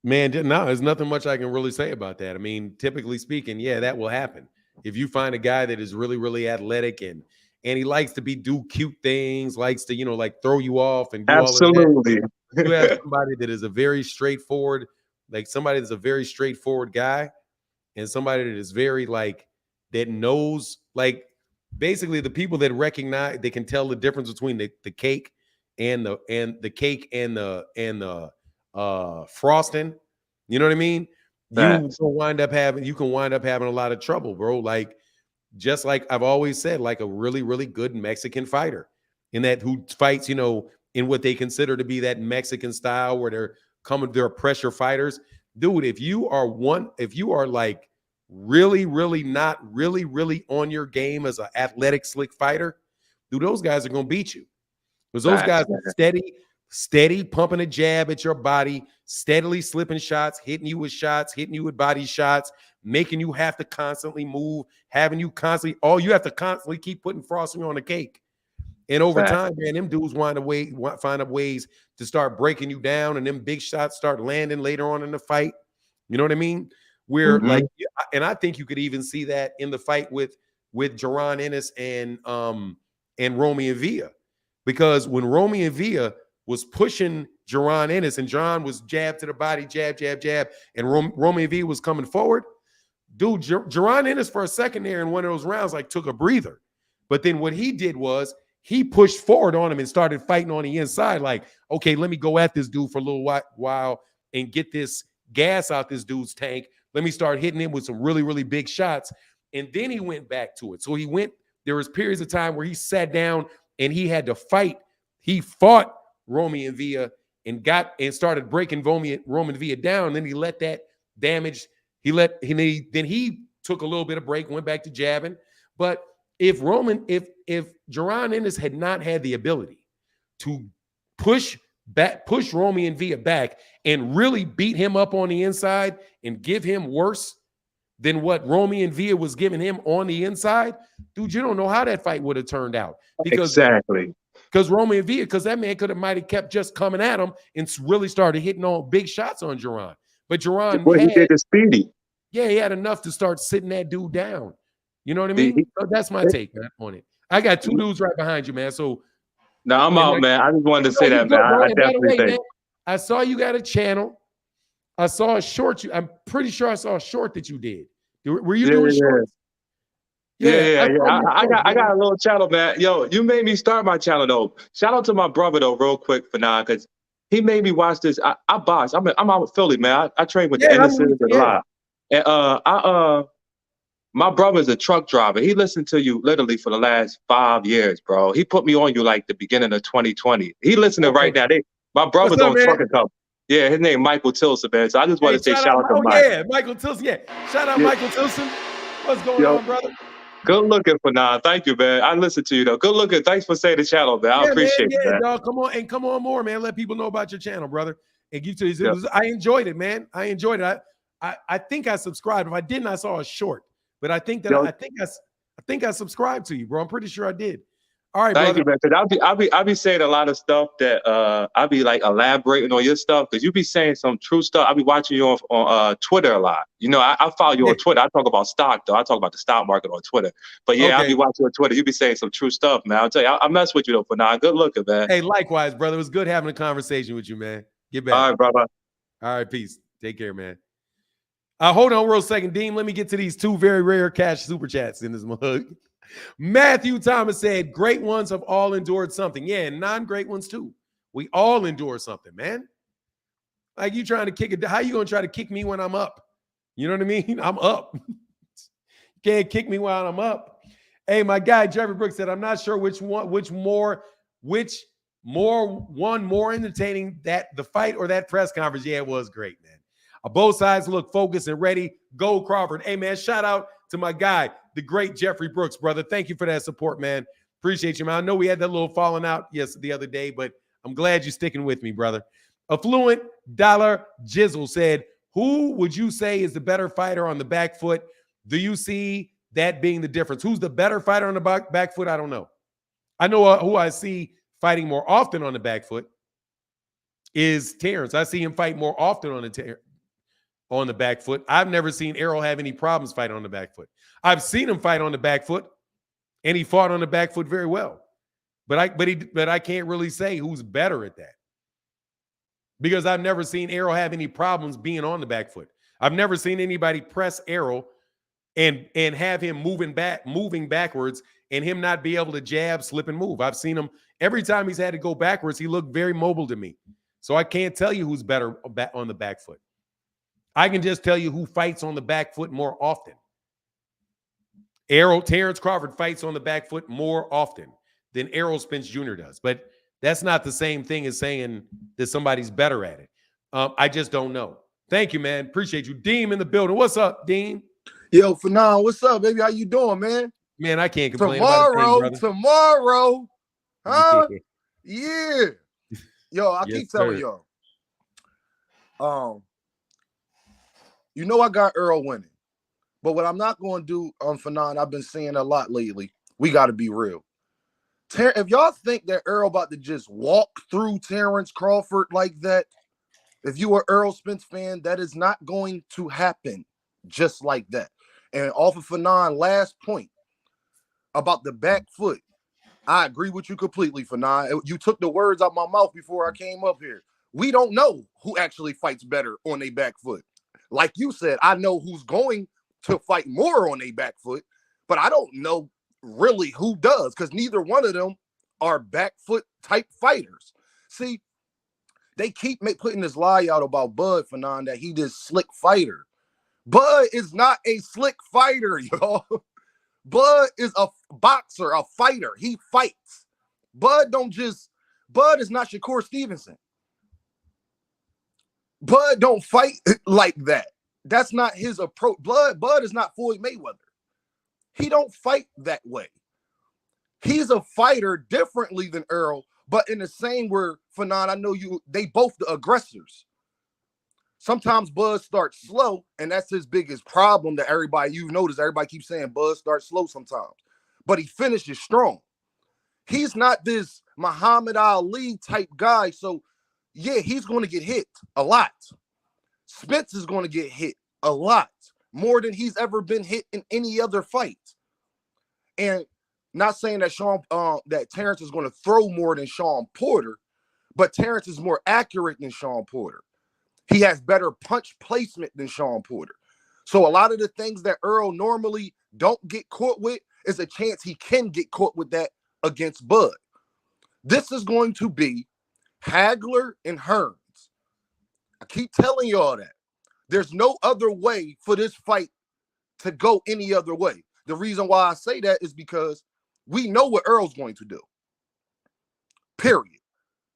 man, no, there's nothing much I can really say about that. I mean, typically speaking, yeah, that will happen. If you find a guy that is really, really athletic and he likes to do cute things, likes to, like throw you off and do Absolutely. all of that. You have somebody that is a very straightforward guy, and somebody that is very that knows, basically the people that recognize, they can tell the difference between the cake and the frosting. You know what I mean? You can wind up having a lot of trouble, bro. Just like I've always said, like a really, really good Mexican fighter, in that who fights, in what they consider to be that Mexican style where they're pressure fighters. Dude, if you are like really, really not really on your game as an athletic slick fighter, dude, those guys are going to beat you. Because those guys are steady pumping a jab at your body, steadily slipping shots, hitting you with body shots, making you have to constantly move, having you constantly, you have to constantly keep putting frosting on the cake. And over time, man, them dudes find ways to start breaking you down, and them big shots start landing later on in the fight. You know what I mean? Where like, and I think you could even see that in the fight with Jaron Ennis and Romy and Villa. Because when Romy and Villa was pushing Jaron Ennis and Jaron was jab to the body, jab, and Romy and Villa was coming forward, dude, Jaron Ennis for a second there in one of those rounds like took a breather. But then what he did was he pushed forward on him and started fighting on the inside like, okay, let me go at this dude for a little while and get this gas out this dude's tank. Let me start hitting him with some really, really big shots. And then he went back to it. So there was periods of time where he sat down and he had to fight. He fought Romy and Villa and started breaking Roman Villa down. And then he let that damage. Then he took a little bit of break, went back to jabbing. But if Jaron Ennis had not had the ability to push Romy and Villa back and really beat him up on the inside and give him worse than what Romy and Villa was giving him on the inside, dude, you don't know how that fight would have turned out. Because Romy and Villa, because that man might have kept just coming at him and really started hitting on big shots on Jaron. But Jaron he did the speedy. Yeah, he had enough to start sitting that dude down. You know what I mean? So that's my take, man, on it. I got two dudes right behind you, man. So I'm out, man. I just wanted to say that, man. I definitely think. I saw you got a channel. I saw a short. I'm pretty sure I saw a short that you did. Were you doing shorts? Yeah. I got a little channel, man. Yo, you made me start my channel though. Shout out to my brother though, real quick for now, because he made me watch this. I box. I'm out of Philly, man. I train with the Innocents a lot. And my brother's a truck driver. He listened to you literally for the last 5 years, bro. He put me on you like the beginning of 2020. He listening right now. My brother's on trucking company. Yeah, his name Michael Tilson, man. So I just want to say shout out to Mike. Yeah, Michael Tilson. Yeah, shout out Michael Tilson. What's going on, brother? Good looking for now. Thank you, man. I listen to you though. Good looking. Thanks for saying the channel, man. I appreciate it, man. Dog, come on more, man. Let people know about your channel, brother. And I enjoyed it, man. I enjoyed it. I think I subscribed. If I didn't, I saw a short. But I think I subscribed to you, bro. I'm pretty sure I did. All right, thank you, man. Because I be saying a lot of stuff that I be like elaborating on your stuff because you be saying some true stuff. I be watching you on Twitter a lot. You know, I follow you on Twitter. I talk about stock though. I talk about the stock market on Twitter. But yeah, I be watching on Twitter. You be saying some true stuff, man. I'll tell you, I mess with you though for now. Good looking, man. Hey, likewise, brother. It was good having a conversation with you, man. Get back. All right, brother. All right, peace. Take care, man. Hold on real second, Dean. Let me get to these two very rare cash super chats in this mug. Matthew Thomas said, great ones have all endured something. Yeah, and non-great ones too. We all endure something, man. Like you trying to kick it. How you going to try to kick me when I'm up? You know what I mean? I'm up. You can't kick me while I'm up. Hey, my guy, Jeffrey Brooks said, I'm not sure which more entertaining, that the fight or that press conference. Yeah, it was great, man. Both sides look focused and ready. Go Crawford. Hey, man, shout out to my guy, the great Jeffrey Brooks, brother. Thank you for that support, man. Appreciate you, man. I know we had that little falling out the other day, but I'm glad you're sticking with me, brother. Affluent Dollar Jizzle said, who would you say is the better fighter on the back foot? Do you see that being the difference? Who's the better fighter on the back foot? I don't know. I know who I see fighting more often on the back foot is Terence. I see him fight more often on the back foot. I've never seen Errol have any problems fighting on the back foot. I've seen him fight on the back foot, and he fought on the back foot very well. But I can't really say who's better at that because I've never seen Errol have any problems being on the back foot. I've never seen anybody press Errol and have him moving backwards and him not be able to jab, slip, and move. I've seen him every time he's had to go backwards. He looked very mobile to me. So I can't tell you who's better on the back foot. I can just tell you who fights on the back foot more often. Terence Crawford fights on the back foot more often than Errol Spence Jr. does. But That's not the same thing as saying that somebody's better at it. I just don't know. Thank you, man. Appreciate you. Deem in the building. What's up, Deem? Yo, Fanon, what's up, baby? How you doing, man? Man, I can't complain about a thing, brother. Tomorrow. Huh? Yeah. Yeah. Yo, I Yes, keep telling sir. y'all. You know I got Errol winning. But what I'm not going to do, Fanon, I've been saying a lot lately. We got to be real. If y'all think that Errol about to just walk through Terence Crawford like that, if you are Errol Spence fan, that is not going to happen just like that. And off of Fanon, last point about the back foot, I agree with you completely, Fanon. You took the words out my mouth before I came up here. We don't know who actually fights better on a back foot. Like you said, I know who's going to fight more on a back foot, but I don't know really who does, because neither one of them are back foot type fighters. See, they keep putting this lie out about Bud, Fanon, that he this slick fighter. Bud is not a slick fighter, y'all. Bud is a boxer, a fighter. He fights. Bud is not Shakur Stevenson. Bud don't fight like that. That's not his approach. Bud is not Floyd Mayweather. He don't fight that way. He's a fighter differently than Errol, but in the same word, Fanon, I know they both the aggressors. Sometimes Bud starts slow, and that's his biggest problem that you've noticed, everybody keeps saying Bud starts slow sometimes, but he finishes strong. He's not this Muhammad Ali type guy, so yeah, he's going to get hit a lot. Spence is going to get hit a lot, more than he's ever been hit in any other fight. And not saying that that Terence is going to throw more than Sean Porter, but Terence is more accurate than Sean Porter. He has better punch placement than Sean Porter. So a lot of the things that Errol normally don't get caught with is a chance he can get caught with that against Bud. This is going to be Hagler and Hearns. I keep telling y'all that. There's no other way for this fight to go any other way. The reason why I say that is because we know what Errol's going to do. Period.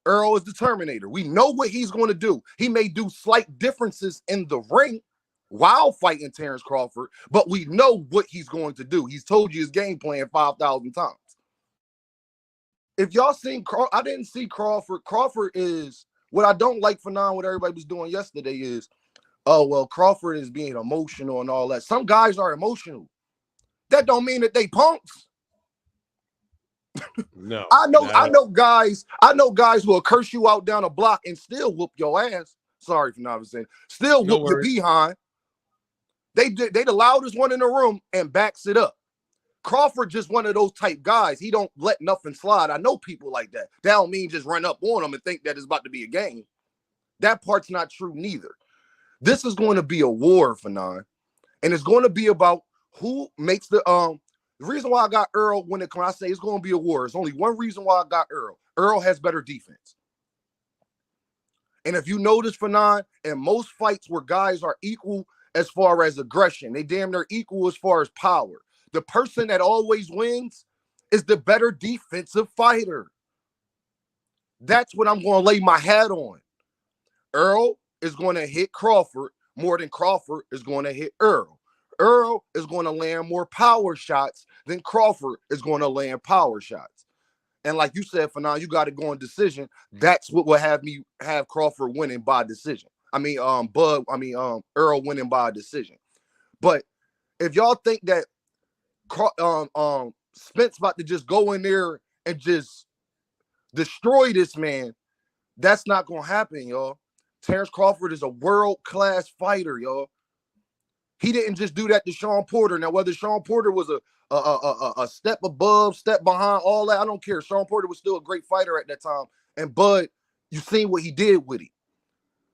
Errol is the Terminator. We know what he's going to do. He may do slight differences in the ring while fighting Terence Crawford, but we know what he's going to do. He's told you his game plan 5,000 times. If y'all seen I didn't see Crawford. Crawford is, what I don't like for now, what everybody was doing yesterday is, oh, well, Crawford is being emotional and all that. Some guys are emotional. That don't mean that they punks. No. I know guys who will curse you out down a block and still whoop your ass. Sorry for not saying. Still whoop your behind. They the loudest one in the room and backs it up. Crawford just one of those type guys. He don't let nothing slide. I know people like that. That don't mean just run up on them and think that it's about to be a game. That part's not true neither. This is going to be a war, Fanon. And it's going to be about who makes the reason why I got Errol when I say it's going to be a war. It's only one reason why I got Errol. Errol has better defense. And if you notice, Fanon, in most fights where guys are equal as far as aggression, they damn near equal as far as power. The person that always wins is the better defensive fighter. That's what I'm going to lay my hat on. Errol is going to hit Crawford more than Crawford is going to hit Errol. Errol is going to land more power shots than Crawford is going to land power shots. And like you said, for now, you got to go on decision. That's what will have me have Crawford winning by decision. Errol winning by decision. But if y'all think that Spence about to just go in there and just destroy this man, that's not going to happen, y'all. Terence Crawford is a world-class fighter, y'all. He didn't just do that to Sean Porter. Now, whether Sean Porter was a step above, step behind, all that, I don't care. Sean Porter was still a great fighter at that time. And Bud, you seen what he did with him.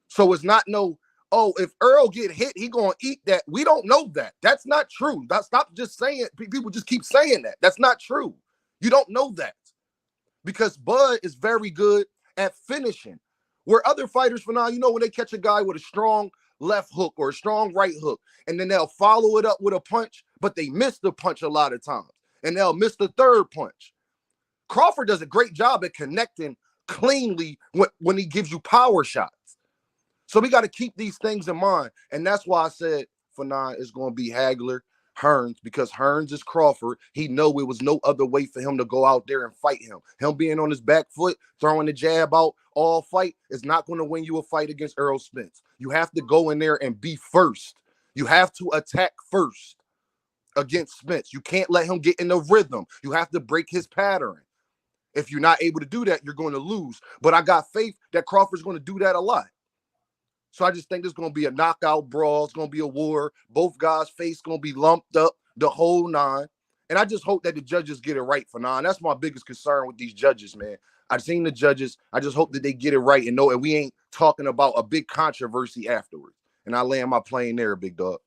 So it's not if Errol get hit, he gonna eat that. We don't know that. That's not true. Stop just saying. People just keep saying that. That's not true. You don't know that. Because Bud is very good at finishing. Where other fighters, for now, when they catch a guy with a strong left hook or a strong right hook, and then they'll follow it up with a punch, but they miss the punch a lot of times, and they'll miss the third punch. Crawford does a great job at connecting cleanly when he gives you power shots. So we got to keep these things in mind. And that's why I said for 9, it's going to be Hagler-Hearns, because Hearns is Crawford. He know it was no other way for him to go out there and fight him. Him being on his back foot, throwing the jab out all fight is not going to win you a fight against Errol Spence. You have to go in there and be first. You have to attack first against Spence. You can't let him get in the rhythm. You have to break his pattern. If you're not able to do that, you're going to lose. But I got faith that Crawford's going to do that a lot. So I just think there's going to be a knockout brawl. It's going to be a war. Both guys' face going to be lumped up, the whole 9. And I just hope that the judges get it right for 9. That's my biggest concern with these judges, man. I've seen the judges. I just hope that they get it right and know, and we ain't talking about a big controversy afterwards. And I land my plane there, big dog.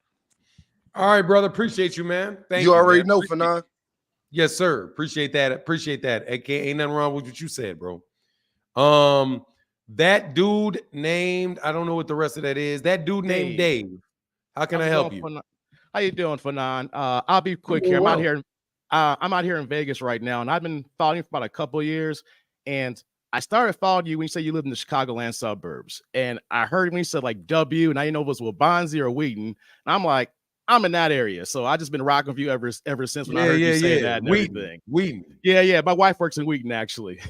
All right, brother. Appreciate you, man. Thank you. You already man. know for 9. Yes, sir. Appreciate that. Appreciate that. Ain't nothing wrong with what you said, bro. That dude named, I don't know what the rest of that is. That dude named Dave. How can I help you? How you doing, Fanon? I'll be quick here. I'm out here in Vegas right now, and I've been following you for about a couple of years. And I started following you when you said you live in the Chicagoland suburbs. And I heard when you said like W, and I didn't know if it was Waubonsie or Wheaton. And I'm like, I'm in that area. So I just been rocking with you ever since when I heard you say that and everything. Wheaton. Yeah. My wife works in Wheaton, actually.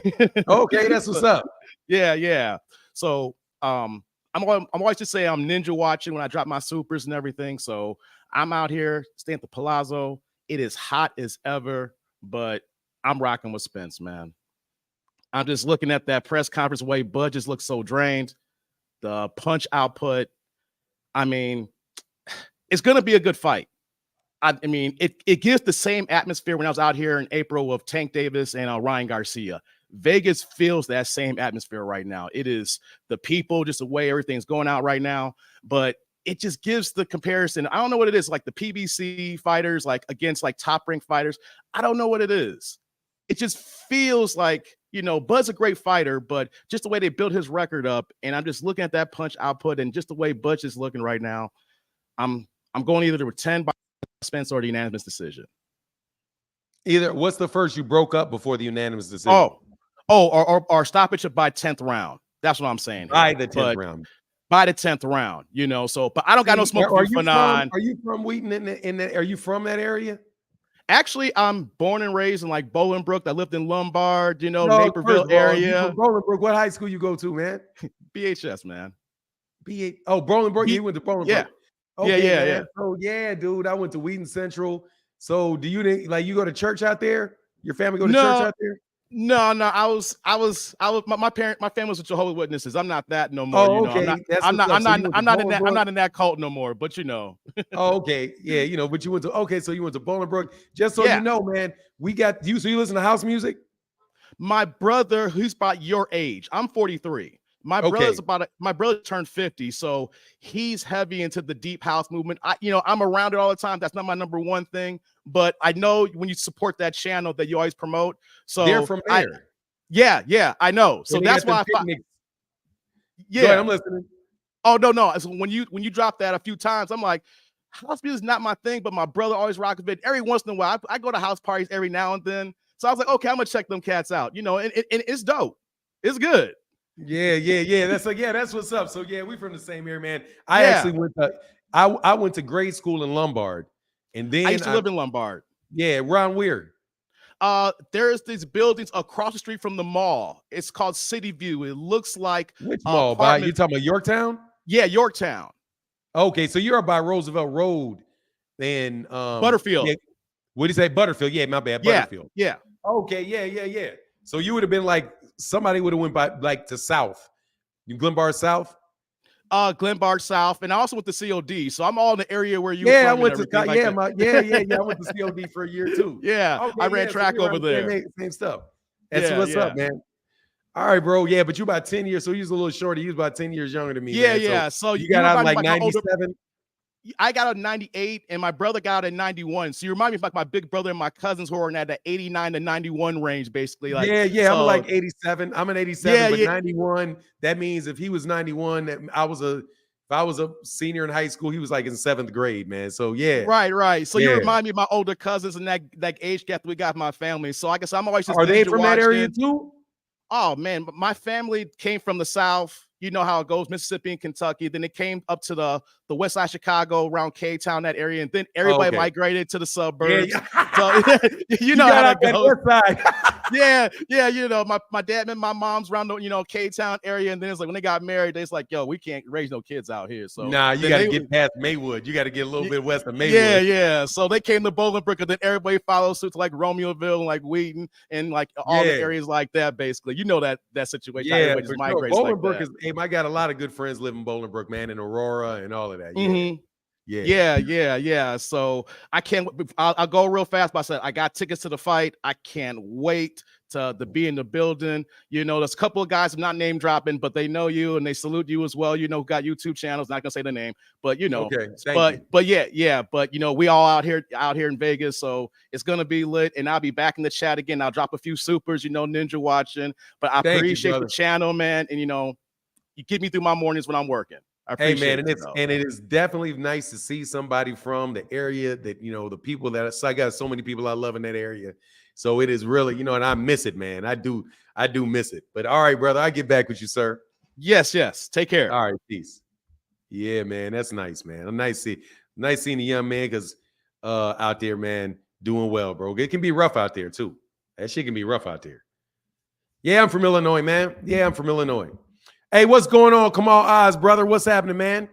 Okay, that's what's up. Yeah. So I'm always just say I'm ninja watching when I drop my supers and everything. So I'm out here staying at the Palazzo. It is hot as ever, but I'm rocking with Spence, man. I'm just looking at that press conference way Bud just looks so drained. The punch output. I mean, it's going to be a good fight. I mean, it gives the same atmosphere when I was out here in April with Tank Davis and Ryan Garcia. Vegas feels that same atmosphere right now. It is the people, just the way everything's going out right now. But it just gives the comparison. I don't know what it is, like the PBC fighters, like against like top ranked fighters. I don't know what it is. It just feels like, you know, Bud's a great fighter, but just the way they built his record up, and I'm just looking at that punch output and just the way Bud is looking right now. I'm going either to 10 by Spence or the unanimous decision. What's the first you broke up before the unanimous decision? Or stoppage by 10th round. That's what I'm saying. By the 10th round. By the 10th round, you know. So, but I don't got no smoke for Fanon. Are you from Wheaton are you from that area? Actually, I'm born and raised in like Bolingbrook. I lived in Lombard, you know, Naperville area. Bolingbrook. What high school you go to, man? BHS, man. Bolingbrook. You went to Bolingbrook. Yeah. Okay, yeah. Oh yeah, dude. I went to Wheaton Central. So do you like you go to church out there? Your family go to church out there? No. My family was with Jehovah's Witnesses. I'm not that no more. Oh, okay. I'm not in that cult no more. But you know. Oh, okay. Yeah, you know. But you went to so you went to Bolingbrook. Just so you know, man, we got you. So you listen to house music? My brother, who's about your age, I'm 43. My brother turned 50, so he's heavy into the deep house movement. I'm around it all the time. That's not my number one thing, but I know when you support that channel that you always promote. So they're from there. Yeah, I know. So that's why Go ahead, I'm listening. Oh no. So when you drop that a few times, I'm like, house music is not my thing, but my brother always rocks a bit. Every once in a while, I go to house parties every now and then. So I was like, okay, I'm gonna check them cats out. You know, and it's dope. It's good. Yeah. That's what's up. So yeah, we from the same area, man. I actually went to grade school in Lombard, and then I used to live in Lombard. Yeah, Ron Weir. There's these buildings across the street from the mall. It's called City View. It looks like which mall? You talking about Yorktown? Yeah, Yorktown. Okay, so you're by Roosevelt Road, then Butterfield. Yeah. What did you say? Butterfield. Yeah, my bad. Butterfield. Yeah. Okay. Yeah. So you would have been like somebody would have went by like to South. Glenbar South. Glenbar South, and I also went to COD. So I'm all in the area where you. Yeah, I went to I went to COD for a year too. Yeah, okay, I ran track over there. Same stuff. That's what's up, man. All right, bro. Yeah, but you about 10 years, so he was a little shorter. He was about 10 years younger than me. Yeah. So you got out like 97. I got out in 98, and my brother got out in 91. So you remind me of like my big brother and my cousins who are in that 89 to 91 range, basically. Like, yeah. So, I'm like 87. I'm an 87, but 91. That means if he was 91, if I was a senior in high school, he was like in 7th grade, man. So yeah. Right. So you remind me of my older cousins and that age gap that we got in my family. So I guess I'm always just. Are they from that area too? Oh man, my family came from the South. You know how it goes, Mississippi and Kentucky. Then it came up to the west side of Chicago, around K-Town, that area. And then everybody migrated to the suburbs. Yeah. So you know how that goes. West side. yeah. You know, my dad and my mom's around the, K-Town area. And then it's like when they got married, they's like, yo, we can't raise no kids out here. So nah, you got to get past Maywood. You got to get a little bit west of Maywood. Yeah. So they came to Bolingbrook, and then everybody followed suit to like Romeoville and like Wheaton and like all the areas like that, basically. You know that situation. Yeah, just sure. Bolingbrook is, I got a lot of good friends live in Bolingbrook, man, in Aurora and all of that. Yeah. So I'll go real fast. But I said I got tickets to the fight. I can't wait to be in the building. There's a couple of guys I'm not name dropping, but they know you and they salute you as well. Who got YouTube channels. Not gonna say the name, but Okay, but yeah. But we all out here in Vegas, so it's gonna be lit. And I'll be back in the chat again. I'll drop a few supers. Ninja watching. But I appreciate the channel, man. And you get me through my mornings when I'm working. Hey man, and it is definitely nice to see somebody from the area that the people that I got so many people I love in that area. So it is really, and I miss it, man. I do miss it. But all right, brother, I get back with you, sir. Yes. Take care. All right, peace. Yeah, man, that's nice, man. Nice seeing the young man because out there, man, doing well, bro. It can be rough out there too. That shit can be rough out there. Yeah, I'm from Illinois, man. Yeah, I'm from Illinois. Hey, what's going on? Come on, Oz, brother. What's happening, man?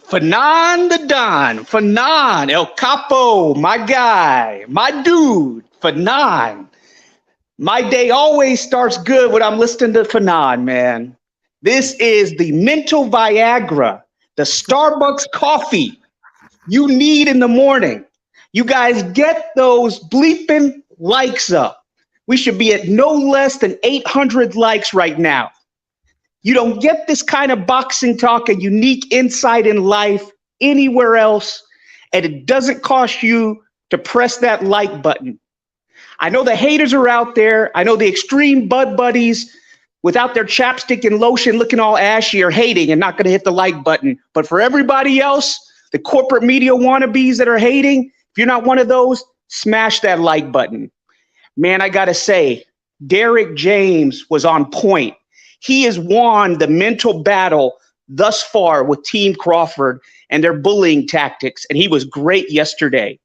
Fanon the Don. Fanon, El Capo, my guy, my dude, Fanon. My day always starts good when I'm listening to Fanon, man. This is the mental Viagra, the Starbucks coffee you need in the morning. You guys get those bleeping likes up. We should be at no less than 800 likes right now. You don't get this kind of boxing talk, a unique insight in life anywhere else, and it doesn't cost you to press that like button. I know the haters are out there. I know the extreme bud buddies without their chapstick and lotion looking all ashy are hating and not going to hit the like button. But for everybody else, the corporate media wannabes that are hating, if you're not one of those, smash that like button. Man, I got to say, Derek James was on point. He has won the mental battle thus far with Team Crawford and their bullying tactics, and he was great yesterday.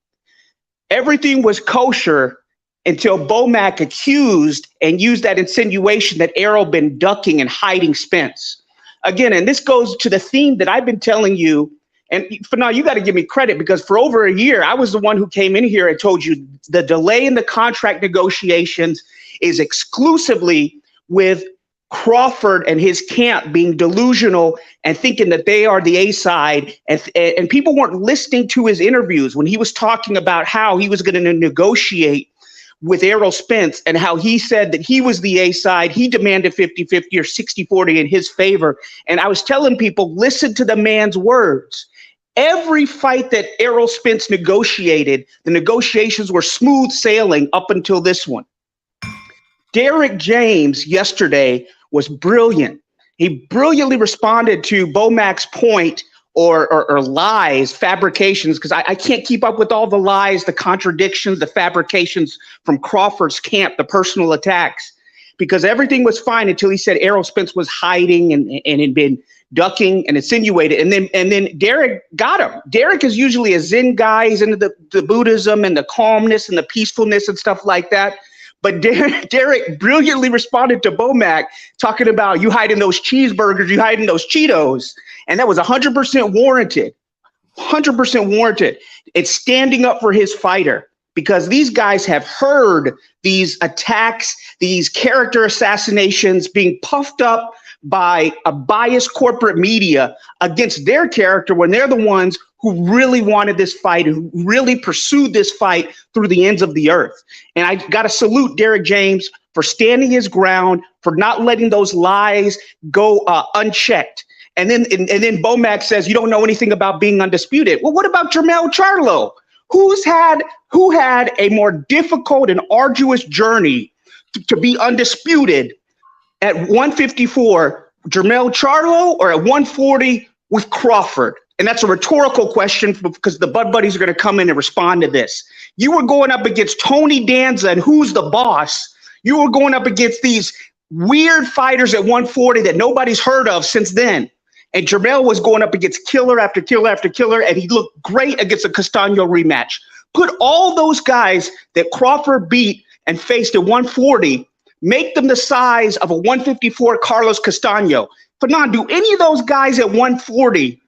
Everything was kosher until Bomac accused and used that insinuation that Errol been ducking and hiding Spence. Again, and this goes to the theme that I've been telling you, and for now, you got to give me credit because for over a year, I was the one who came in here and told you the delay in the contract negotiations is exclusively with Crawford and his camp being delusional and thinking that they are the A side, and people weren't listening to his interviews when he was talking about how he was going to negotiate with Errol Spence and how he said that he was the A side. He demanded 50-50 or 60-40 in his favor. And I was telling people, listen to the man's words. Every fight that Errol Spence negotiated, the negotiations were smooth sailing up until this one. Derek James yesterday was brilliant. He brilliantly responded to Bomac's point or lies, fabrications, because I can't keep up with all the lies, the contradictions, the fabrications from Crawford's camp, the personal attacks, because everything was fine until he said Errol Spence was hiding and had been ducking and insinuated. And then Derek got him. Derek is usually a Zen guy. He's into the Buddhism and the calmness and the peacefulness and stuff like that. But Derek brilliantly responded to Bomac talking about you hiding those cheeseburgers, you hiding those Cheetos. And that was 100% warranted, 100% warranted. It's standing up for his fighter because these guys have heard these attacks, these character assassinations being puffed up by a biased corporate media against their character when they're the ones who really wanted this fight, who really pursued this fight through the ends of the earth. And I got to salute Derek James for standing his ground, for not letting those lies go unchecked. And then Bomac says, you don't know anything about being undisputed. Well, what about Jermell Charlo? Who had a more difficult and arduous journey to be undisputed at 154, Jermell Charlo, or at 140 with Crawford? And that's a rhetorical question because the Bud Buddies are going to come in and respond to this. You were going up against Tony Danza and Who's the Boss. You were going up against these weird fighters at 140 that nobody's heard of since then. And Jermell was going up against killer after killer after killer, and he looked great against a Castano rematch. Put all those guys that Crawford beat and faced at 140, make them the size of a 154 Carlos Castano. Fanon, do any of those guys at 140,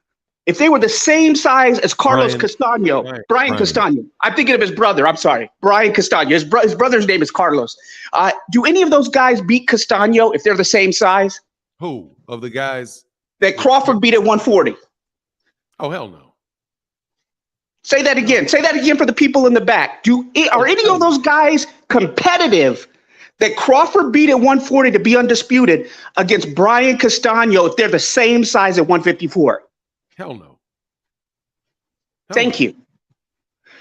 if they were the same size as Carlos Castano, Brian Castano, I'm thinking of his brother, I'm sorry, Brian Castano, his brother's name is Carlos. Do any of those guys beat Castano if they're the same size? Who of the guys that Crawford beat at 140? Oh, hell no. Say that again. Say that again for the people in the back. Are any of those guys competitive that Crawford beat at 140 to be undisputed against Brian Castano if they're the same size at 154? Hell no. Thank you.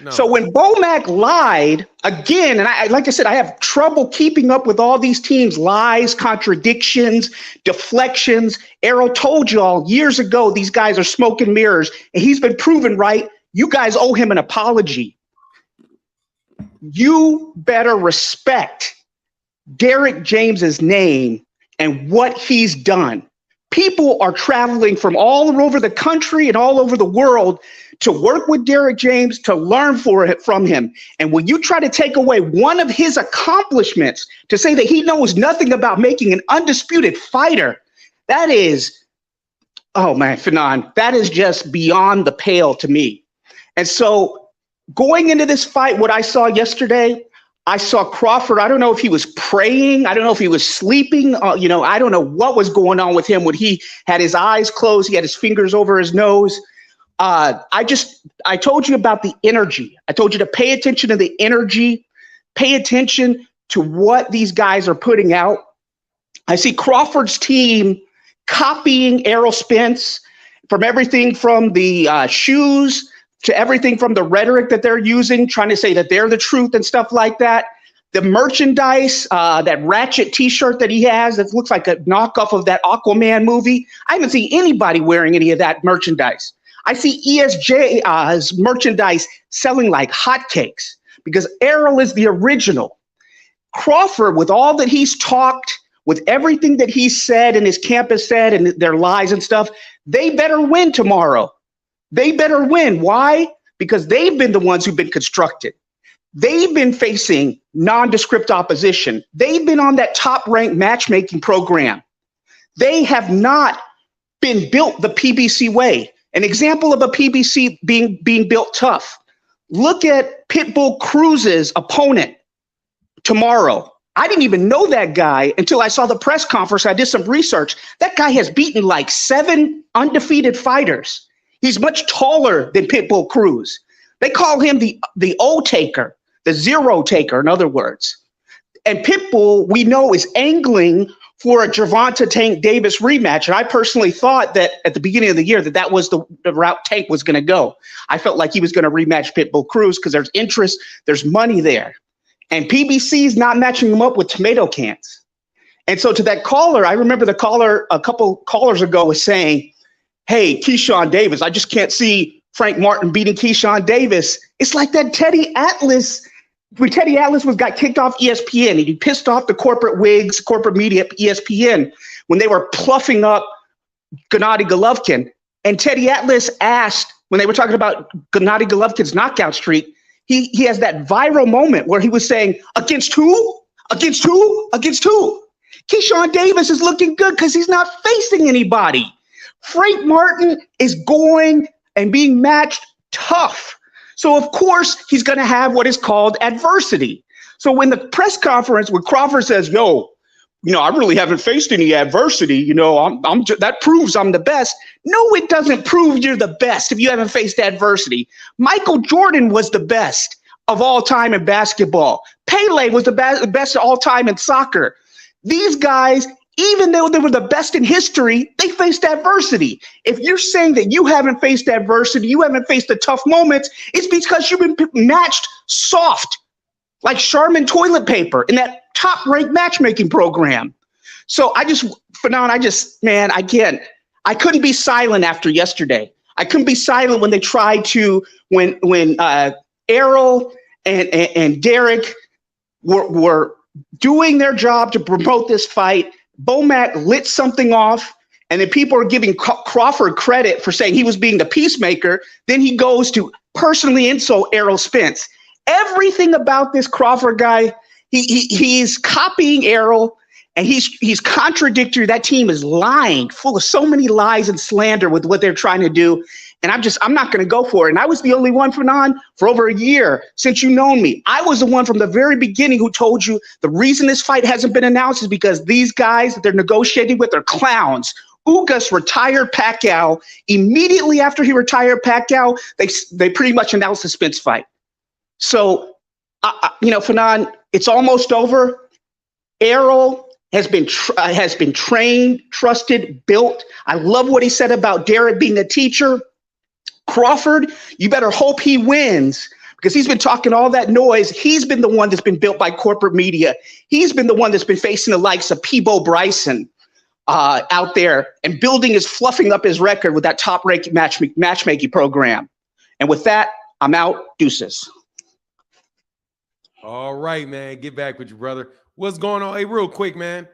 No. So when Bomac lied again, and like I said, I have trouble keeping up with all these teams' lies, contradictions, deflections. Errol told you all years ago, these guys are smoke and mirrors, and he's been proven right. You guys owe him an apology. You better respect Derek James's name and what he's done. People are traveling from all over the country and all over the world to work with Derek James, to learn from him. And when you try to take away one of his accomplishments to say that he knows nothing about making an undisputed fighter, that is, oh man, Fanon, that is just beyond the pale to me. And so going into this fight, what I saw yesterday, I saw Crawford. I don't know if he was praying. I don't know if he was sleeping. I don't know what was going on with him when he had his eyes closed. He had his fingers over his nose. I told you about the energy. I told you to pay attention to the energy, pay attention to what these guys are putting out. I see Crawford's team copying Errol Spence from everything from the shoes to everything from the rhetoric that they're using, trying to say that they're the truth and stuff like that. The merchandise, that Ratchet t-shirt that he has, that looks like a knockoff of that Aquaman movie. I haven't seen anybody wearing any of that merchandise. I see ESJ's merchandise selling like hotcakes because Errol is the original. Crawford, with all that he's talked, with everything that he's said and his camp has said and their lies and stuff, they better win tomorrow. They better win. Why? Because they've been the ones who've been constructed. They've been facing nondescript opposition. They've been on that top-ranked matchmaking program. They have not been built the PBC way. An example of a PBC being built tough. Look at Pitbull Cruz's opponent tomorrow. I didn't even know that guy until I saw the press conference. I did some research. That guy has beaten like 7 undefeated fighters. He's much taller than Pitbull Cruz. They call him the O taker, the zero taker, in other words. And Pitbull, we know, is angling for a Gervonta Tank Davis rematch. And I personally thought that at the beginning of the year that was the route Tank was going to go. I felt like he was going to rematch Pitbull Cruz because there's interest, there's money there. And PBC is not matching him up with tomato cans. And so to that caller, I remember the caller a couple callers ago was saying, hey, Keyshawn Davis, I just can't see Frank Martin beating Keyshawn Davis. It's like that Teddy Atlas, when Teddy Atlas got kicked off ESPN, and he pissed off the corporate wigs, corporate media at ESPN when they were pluffing up Gennady Golovkin. And Teddy Atlas asked, when they were talking about Gennady Golovkin's knockout streak, he has that viral moment where he was saying, against who? Against who? Against who? Keyshawn Davis is looking good because he's not facing anybody. Frank Martin is going and being matched tough. So, of course, he's going to have what is called adversity. So when the press conference where Crawford says, yo, I really haven't faced any adversity, that proves I'm the best. No, it doesn't prove you're the best if you haven't faced adversity. Michael Jordan was the best of all time in basketball. Pele was the best of all time in soccer. These guys, even though they were the best in history, they faced adversity. If you're saying that you haven't faced adversity, you haven't faced the tough moments, it's because you've been matched soft, like Charmin toilet paper in that top-ranked matchmaking program. So I couldn't be silent after yesterday. I couldn't be silent when they tried to, when Errol and Derek were doing their job to promote this fight. Bomac lit something off, and then people are giving Crawford credit for saying he was being the peacemaker. Then he goes to personally insult Errol Spence. Everything about this Crawford guy, he's copying Errol, and he's contradictory. That team is lying, full of so many lies and slander with what they're trying to do. And I'm not going to go for it. And I was the only one for over a year since you've known me. I was the one from the very beginning who told you the reason this fight hasn't been announced is because these guys that they're negotiating with are clowns. Ugas retired Pacquiao. Immediately after he retired Pacquiao, they pretty much announced the Spence fight. So, Fanon, it's almost over. Errol has been trained, trusted, built. I love what he said about Derek being a teacher. Crawford, you better hope he wins because he's been talking all that noise. He's been the one that's been built by corporate media. He's been the one that's been facing the likes of Peebo Bryson out there and fluffing up his record with that top-ranked matchmaking program. And with that, I'm out. Deuces. All right, man. Get back with you, brother. What's going on? Hey, real quick, man.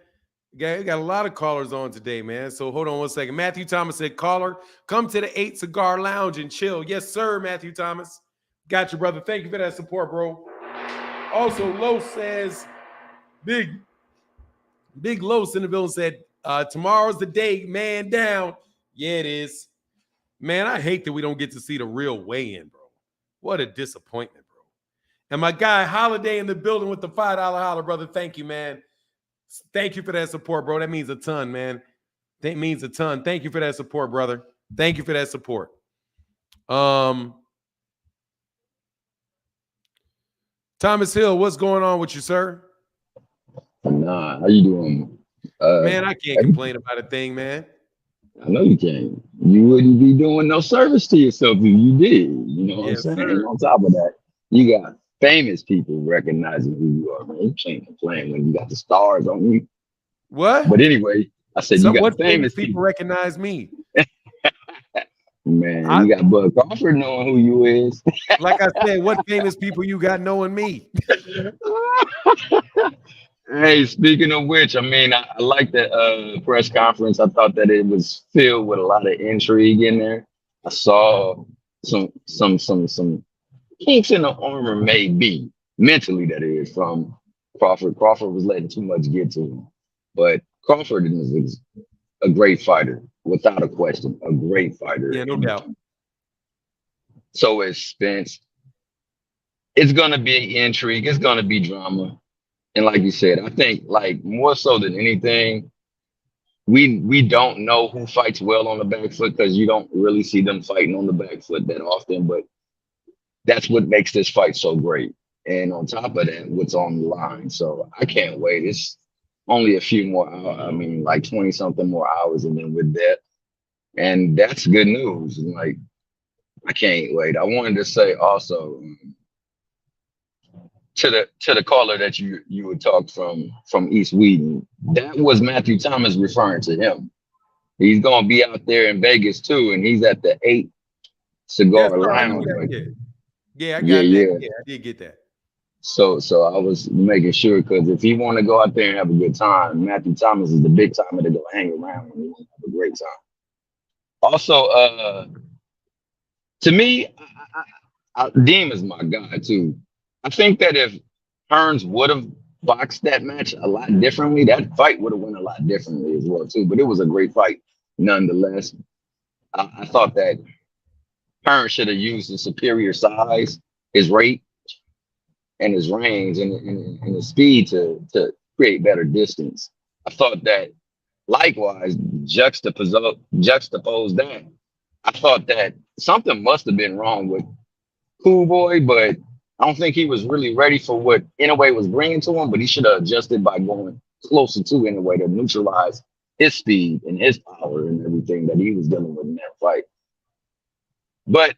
We got a lot of callers on today, man. So hold on one second. Matthew Thomas said, caller, come to the 8 Cigar Lounge and chill. Yes, sir, Matthew Thomas. Got you, brother. Thank you for that support, bro. Also, Los says, Big Los in the building said, tomorrow's the day, man down. Yeah, it is. Man, I hate that we don't get to see the real weigh-in, bro. What a disappointment, bro. And my guy, Holiday in the building with the $5 holler, brother. Thank you, man. Thank you for that support, bro. That means a ton, man. That means a ton. Thank you for that support, brother. Thank you for that support. Thomas Hill, what's going on with you, sir? Nah, how you doing? Man, I can't complain about a thing, man. I know you can't. You wouldn't be doing no service to yourself if you did. You know what Yes, I'm saying? sir. On top of that, you got famous people recognizing who you are, man. You can't complain when you got the stars on you. What? But anyway, I said you got what famous people recognize me? Man, you got Bud Crawford knowing who you is. Like I said, what famous people you got knowing me? Hey, speaking of which, I mean, I like that press conference. I thought that it was filled with a lot of intrigue in there. I saw some kinks in the armor, maybe mentally, that is, from Crawford. Crawford was letting too much get to him, but Crawford is a great fighter, without a question, a great fighter. Yeah, no doubt. So is Spence. It's gonna be intrigue. It's gonna be drama. And like you said, I think like more so than anything, we don't know who fights well on the back foot because you don't really see them fighting on the back foot that often. But that's what makes this fight so great. And on top of that, what's on the line. So I can't wait. It's only a few more hours. I mean, like 20 something more hours, and then with that, and that's good news. Like I can't wait. I wanted to say also. To the caller that you would talk from East Wheaton, that was Matthew Thomas referring to him. He's gonna be out there in Vegas too, and he's at the 8 Cigar Lounge. Yeah, I got that. Yeah, I did get that. So I was making sure because if he want to go out there and have a good time, Matthew Thomas is the big timer to go hang around and have a great time. Also, to me, Deem is my guy too. I think that if Hearns would have boxed that match a lot differently, that fight would have went a lot differently as well too. But it was a great fight nonetheless. I thought that Hearns should have used his superior size, his rate, and his range and his speed to create better distance. I thought that likewise juxtapose that. I thought that something must have been wrong with Cool Boy, but I don't think he was really ready for what Inoue was bringing to him, but he should have adjusted by going closer to Inoue to neutralize his speed and his power and everything that he was dealing with in that fight. But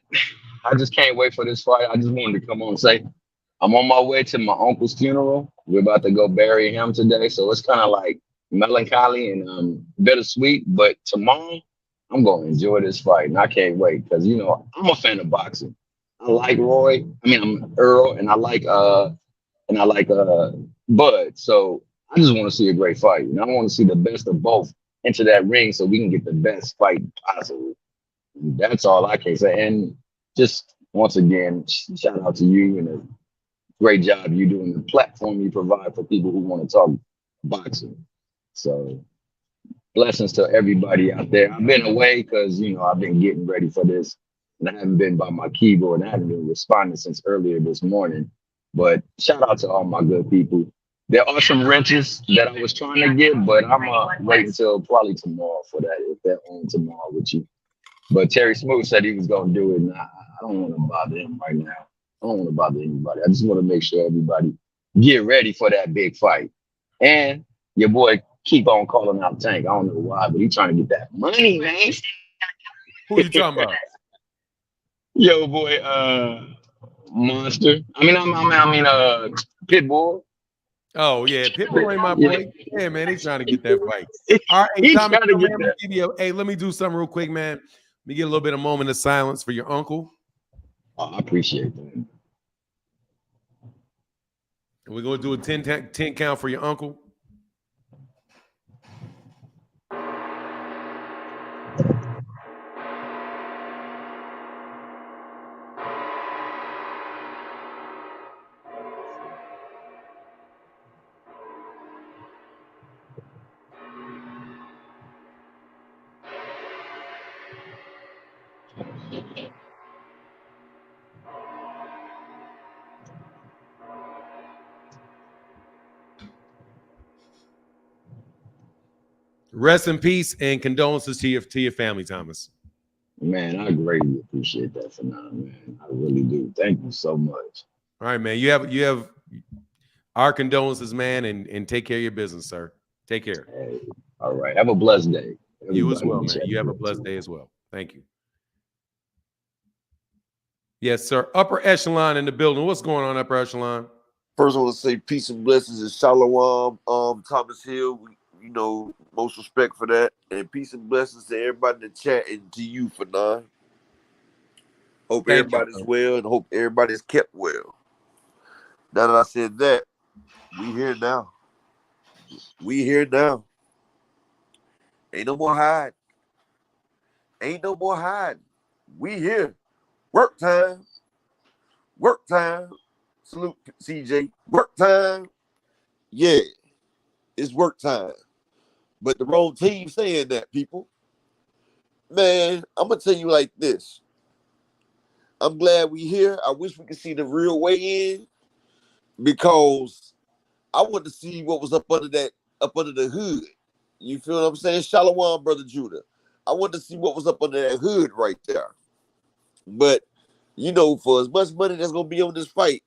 I just can't wait for this fight. I just wanted to come on and say, I'm on my way to my uncle's funeral. We're about to go bury him today. So it's kind of like melancholy and bittersweet. But tomorrow, I'm going to enjoy this fight. And I can't wait because, you know, I'm a fan of boxing. I like Roy. I mean, I'm Errol, and I like and I like Bud. So I just want to see a great fight. And I want to see the best of both into that ring so we can get the best fight possible. That's all I can say. And just once again, shout out to you and a great job you doing the platform you provide for people who want to talk boxing. So blessings to everybody out there. I've been away because I've been getting ready for this, and I haven't been by my keyboard and I haven't been responding since earlier this morning. But shout out to all my good people. There are some wrenches that I was trying to get, but I'm wait until probably tomorrow for that, if they're on tomorrow with you. But Terry Smooth said he was going to do it, and I don't want to bother him right now. I don't want to bother anybody. I just want to make sure everybody get ready for that big fight. And your boy keep on calling out Tank. I don't know why, but he's trying to get that money, man. Who you talking about? Yo, boy, Monster. Pitbull. Oh yeah, Pitbull ain't my Yeah. boy. Yeah, man, he's trying to get that fight. All right, hey, He's Tommy, trying to get man, that. give you hey, let me do something real quick, man. Let me get a little bit of moment of silence for your uncle. Oh, I appreciate that. And we're gonna do a 10 count for your uncle. Rest in peace and condolences to your family, Thomas. Man, I greatly appreciate that for now, man. I really do. Thank you so much. All right, man. You have our condolences, man, and take care of your business, sir. Take care. Hey, all right. Have a blessed day. You as well, Everybody man. You have a blessed day as well. Thank you. Yes, sir. Upper echelon in the building. What's going on, upper echelon? First, I want to say peace and blessings and shalom, Thomas Hill. Most respect for that, and peace and blessings to everybody in the chat and to you for now. Hope Thank you. everybody's well and hope everybody's kept well. Now that I said that, we here now. We here now. Ain't no more hiding. Ain't no more hiding. We here. Work time. Work time. Salute, CJ. Work time. Yeah, it's work time. But the wrong team saying that, people. Man, I'm going to tell you like this. I'm glad we here. I wish we could see the real way in because I want to see what was up under the hood. You feel what I'm saying? Shalom, Brother Judah. I want to see what was up under that hood right there. But, for as much money that's going to be on this fight,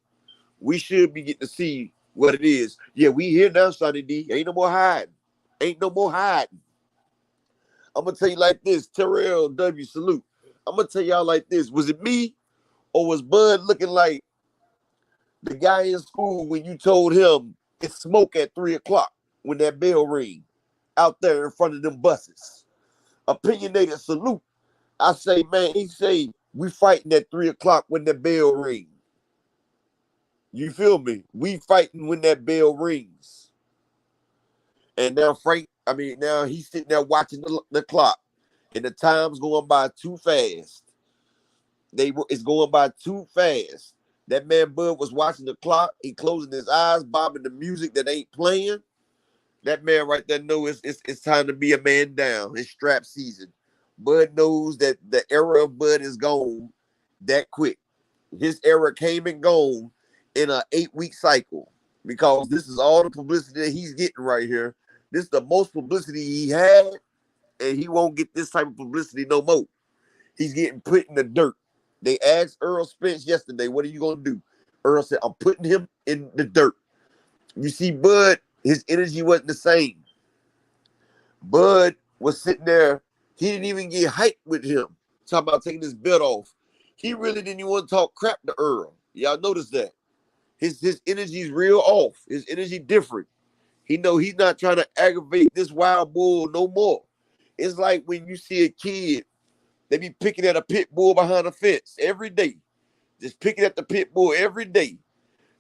we should be getting to see what it is. Yeah, we here now, Sonny D. Ain't no more hiding. Ain't no more hiding. I'm going to tell you like this. Terrell W. Salute. I'm going to tell y'all like this. Was it me or was Bud looking like the guy in school when you told him it's smoke at 3 o'clock when that bell ring out there in front of them buses? Opinionated salute. I say, man, he say we fighting at 3 o'clock when that bell ring. You feel me? We fighting when that bell rings. And now now he's sitting there watching the clock, and the time's going by too fast. It's going by too fast. That man Bud was watching the clock. He closing his eyes, bobbing the music that ain't playing. That man right there knows it's time to be a man down. It's strap season. Bud knows that the era of Bud is gone that quick. His era came and gone in an 8-week cycle because this is all the publicity that he's getting right here. This is the most publicity he had, and he won't get this type of publicity no more. He's getting put in the dirt. They asked Errol Spence yesterday, what are you going to do? Errol said, I'm putting him in the dirt. You see, Bud, his energy wasn't the same. Bud was sitting there. He didn't even get hyped with him, talking about taking his belt off. He really didn't even want to talk crap to Errol. Y'all notice that? His energy's real off. His energy different. He know he's not trying to aggravate this wild bull no more. It's like when you see a kid, they be picking at a pit bull behind a fence every day. Just picking at the pit bull every day.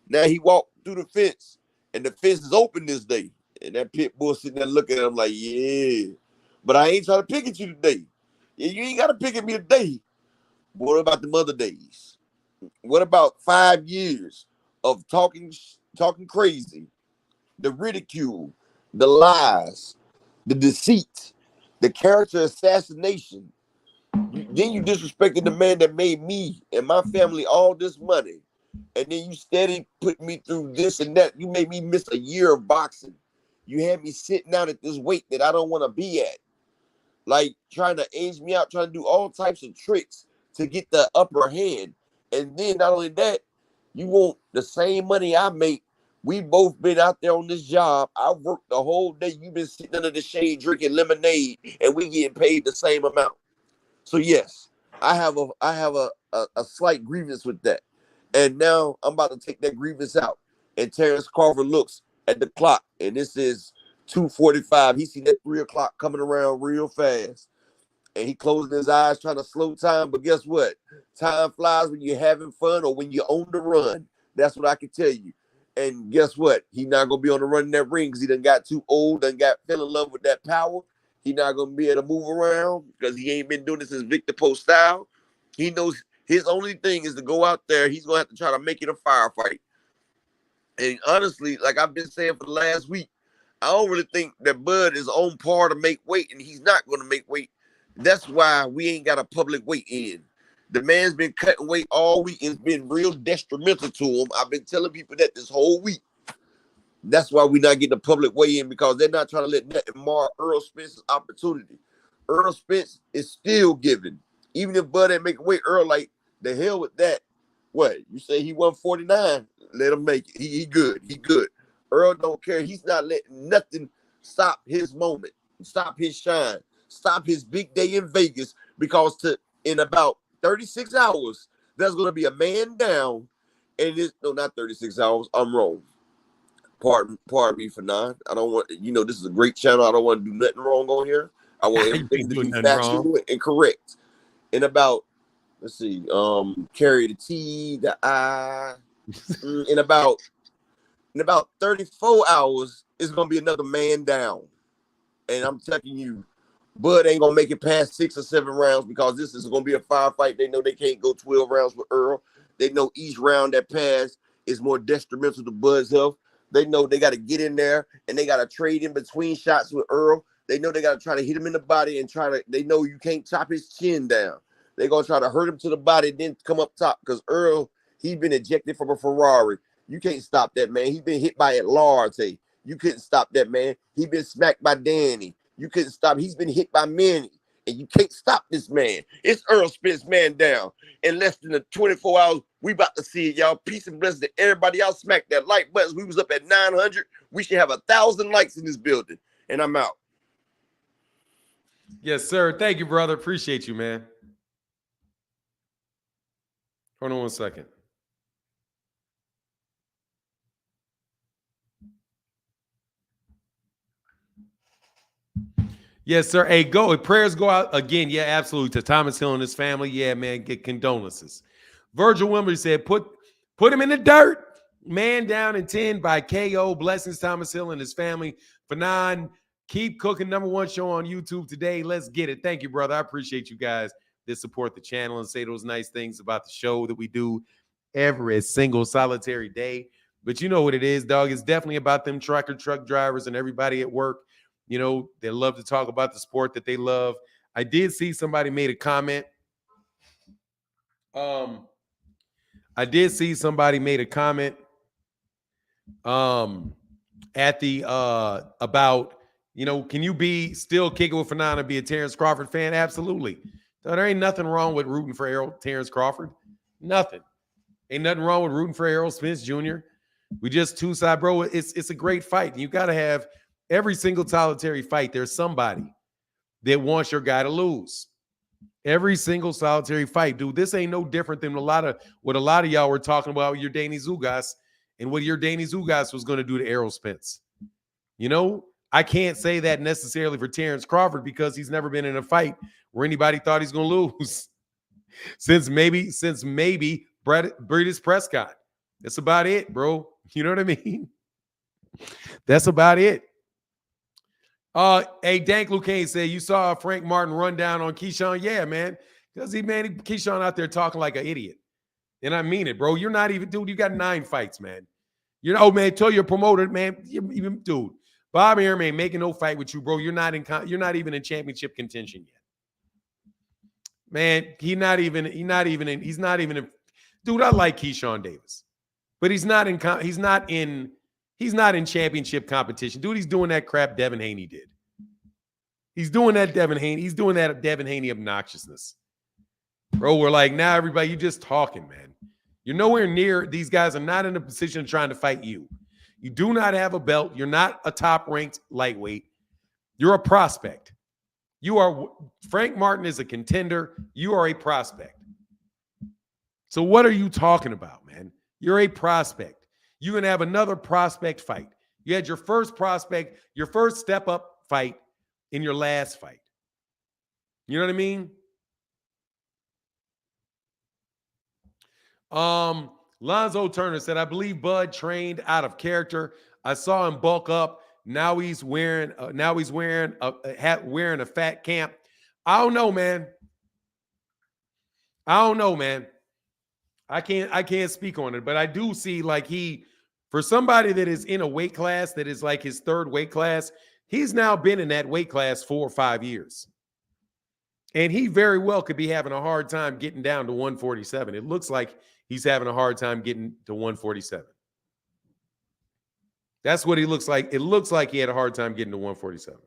Now he walked through the fence, and the fence is open this day. And that pit bull sitting there looking at him like, yeah. But I ain't trying to pick at you today. Yeah, you ain't got to pick at me today. But what about the other days? What about 5 years of talking crazy, the ridicule, the lies, the deceit, the character assassination? Then you disrespected the man that made me and my family all this money. And then you steady put me through this and that. You made me miss a year of boxing. You had me sitting down at this weight that I don't want to be at. Like trying to age me out, trying to do all types of tricks to get the upper hand. And then not only that, you want the same money I make. We both been out there on this job. I worked the whole day. You've been sitting under the shade drinking lemonade, and we getting paid the same amount. So yes, I have a slight grievance with that. And now I'm about to take that grievance out. And Terence Crawford looks at the clock, and this is 2:45. He see that 3 o'clock coming around real fast. And he closing his eyes trying to slow time. But guess what? Time flies when you're having fun or when you're on the run. That's what I can tell you. And guess what? He not going to be on the run in that ring because he done got too old, fell in love with that power. He not going to be able to move around because he ain't been doing this since Victor Post style. He knows his only thing is to go out there. He's going to have to try to make it a firefight. And honestly, like I've been saying for the last week, I don't really think that Bud is on par to make weight, and he's not going to make weight. That's why we ain't got a public weight in. The man's been cutting weight all week. It's been real detrimental to him. I've been telling people that this whole week. That's why we're not getting a public weigh in, because they're not trying to let nothing mar Errol Spence's opportunity. Errol Spence is still giving. Even if Bud ain't making weight, Errol like, the hell with that. What? You say he won 49? Let him make it. He good. He good. Errol don't care. He's not letting nothing stop his moment, stop his shine, stop his big day in Vegas, because in about 36 hours, there's going to be a man down. And no, not 36 hours. I'm wrong. Pardon me for not. I don't want, this is a great channel. I don't want to do nothing wrong on here. I want everything to be factual and correct. In about, let's see, carry the T, the I. In about 34 hours, it's gonna be another man down. And I'm telling you, Bud ain't gonna make it past 6 or 7 rounds, because this is gonna be a firefight. They know they can't go 12 rounds with Errol. They know each round that pass is more detrimental to Bud's health. They know they got to get in there and they got to trade in between shots with Errol. They know they got to try to hit him in the body and they know you can't chop his chin down. They're going to try to hurt him to the body, then come up top, because Errol, he's been ejected from a Ferrari. You can't stop that, man. He's been hit by Atlante. You couldn't stop that, man. He's been smacked by Danny. You couldn't stop. He's been hit by Manny. And you can't stop this man. It's Errol Spence, man down. In less than 24 hours, we about to see it, y'all. Peace and blessings to everybody. Y'all smack that like button. We was up at 900. We should have 1,000 likes in this building. And I'm out. Yes, sir. Thank you, brother. Appreciate you, man. Hold on one second. Yes, sir. Hey, go. Prayers go out again. Yeah, absolutely. To Thomas Hill and his family. Yeah, man. Get condolences. Virgil Wimberly said, put him in the dirt. Man down in 10 by KO. Blessings, Thomas Hill and his family. Fanon, keep cooking. #1 show on YouTube today. Let's get it. Thank you, brother. I appreciate you guys that support the channel and say those nice things about the show that we do every single solitary day. But you know what it is, dog. It's definitely about them truck drivers and everybody at work. They love to talk about the sport that they love. I did see somebody made a comment. At the about, can you be still kicking with Fanon and be a Terence Crawford fan? Absolutely. There ain't nothing wrong with rooting for Terence Crawford. Nothing. Ain't nothing wrong with rooting for Errol Spence Jr. We just two-side, bro. It's a great fight. You got to have every single solitary fight. There's somebody that wants your guy to lose. Every single solitary fight, dude. This ain't no different than what a lot of y'all were talking about with your Danny Zugas and what your Danny Zugas was going to do to Errol Spence. I can't say that necessarily for Terence Crawford, because he's never been in a fight where anybody thought he's going to lose since maybe Breidis Prescott. That's about it, bro. You know what I mean? That's about it. Hey, Dank Lucane said, you saw Frank Martin run down on Keyshawn? Yeah, man. Because Keyshawn out there talking like an idiot. And I mean it, bro. You're not even, dude, you got 9 fights, man. Oh, man, tell your promoter, man, dude, Bob Arum ain't making no fight with you, bro. You're not even in championship contention yet. Man, he's not even in, dude, I like Keyshawn Davis. But he's not in championship competition. Dude, he's doing that crap Devin Haney did. He's doing that Devin Haney obnoxiousness. Bro, we're like, now everybody, you just talking, man. You're nowhere near, these guys are not in a position of trying to fight you. You do not have a belt. You're not a top-ranked lightweight. You're a prospect. Frank Martin is a contender. You are a prospect. So what are you talking about, man? You're a prospect. You're going to have another prospect fight. You had your first prospect, your first step-up fight in your last fight. You know what I mean? Lonzo Turner said, I believe Bud trained out of character. I saw him bulk up. Now he's wearing a hat, wearing a fat camp. I don't know, man. I can't speak on it, but I do see like for somebody that is in a weight class that is like his 3rd weight class, he's now been in that weight class 4 or 5 years. And he very well could be having a hard time getting down to 147. It looks like he's having a hard time getting to 147. That's what he looks like. It looks like he had a hard time getting to 147.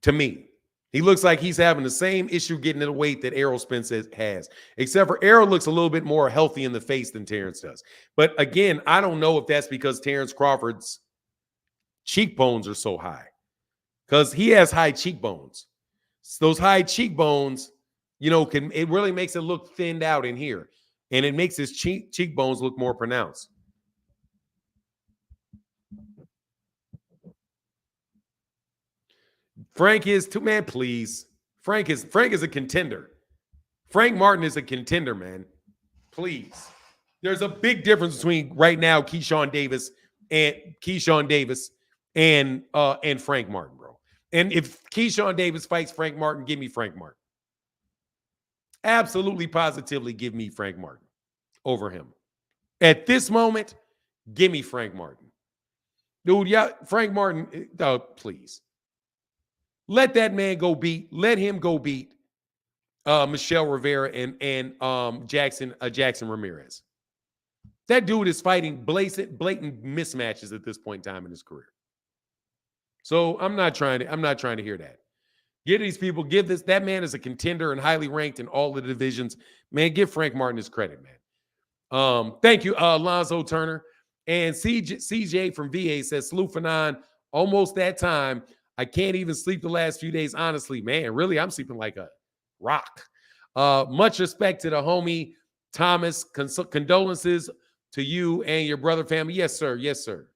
To me, he looks like he's having the same issue getting to the weight that Errol Spence has, except for Errol looks a little bit more healthy in the face than Terence does. But again, I don't know if that's because Terence Crawford's cheekbones are so high, because he has high cheekbones. So those high cheekbones, it really makes it look thinned out in here, and it makes his cheekbones look more pronounced. Frank is too, man, please. Frank is a contender. Frank Martin is a contender, man. Please. There's a big difference between right now Keyshawn Davis and Frank Martin, bro. And if Keyshawn Davis fights Frank Martin, give me Frank Martin. Absolutely, positively give me Frank Martin over him. At this moment, give me Frank Martin. Dude, yeah, Frank Martin, please. Let him go beat Michelle Rivera and Jackson Ramirez. That dude is fighting blatant mismatches at this point in time in his career. So I'm not trying to hear that. Give these people, that man is a contender and highly ranked in all the divisions. Man, give Frank Martin his credit, man. Thank you, Lonzo Turner. And CJ from VA says, salute for 9, almost that time. I can't even sleep the last few days, honestly. Man, really, I'm sleeping like a rock. Much respect to the homie Thomas. Condolences to you and your brother family. Yes, sir. Yes, sir.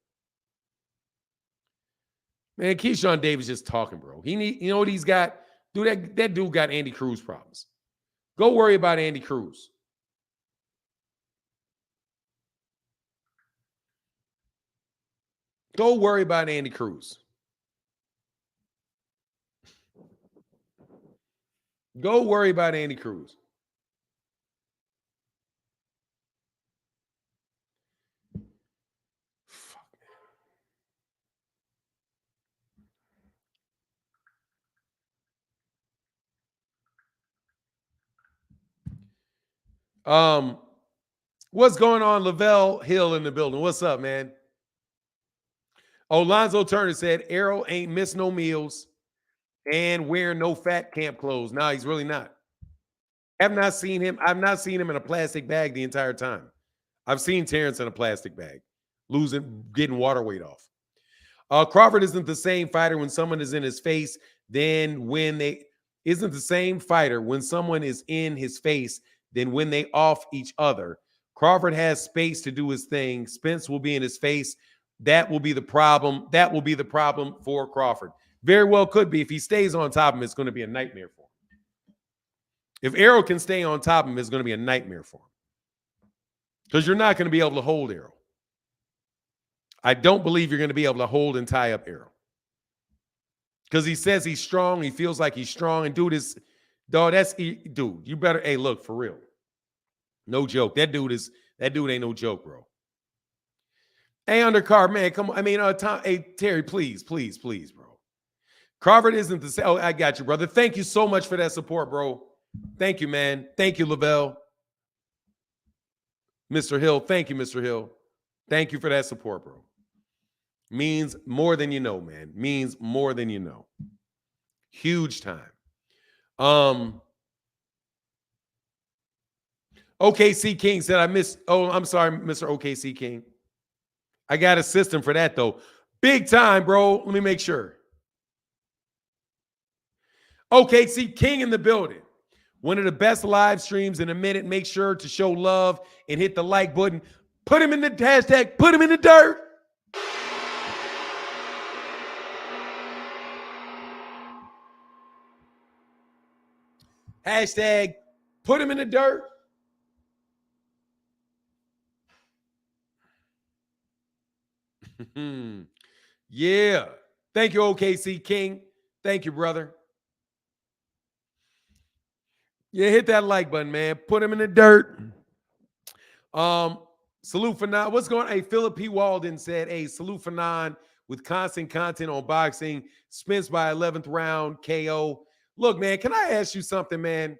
Man, Keyshawn Davis just talking, bro. You know what he's got? Dude, that dude got Andy Cruz problems. Go worry about Andy Cruz. Go worry about Andy Cruz. Go worry about Andy Cruz. What's going on? Lavelle Hill in the building. What's up, man? Oh, Lonzo Turner said Errol ain't missed no meals and wearing no fat camp clothes. No, he's really not. I've not seen him in a plastic bag the entire time. I've seen Terence in a plastic bag, getting water weight off. Crawford isn't the same fighter when someone is in his face than when they isn't the same fighter when someone is in his face than when they off each other. Crawford has space to do his thing. Spence will be in his face. That will be the problem. That will be the problem for Crawford. Very well could be. If he stays on top of him, it's going to be a nightmare for him. If Errol can stay on top of him, it's going to be a nightmare for him. Because you're not going to be able to hold Errol. I don't believe you're going to be able to hold and tie up Errol. Because he says he's strong. He feels like he's strong. And dude, you better, hey, look, for real. No joke. That dude ain't no joke, bro. Hey, undercard, man, come on. I mean, hey, Terry, please, bro. Crawford isn't the same. Oh, I got you, brother. Thank you so much for that support, bro. Thank you, man. Thank you, Lavelle. Mr. Hill, thank you, Mr. Hill. Thank you for that support, bro. Means more than you know, man. Means more than you know. Huge time. OKC King said I missed. Oh, I'm sorry, Mr. OKC King. I got a system for that, though. Big time, bro. Let me make sure. OKC King in the building. One of the best live streams in a minute. Make sure to show love and hit the like button. Put him in the hashtag. Put him in the dirt. Hashtag. Put him in the dirt. Yeah. Thank you, OKC King. Thank you, brother. Yeah, hit that like button, man. Put him in the dirt. Salute for Nan. What's going on? Hey, Philip P. Walden said, hey, salute for Nan with constant content on boxing. Spence by 11th round KO. Look, man, can I ask you something, man?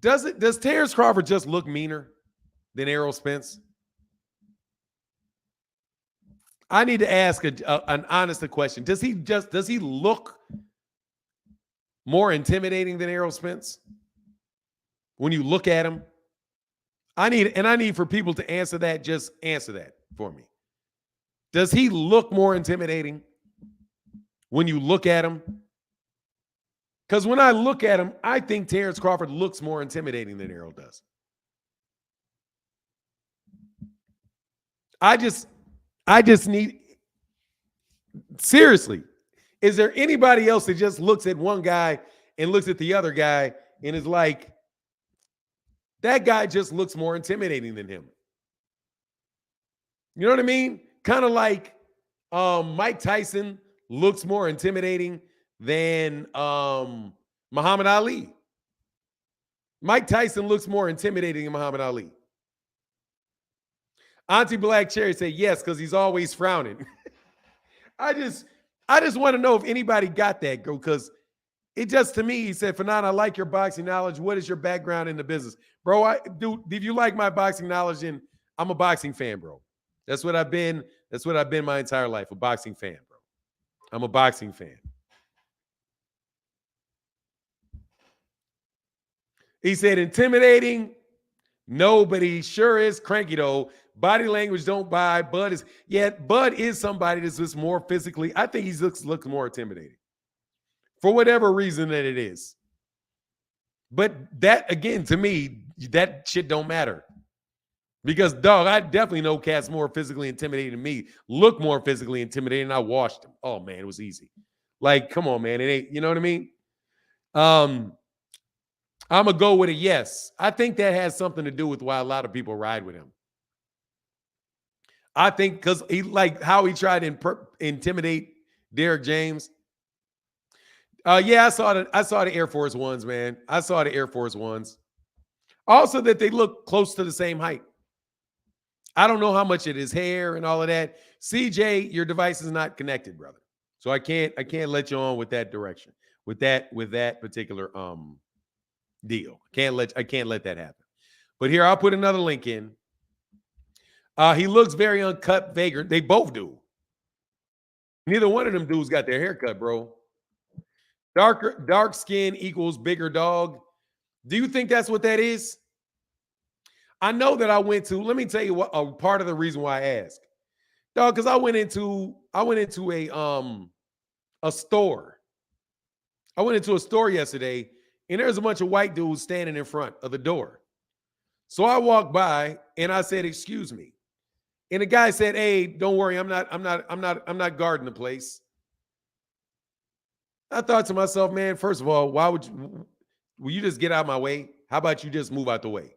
Does Terence Crawford just look meaner than Errol Spence? I need to ask an honest question. Does he look more intimidating than Errol Spence? When you look at him? I need for people to answer that. Just answer that for me. Does he look more intimidating when you look at him? Because when I look at him, I think Terence Crawford looks more intimidating than Errol does. I just need, seriously, is there anybody else that just looks at one guy and looks at the other guy and is like, that guy just looks more intimidating than him? You know what I mean? Kind of like Mike Tyson looks more intimidating than Muhammad Ali. Mike Tyson looks more intimidating than Muhammad Ali. Auntie Black Cherry said yes, because he's always frowning. I just want to know if anybody got that, girl, because it just, to me, he said, Fanon, I like your boxing knowledge. What is your background in the business? Bro, if you like my boxing knowledge, then I'm a boxing fan, bro. That's what I've been. That's what I've been my entire life, a boxing fan, bro. I'm a boxing fan. He said, intimidating? No, but he sure is cranky, though. Body language don't buy. Bud is somebody that's just more physically. I think he looks more intimidating for whatever reason that it is. But that, again, to me, that shit don't matter. Because, dog, I definitely know cats more physically intimidating than me. Look more physically intimidating. I watched them. Oh, man, it was easy. Like, come on, man. It ain't, you know what I mean? I'm going to go with a yes. I think that has something to do with why a lot of people ride with him. I think because he, like how he tried to intimidate Derek James. Yeah, I saw the Air Force Ones, man. I saw the Air Force Ones. Also that they look close to the same height. I don't know how much it is hair and all of that. CJ, your device is not connected, brother. So I can't let you on with that direction. With that particular deal. I can't let that happen. But here, I'll put another link in. He looks very uncut, vagrant. They both do. Neither one of them dudes got their hair cut, bro. Dark skin equals bigger dog. Do you think that's what that is? I know that I went to, let me tell you what a part of the reason why I asked. Dog, because I went into a store. I went into a store yesterday, and there's a bunch of white dudes standing in front of the door. So I walked by and I said, "Excuse me." And the guy said, "Hey, don't worry, I'm not guarding the place." I thought to myself, man, first of all, will you just get out of my way? How about you just move out the way?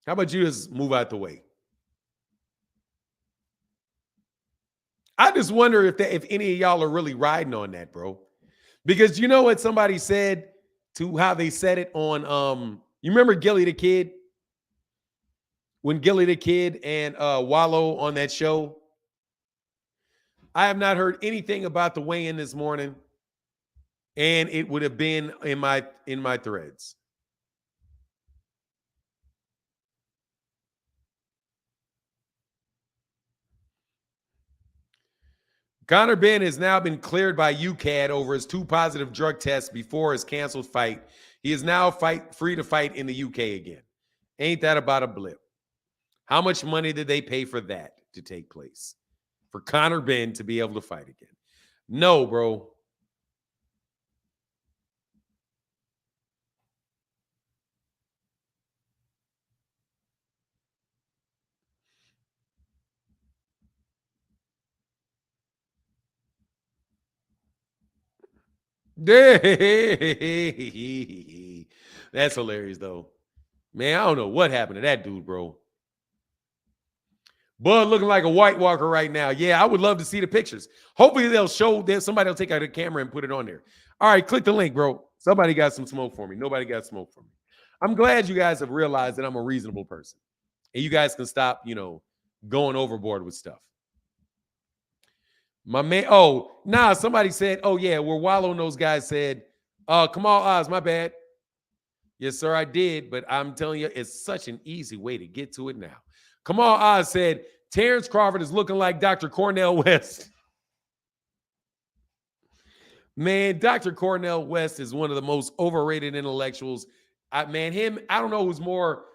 How about you just move out the way? I just wonder if any of y'all are really riding on that, bro. Because you know what somebody said to how they said it on you remember Gilly the Kid? When Gilly the Kid and Wallow on that show? I have not heard anything about the weigh-in this morning, and it would have been in my threads. Conor Benn has now been cleared by UCAD over his 2 positive drug tests before his canceled fight. He is now free to fight in the UK again. Ain't that about a blip? How much money did they pay for that to take place? For Conor Benn to be able to fight again? No, bro. That's hilarious, though. Man, I don't know what happened to that dude, bro. Bud looking like a White Walker right now. Yeah, I would love to see the pictures. Hopefully they'll show that somebody will take out a camera and put it on there. All right, click the link, bro. Somebody got some smoke for me. Nobody got smoke for me. I'm glad you guys have realized that I'm a reasonable person. And you guys can stop, going overboard with stuff. My man, somebody said, where Wallow and those guys said, Kamal Oz, my bad. Yes, sir, I did, but I'm telling you, it's such an easy way to get to it now. Kamal Oz said, Terence Crawford is looking like Dr. Cornel West. Man, Dr. Cornel West is one of the most overrated intellectuals. I don't know who's more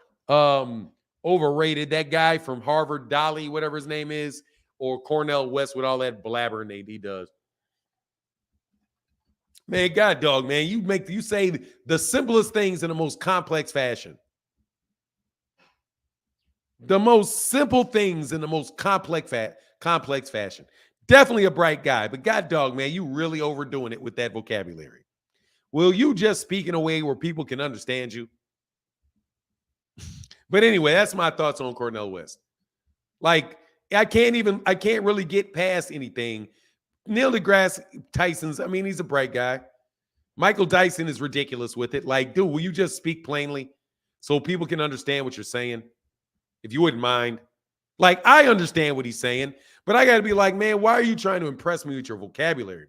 overrated, that guy from Harvard, Dolly, whatever his name is, or Cornel West with all that blabbering he does. Man, God dog, man, you say the simplest things in the most complex fashion. The most simple things in the most complex fashion. Definitely a bright guy, but God dog, man, you really overdoing it with that vocabulary. Will you just speak in a way where people can understand you? But anyway, that's my thoughts on Cornel West. Like, I can't really get past anything. Neil deGrasse Tyson's, he's a bright guy. Michael Dyson is ridiculous with it. Like, dude, will you just speak plainly so people can understand what you're saying? If you wouldn't mind. Like, I understand what he's saying, but I got to be like, man, why are you trying to impress me with your vocabulary,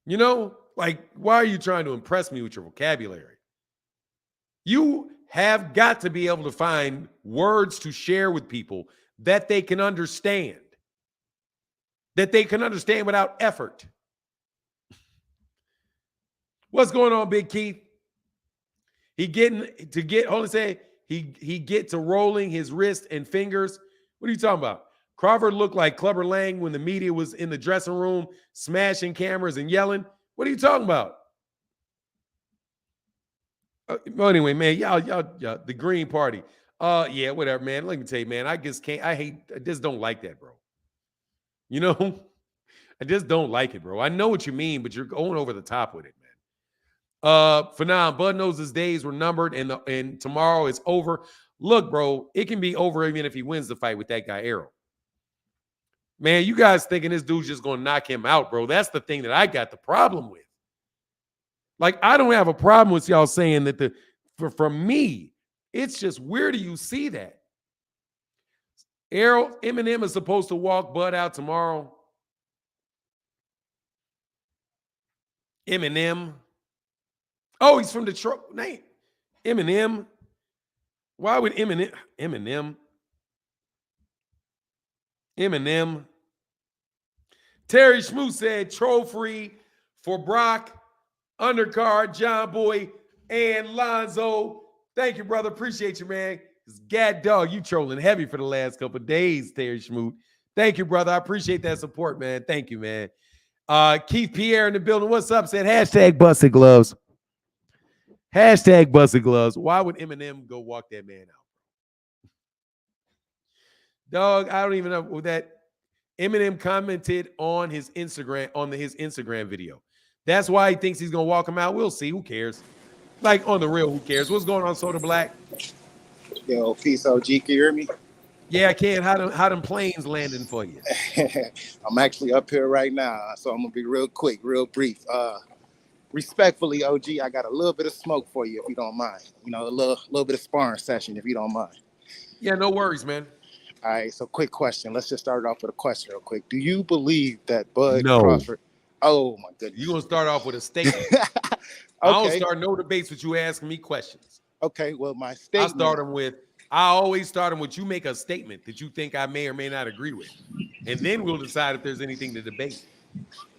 man? Like, why are you trying to impress me with your vocabulary? You have got to be able to find words to share with people that they can understand. That they can understand without effort. What's going on, Big Keith? He get to rolling his wrist and fingers. What are you talking about? Crawford looked like Clubber Lang when the media was in the dressing room, smashing cameras and yelling. What are you talking about? Well, anyway, man, y'all, the Green Party. Yeah, whatever, man. Let me tell you, man, I just don't like that, bro. I just don't like it, bro. I know what you mean, but you're going over the top with it, man. For now, Bud knows his days were numbered and tomorrow is over. Look, bro, it can be over even if he wins the fight with that guy, Errol. Man, you guys thinking this dude's just going to knock him out, bro. That's the thing that I got the problem with. Like, I don't have a problem with y'all saying that from me, it's just where do you see that? Errol, Eminem is supposed to walk Bud out tomorrow. Eminem. Oh, he's from Detroit. Nate. Eminem. Why would Eminem? Terry Schmoo said, troll free for Brock, undercard, John Boy, and Lonzo. Thank you, brother. Appreciate you, man. Gad dog, you trolling heavy for the last couple of days, Terry Schmoot. Thank you, brother. I appreciate that support, man. Thank you, man. Keith Pierre in the building. What's up? Said hashtag busted gloves. Hashtag busted gloves. Why would Eminem go walk that man out? Dog, I don't even know that Eminem commented on his Instagram, his Instagram video. That's why he thinks he's going to walk him out. We'll see. Who cares? Like on the real, who cares? What's going on, Soda Black? Yo, peace, OG. Can you hear me? Yeah, I can. How them planes landing for you? I'm actually up here right now, so I'm gonna be real quick, real brief. Respectfully, OG, I got a little bit of smoke for you, if you don't mind. You know, a little bit of sparring session, if you don't mind. Yeah, no worries, man. All right, so quick question. Let's just start off with a question real quick. Do you believe that Bud No. Crawford? Oh my goodness. You're gonna start off with a statement. I don't start no debates with you asking me questions. Okay, well, my I statement. always start them with you make a statement that you think I may or may not agree with. And then we'll decide if there's anything to debate.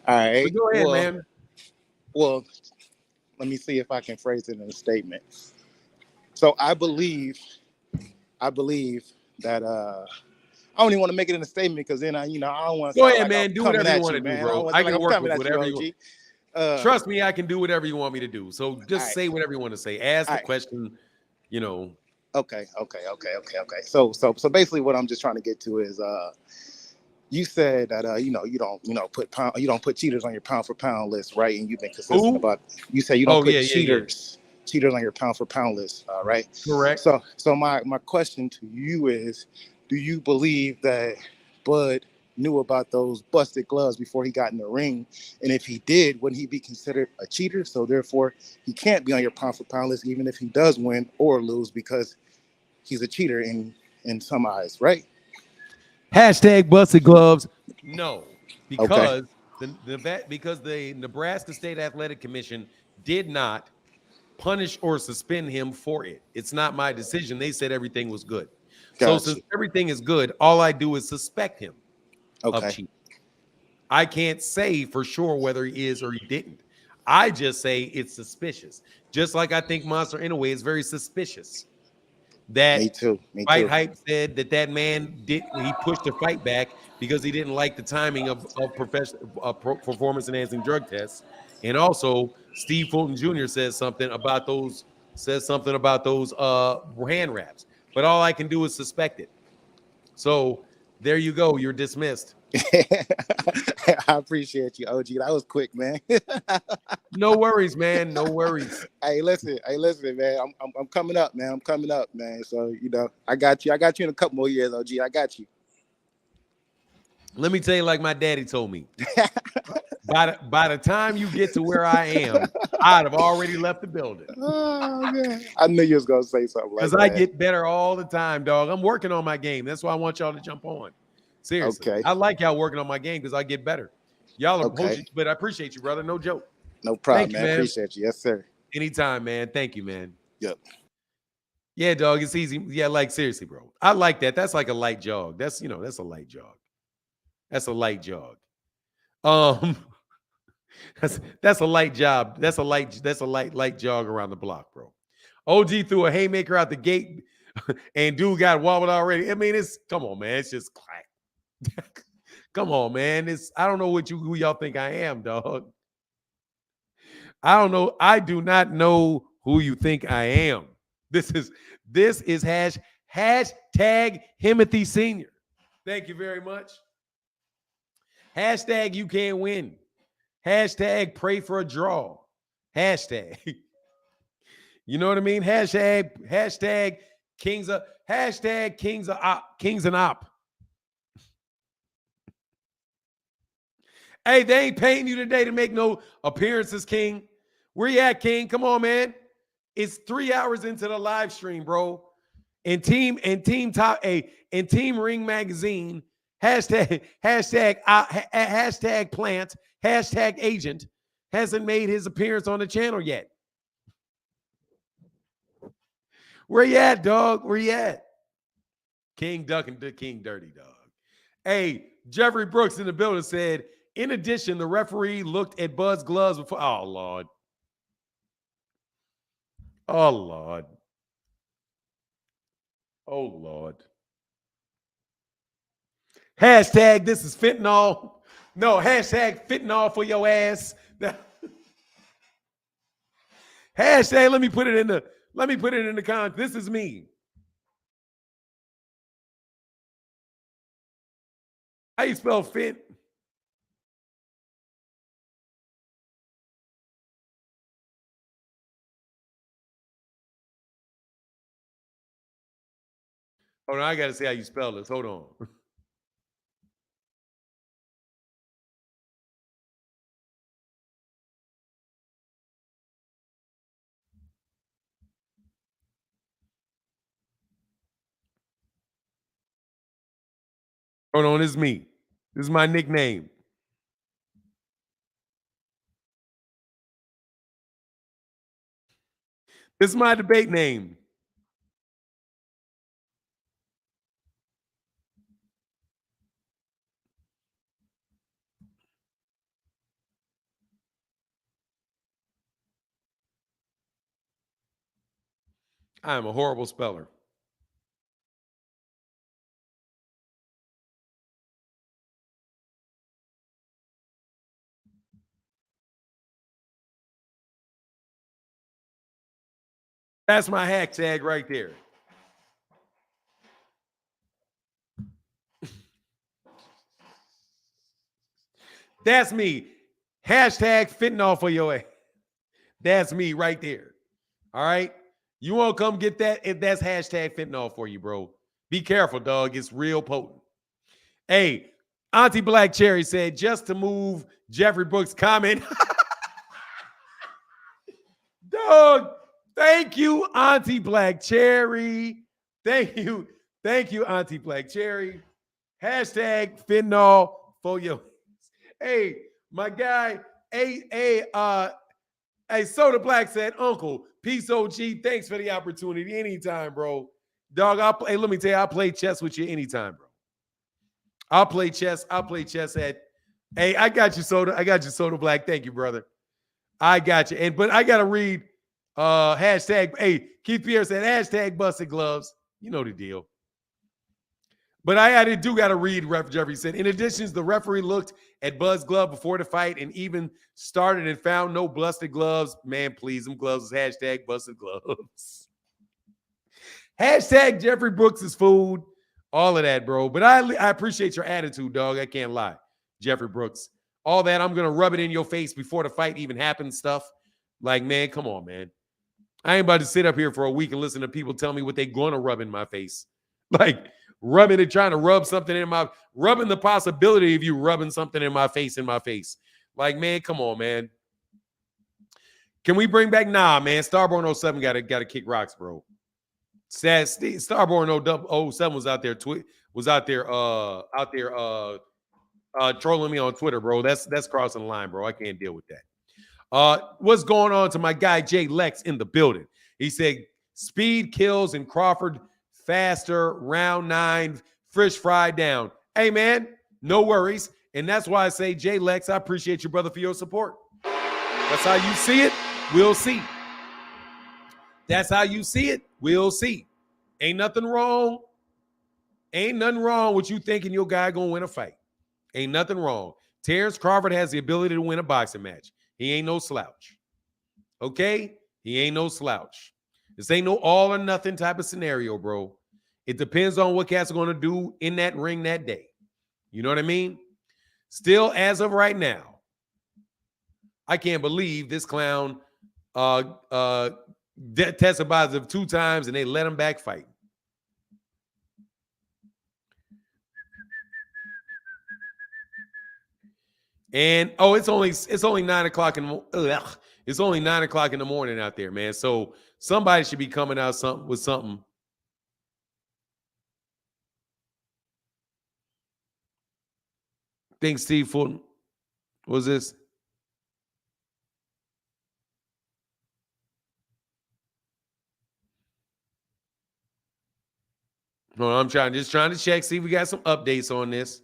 All right. But go ahead, man. Well, let me see if I can phrase it in a statement. So I believe that I don't even want to make it in a statement because then I don't want to. Go ahead, man. Do whatever you want to do, bro. I can work with you, whatever you want. Trust me, I can do whatever you want me to do. So just say whatever you want to say. Ask the question, Okay. So basically, what I'm just trying to get to is, you said that you don't put cheaters on your pound for pound list, right? And you've been consistent about. You say you don't put cheaters on your pound for pound list, right? Correct. So my question to you is, do you believe that Bud knew about those busted gloves before he got in the ring? And if he did, wouldn't he be considered a cheater? So therefore, he can't be on your pound for pound list, even if he does win or lose, because he's a cheater in some eyes, right? Hashtag busted gloves. No, because the Nebraska State Athletic Commission did not punish or suspend him for it. It's not my decision. They said everything was good. So since everything is good, all I do is suspect him of cheating. I can't say for sure whether he is or he didn't. I just say it's suspicious. Just like I think Monster Inouye is very suspicious. That me too. Fight Hype said that man he pushed the fight back because he didn't like the timing of performance enhancing drug tests. And also Steve Fulton Jr. says something about those hand wraps. But all I can do is suspect it. So there you go. You're dismissed. I appreciate you, OG. That was quick, man. No worries, man. No worries. Hey, listen, man. I'm coming up, man. I'm coming up, man. So I got you. I got you in a couple more years, OG. I got you. Let me tell you, like my daddy told me. By the time you get to where I am, I'd have already left the building. Oh man, I knew you was gonna say something like that. Because I get better all the time, dog. I'm working on my game. That's why I want y'all to jump on. Seriously. Okay. I like y'all working on my game because I get better. Y'all are but I appreciate you, brother. No joke. No problem, man. Appreciate you. Yes, sir. Anytime, man. Thank you, man. Yep. Yeah, dog. It's easy. Yeah, like seriously, bro. I like that. That's like a light jog. That's that's a light jog. That's a light jog. That's a light job. That's a light jog around the block, bro. OG threw a haymaker out the gate and dude got wobbled already. I mean, come on, man. It's just clack. Come on, man. I don't know who y'all think I am, dog. I don't know. I do not know who you think I am. This is hashtag Himothy Senior. Thank you very much. Hashtag you can't win. Hashtag pray for a draw. Hashtag. You know what I mean? Hashtag kings and op. Hey, they ain't paying you today to make no appearances, King. Where you at, King? Come on, man. It's 3 hours into the live stream, bro. And Team Ring Magazine, hashtag plant, hashtag agent, hasn't made his appearance on the channel yet. Where you at, dog? Where you at? King ducking to King Dirty, dog. Hey, Jeffrey Brooks in the building said, in addition, the referee looked at Bud's gloves before. Oh, Lord. Oh, Lord. Oh, Lord. Hashtag this is fentanyl. No, hashtag fentanyl for your ass. Hashtag let me put it in the comments. This is me. How you spell fent? Hold on, I gotta see how you spell this. Hold on. Hold on, this is me. This is my nickname. This is my debate name. I am a horrible speller. That's my hashtag right there. That's me. Hashtag fentanyl for your ass. That's me right there. All right. You want to come get that? If that's hashtag fentanyl for you, bro. Be careful, dog. It's real potent. Hey, Auntie Black Cherry said, just to move Jeffrey Brooks' comment. Dog, thank you, Auntie Black Cherry. Thank you. Thank you, Auntie Black Cherry. Hashtag fentanyl for your. Hey, my guy. Hey, Soda Black said, Uncle, peace OG. Thanks for the opportunity. Anytime, bro. Dog, let me tell you, I'll play chess with you anytime, bro. I'll play chess. Hey, I got you, Soda. I got you, Soda Black. Thank you, brother. I got you. But I gotta read hashtag. Hey, Keith Pierre said hashtag busted gloves. You know the deal. But I do gotta read. Ref Jeffrey said, in addition, the referee looked at Bud's glove before the fight and even started and found no busted gloves. Man, please, them gloves is hashtag busted gloves. Hashtag Jeffrey Brooks is food. All of that, bro. But I appreciate your attitude, dog. I can't lie. Jeffrey Brooks. All that, I'm going to rub it in your face before the fight even happens stuff. Like, man, come on, man. I ain't about to sit up here for a week and listen to people tell me what they're going to rub in my face. Like, rubbing it, trying to rub something in my, rubbing the possibility of you rubbing something in my face. Like, man, come on, man. Can we bring back, nah, man, Starborn 07 got to kick rocks, bro. Sad Starborn 07 was out there trolling me on Twitter, bro. That's crossing the line, bro. I can't deal with that. What's going on to my guy Jay Lex in the building? He said speed kills and Crawford faster, round 9, fish fried down. Hey man, no worries. And that's why I say, Jay Lex, I appreciate you, brother, for your support. That's how you see it, we'll see. That's how you see it, we'll see. Ain't nothing wrong. Ain't nothing wrong with you thinking your guy gonna win a fight. Ain't nothing wrong. Terence Crawford has the ability to win a boxing match. He ain't no slouch. Okay? He ain't no slouch. This ain't no all or nothing type of scenario, bro. It depends on what cats are going to do in that ring that day. You know what I mean? Still, as of right now, I can't believe this clown tested positive 2 times and they let him back fight. And it's only 9 o'clock in it's only 9 o'clock in the morning out there, man. So somebody should be coming out with something. Think Steve Fulton was this? No, I'm just trying to check, see if we got some updates on this.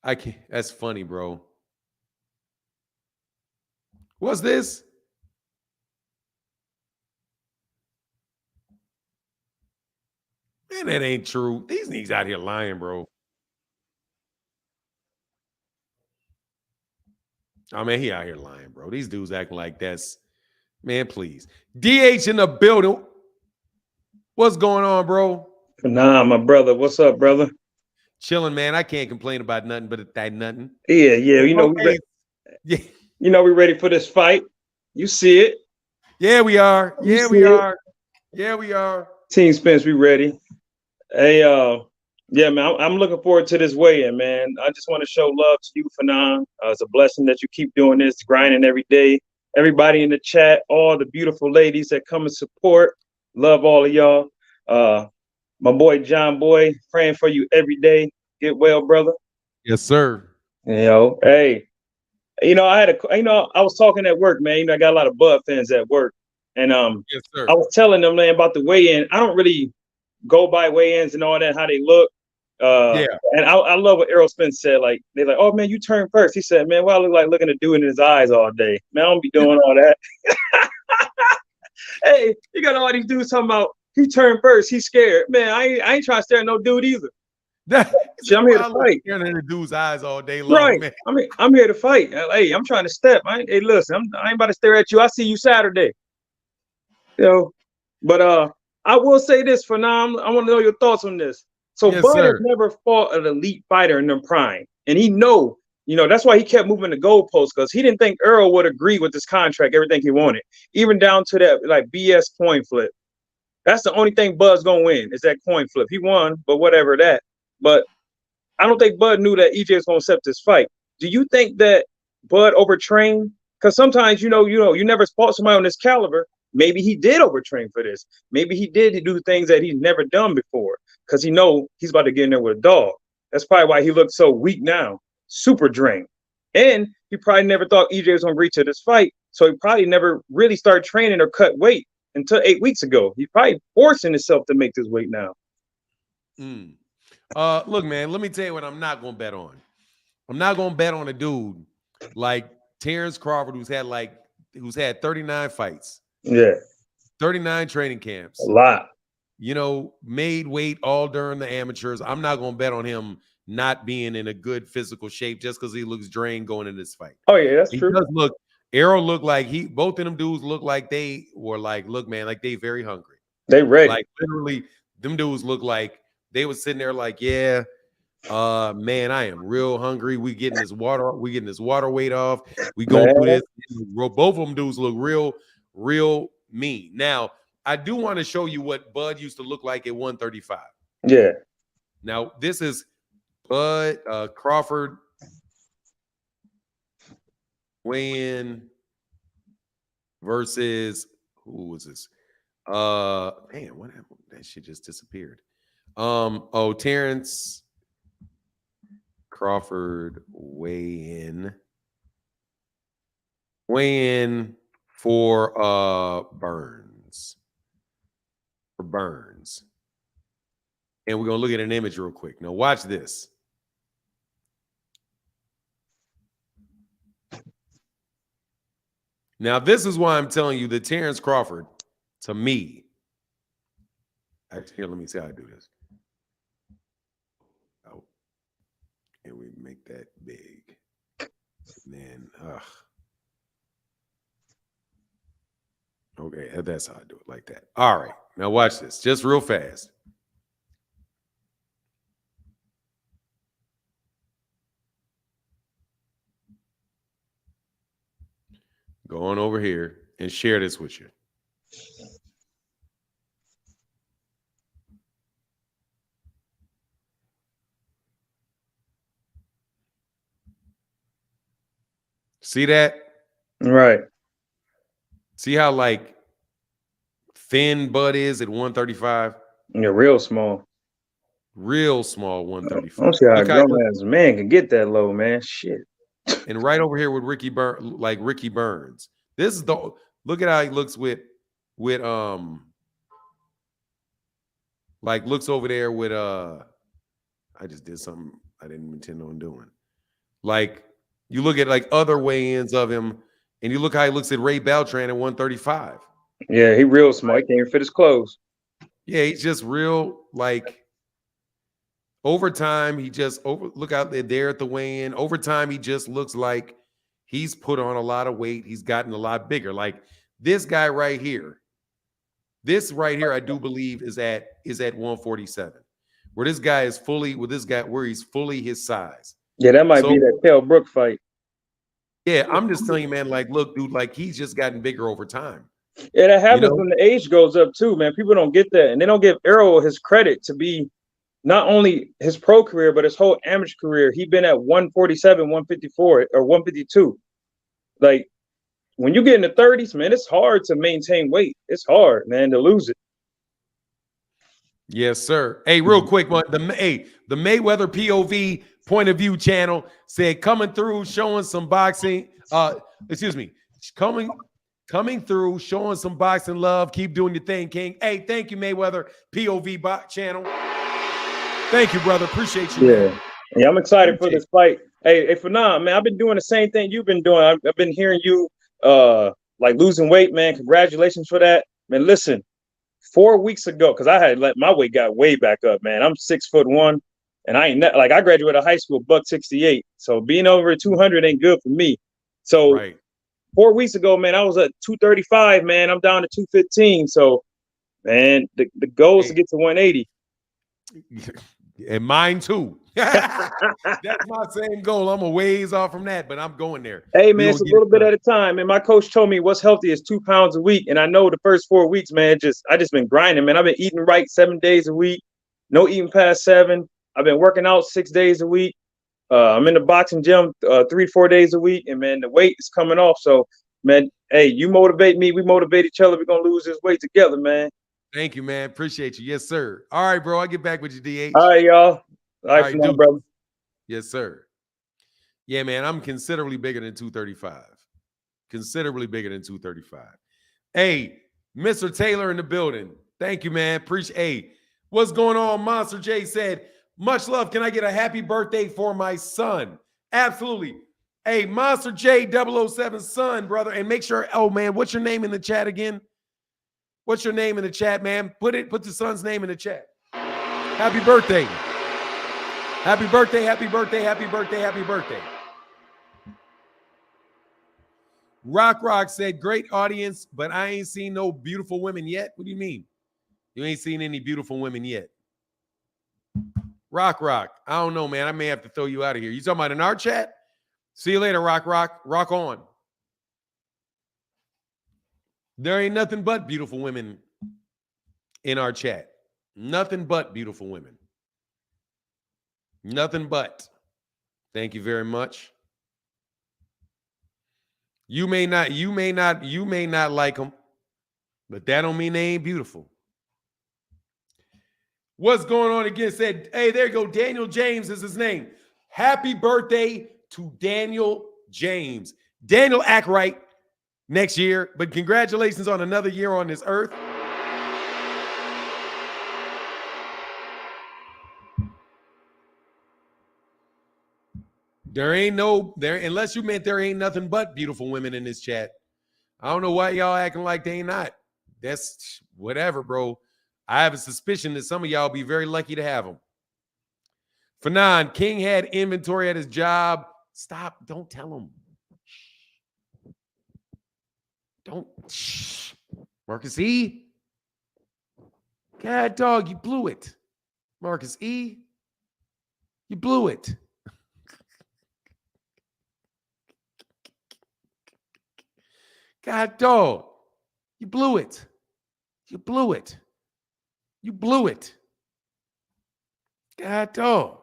I can't. That's funny, bro. What's this? Man, that ain't true. These niggas out here lying, bro. I mean, he out here lying, bro. These dudes acting like that's, man, please. DH in the building. What's going on, bro? Nah, my brother. What's up, brother? Chilling, man. I can't complain about nothing but that nothing. Yeah. You know, Okay. Yeah. You know, we ready for this fight. You see it. Yeah, we are. You Yeah, see we it. are. Yeah, we are. Team Spence, we ready. Hey, yeah, man, I'm looking forward to this weigh-in, man. I just want to show love to you, Fanon. It's a blessing that you keep doing this, grinding every day. Everybody in the chat, all the beautiful ladies that come and support. Love all of y'all. My boy John Boy, praying for you every day. Get well, brother. Yes, sir. You know, hey, you know, I was talking at work, man. You know, I got a lot of Bud fans at work, and Yes, sir. I was telling them, man, about the weigh-in. I don't really go by weigh-ins and all that, how they look. Yeah. And I love what Errol Spence said. Like, they're like, oh man, you turn first. He said, man, well, I look like looking at dude in his eyes all day. Man, I don't be doing all that. Hey, you got all these dudes talking about he turned first, he's scared. Man, I ain't trying to stare at no dude either. Shit, I'm here to fight. Staring in the dude's eyes all day long, Right. man. I'm here to fight. Hey, I'm trying to step. Hey, listen, I ain't about to stare at you. I see you Saturday. You know, but I will say this for now. I want to know your thoughts on this. So Yes, Bud has sir. never fought an elite fighter in their prime, and he that's why he kept moving the goalposts, because he didn't think Errol would agree with this contract, everything he wanted, even down to that like BS coin flip. That's the only thing Bud's gonna win is that coin flip. He won, but whatever that. But I don't think Bud knew that EJ was gonna accept this fight. Do you think that Bud overtrained? Because sometimes you never fought somebody on this caliber. Maybe he did overtrain for this. Maybe he did do things that he's never done before, because he know he's about to get in there with a dog. That's probably why he looks so weak now, super drained. And he probably never thought EJ was gonna reach to this fight, so he probably never really started training or cut weight until 8 weeks ago. He's probably forcing himself to make this weight now. Look, man, let me tell you what I'm not gonna bet on. I'm not gonna bet on a dude like Terence Crawford, who's had 39 fights. Yeah. 39 training camps. A lot. You know, made weight all during the amateurs. I'm not gonna bet on him not being in a good physical shape just because he looks drained going in this fight. Oh, yeah, that's true. Does look, Errol looked like both of them dudes look like they were like, look, man, like they very hungry. They ready. Like literally, them dudes look like they was sitting there like, yeah, man, I am real hungry. We getting this water weight off. We going through this. Both of them dudes look real mean. Now, I do want to show you what Bud used to look like at 135. Yeah. Now, this is Bud Crawford weigh-in versus who was this? Man, what happened? That shit just disappeared. Terence Crawford weigh-in for Burns. For Burns. And we're gonna look at an image real quick. Now watch this. Now, this is why I'm telling you that Terence Crawford, to me, actually, here, let me see how I do this. Oh, and we make that big. And then, okay, that's how I do it, like that. All right, now watch this, just real fast. Go on over here and share this with you. See that? Right. See how like thin Bud is at 135? Yeah, real small. Real small 135. I don't see how a grown-ass man can get that low, man. Shit. And right over here with Ricky Burns. This is the look at how he looks with looks over there with I just did something I didn't intend on doing. Like you look at like other weigh-ins of him, and you look how he looks at Ray Beltran at 135. Yeah, he real small. He can't even fit his clothes. Yeah, he's just real like. Over time, he just look out there at the weigh-in. Over time, he just looks like he's put on a lot of weight. He's gotten a lot bigger. Like this guy right here. This right here, I do believe is at 147. where this guy is fully where he's fully his size. Yeah, that might So, be that Kell Brook fight. yeah, I'm just telling you, man, like, look, dude, like he's just gotten bigger over time. Yeah, that happens know? when the age goes up too, man. People don't get that. And they don't give Errol his credit to be not only his pro career, but his whole amateur career. He's been at 147, 154, or 152. Like, when you get in the 30s, man, it's hard to maintain weight. It's hard, man, to lose it. Yes, sir. Hey, real quick, the Mayweather POV point of view channel said coming through, showing some boxing. Coming through, showing some boxing love. Keep doing your thing, King. Hey, thank you, Mayweather POV channel. Thank you, brother. Appreciate you. Yeah, man. Yeah, I'm excited for this fight. Hey, Fanon, man, I've been doing the same thing you've been doing. I've been hearing you like losing weight, man. Congratulations for that, man. Listen, 4 weeks ago, because I had let my weight got way back up, man. I'm 6'1", and I ain't like I graduated high school $168. So being over 200 ain't good for me. So right. 4 weeks ago, man, I was at 235, man. I'm down to 215. So, man, the goal is to get to 180. And mine too. That's my same goal. I'm a ways off from that, but I'm going there. Hey, man, it's a little bit at a time. And my coach told me what's healthy is 2 pounds a week. And I know the first 4 weeks, man, I just been grinding, man. I've been eating right 7 days a week. No eating past 7. I've been working out 6 days a week. I'm in the boxing gym 3-4 days a week. And, man, the weight is coming off. So, man, hey, you motivate me. We motivate each other. We're going to lose this weight together, man. Thank you, man. Appreciate you. Yes, sir. All right, bro. I'll get back with you, DH. All right, y'all. All right, dude. brother. Yes, sir. Yeah, man. I'm considerably bigger than 235. Considerably bigger than 235. Hey, Mr. Taylor in the building. Thank you, man. Appreciate. Hey, what's going on? Monster J said, much love. Can I get a happy birthday for my son? Absolutely. Hey, Monster J 007 son, brother. And make sure, oh, man, what's your name in the chat again? What's your name in the chat, man? Put the son's name in the chat. Happy birthday. Happy birthday, happy birthday, happy birthday, happy birthday. Rock said, great audience, but I ain't seen no beautiful women yet. What do you mean? You ain't seen any beautiful women yet. Rock. I don't know, man. I may have to throw you out of here. You talking about in our chat? See you later, Rock. Rock on. There ain't nothing but beautiful women in our chat. Nothing but beautiful women. Nothing but. Thank you very much. You may not like them, but that don't mean they ain't beautiful. What's going on again? Said, hey, there you go. Daniel James is his name. Happy birthday to Daniel James. Daniel, act right next year, but congratulations on another year on this earth. Unless you meant there ain't nothing but beautiful women in this chat. I don't know why y'all acting like they ain't not. That's whatever, bro. I have a suspicion that some of y'all be very lucky to have them. Fanon, King had inventory at his job. Stop. Don't tell him. Don't. Shh. Marcus E. God, dog, you blew it. Marcus E. You blew it. God, dog, you blew it. You blew it. You blew it. God, dog.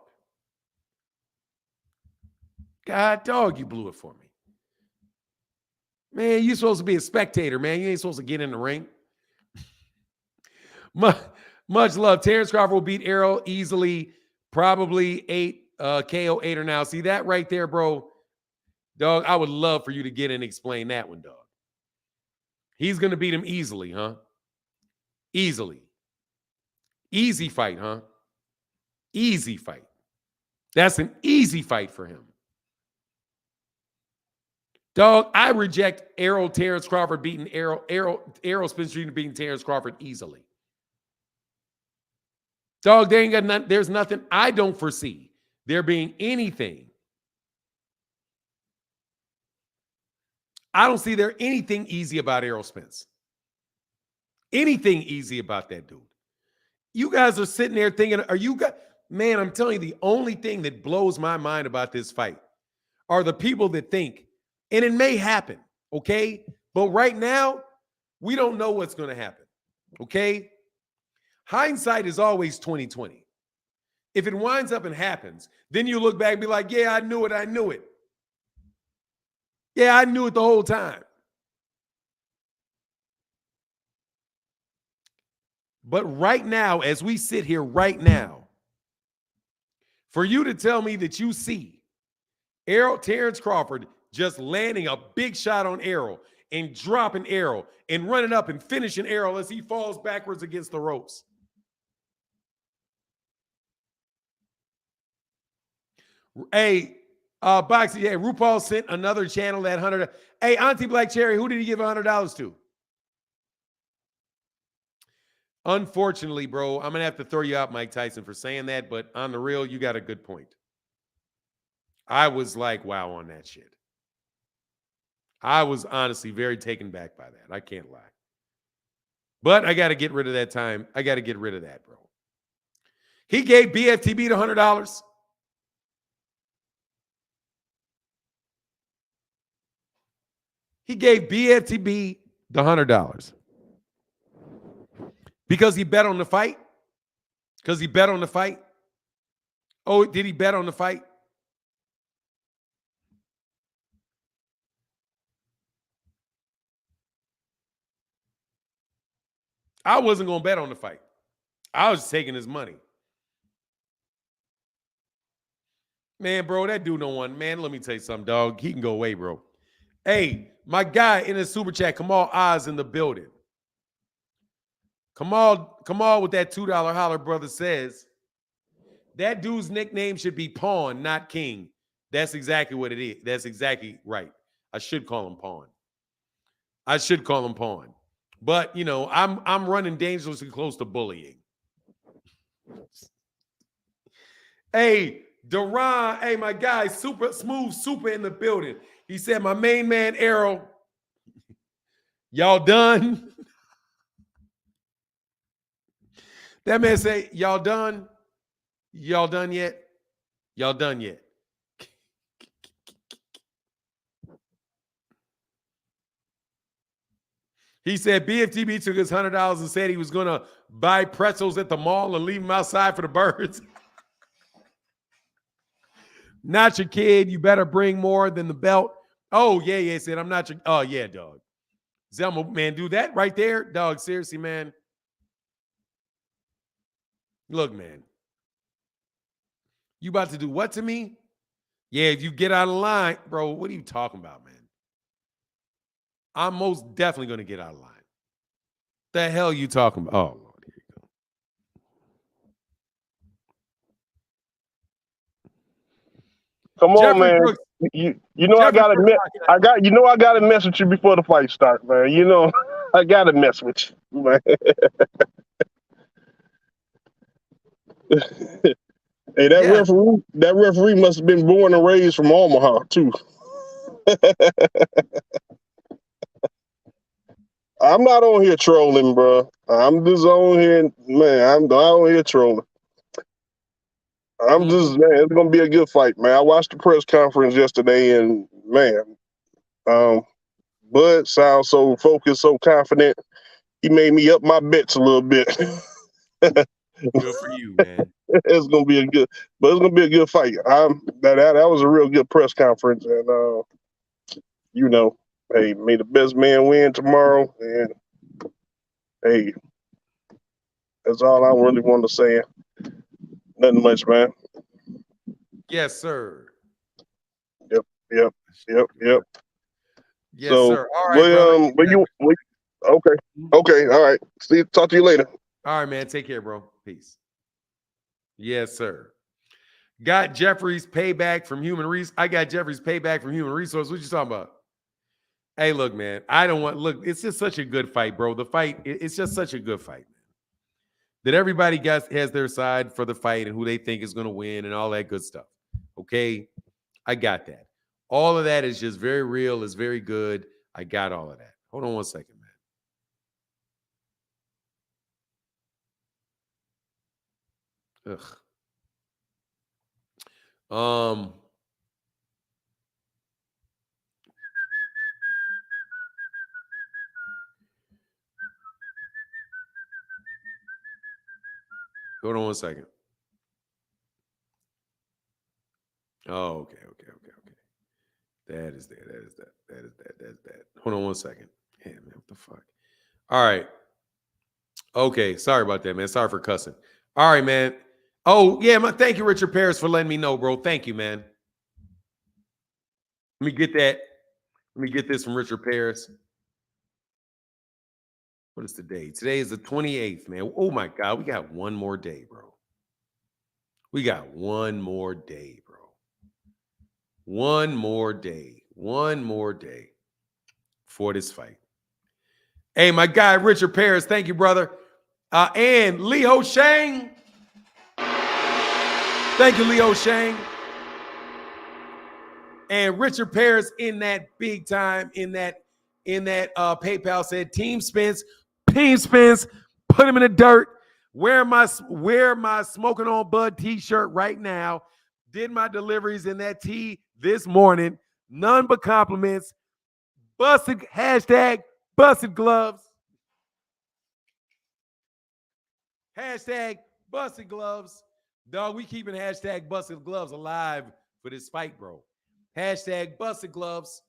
God, dog, you blew it for me. Man, you're supposed to be a spectator, man. You ain't supposed to get in the ring. Much love. Terence Crawford will beat Errol easily, probably 8 KO 8 or now. See that right there, bro? Dog, I would love for you to get in and explain that one, dog. He's going to beat him easily, huh? Easily. Easy fight, huh? Easy fight. That's an easy fight for him. Dog, I reject Terence Crawford beating Errol Spence Jr. beating Terence Crawford easily. Dog, there's nothing, I don't foresee there being anything. I don't see there anything easy about Errol Spence. Anything easy about that dude. You guys are sitting there thinking, are you guys, man, I'm telling you, the only thing that blows my mind about this fight are the people that think, and it may happen, okay? But right now, we don't know what's going to happen, okay? Hindsight is always 20/20. If it winds up and happens, then you look back and be like, yeah, I knew it. I knew it. Yeah, I knew it the whole time. But right now, as we sit here right now, for you to tell me that you see Errol, Terence Crawford just landing a big shot on Errol and dropping Errol and running up and finishing Errol as he falls backwards against the ropes. Hey, Boxy, yeah, RuPaul sent another channel that 100. Hey, Auntie Black Cherry, who did he give $100 to? Unfortunately, bro, I'm going to have to throw you out, Mike Tyson, for saying that, but on the real, you got a good point. I was like, wow, on that shit. I was honestly very taken back by that. I can't lie. But I got to get rid of that time. I got to get rid of that, bro. He gave BFTB the $100. He gave BFTB the $100. Because he bet on the fight? Because he bet on the fight? Oh, did he bet on the fight? I wasn't going to bet on the fight. I was taking his money. Man, bro, that dude don't want, man, let me tell you something, dog. He can go away, bro. Hey, my guy in the super chat, Kamal Oz in the building. Kamal with that $2 holler brother says, that dude's nickname should be Pawn, not King. That's exactly what it is. That's exactly right. I should call him Pawn. I should call him Pawn. But, you know, I'm running dangerously close to bullying. Hey, Duran, hey, my guy, super smooth, super in the building. He said, my main man, Errol, y'all done? That man say, y'all done? Y'all done yet? Y'all done yet? He said BFTB took his $100 and said he was going to buy pretzels at the mall and leave them outside for the birds. Not your kid. You better bring more than the belt. Oh, yeah, yeah. He said, I'm not your. Oh, yeah, dog. Zelma, man, do that right there. Dog, seriously, man. Look, man. You about to do what to me? Yeah, if you get out of line, bro, what are you talking about, man? I'm most definitely going to get out of line. The hell you talking about? Oh, Lord, here you go. Come on, Jeffrey man. Brooks. You know I gotta mess with you before the fight start, man. You know I gotta mess with you, man. Hey, that referee must have been born and raised from Omaha too. I'm not on here trolling, bro. I'm just on here, man. I'm not on here trolling. I'm just, man, it's gonna be a good fight, man. I watched the press conference yesterday, and man, Bud sounds so focused, so confident. He made me up my bets a little bit. Good for you, man. It's gonna be a good fight. That was a real good press conference, and you know, hey, may the best man win tomorrow, and hey, that's all I really want to say. Nothing much, man. Yes, sir. Yep. Yes, So, sir. All right, brother. Okay, all right. Talk to you later. All right, man. Take care, bro. Peace. Yes, sir. Got Jeffrey's payback from human resource. I got Jeffrey's payback from human resource. What you talking about? Hey, look, man. It's just such a good fight, bro. The fight, it's just such a good fight, man. That everybody has their side for the fight and who they think is going to win and all that good stuff. Okay? I got that. All of that is just very real. It's very good. I got all of that. Hold on one second, man. Ugh. Hold on one second. Oh, okay. That is that. Hold on one second. Yeah, man, what the fuck? All right. Okay, sorry about that, man. Sorry for cussing. All right, man. Oh, yeah, man. Thank you, Richard Paris, for letting me know, bro. Thank you, man. Let me get that. Let me get this from Richard Paris. What is the day? Today is the 28th, man. Oh my God, we got one more day, bro. We got one more day, bro. One more day. One more day for this fight. Hey, my guy, Richard Paris. Thank you, brother. And Leo Shang. Thank you, Leo Shang. And Richard Paris in that big time, in that PayPal said, Team Spence, put him in the dirt. Wear my Smoking on Bud t-shirt right now. Did my deliveries in that tee this morning. None but compliments. Busted, hashtag busted gloves. Hashtag busted gloves. Dog, we keeping hashtag busted gloves alive for this fight, bro. Hashtag busted gloves.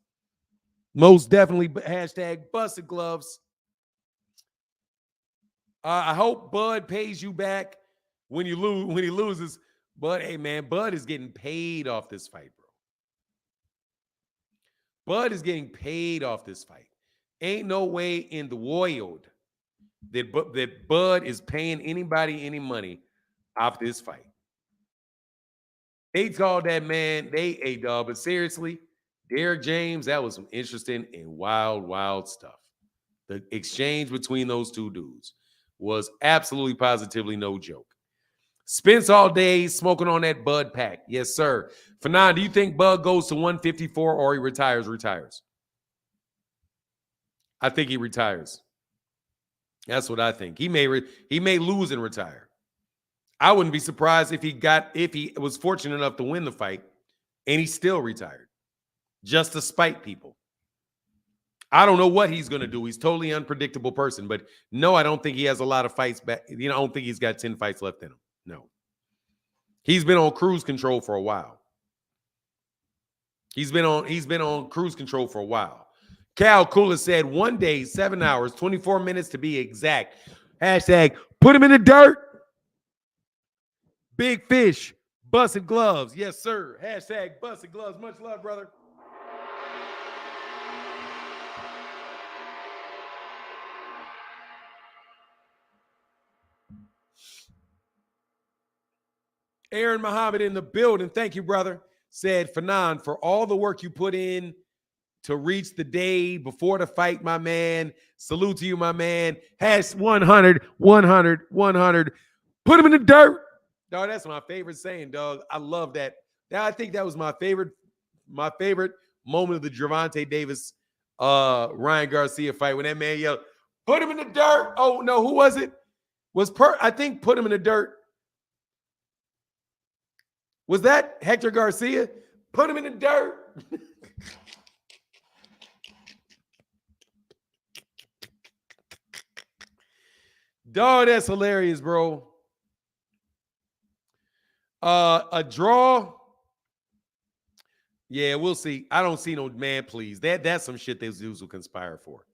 Most definitely hashtag busted gloves. I hope Bud pays you back when he loses. But hey, man, Bud is getting paid off this fight, bro. Bud is getting paid off this fight. Ain't no way in the world that Bud is paying anybody any money off this fight. They called that man, dog, but seriously, Derek James, that was some interesting and wild stuff. The exchange between those two dudes was absolutely positively no joke. Spence all day smoking on that Bud pack. Yes, sir. Fanon, do you think Bud goes to 154 or he retires? I think he retires. That's what I think. He may lose and retire. I wouldn't be surprised if he was fortunate enough to win the fight and he still retired just to spite people. I don't know what he's going to do. He's totally unpredictable person, but no, I don't think he has a lot of fights back. I don't think he's got 10 fights left in him. No. He's been on cruise control for a while. He's been on cruise control for a while. Cal Kula said 1 day, 7 hours, 24 minutes to be exact. Hashtag put him in the dirt. Big fish, busted gloves. Yes, sir. Hashtag busted gloves. Much love, brother. Aaron Muhammad in the building. Thank you, brother. Said, Fanon, for all the work you put in to reach the day before the fight, my man. Salute to you, my man. Has 100. Put him in the dirt. Dog, that's my favorite saying, dog. I love that. I think that was my favorite moment of the Gervonta Davis Ryan Garcia fight when that man yelled, put him in the dirt. Oh, no, who was it? I think put him in the dirt. Was that Hector Garcia? Put him in the dirt. Dog, that's hilarious, bro. A draw. Yeah, we'll see. I don't see no man, please. That's some shit those dudes will conspire for.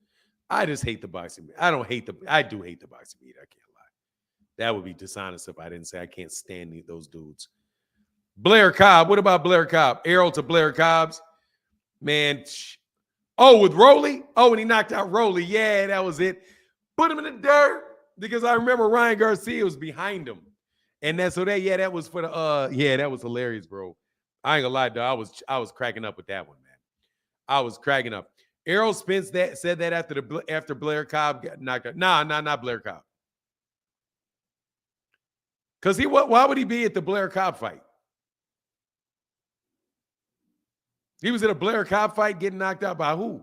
I just hate the boxing. I do hate the boxing media. I can't lie. That would be dishonest if I didn't say I can't stand those dudes. Blair Cobb. What about Blair Cobb? Errol to Blair Cobb's. Man. Oh, with Roley? Oh, and he knocked out Roley. Yeah, that was it. Put him in the dirt. Because I remember Ryan Garcia was behind him. And that was for the that was hilarious, bro. I ain't gonna lie, dog. I was cracking up with that one, man. I was cracking up. Errol Spence said that after Blair Cobb got knocked out. Nah, not Blair Cobb. Because why would he be at the Blair Cobb fight? He was at a Blair Cobb fight getting knocked out by who?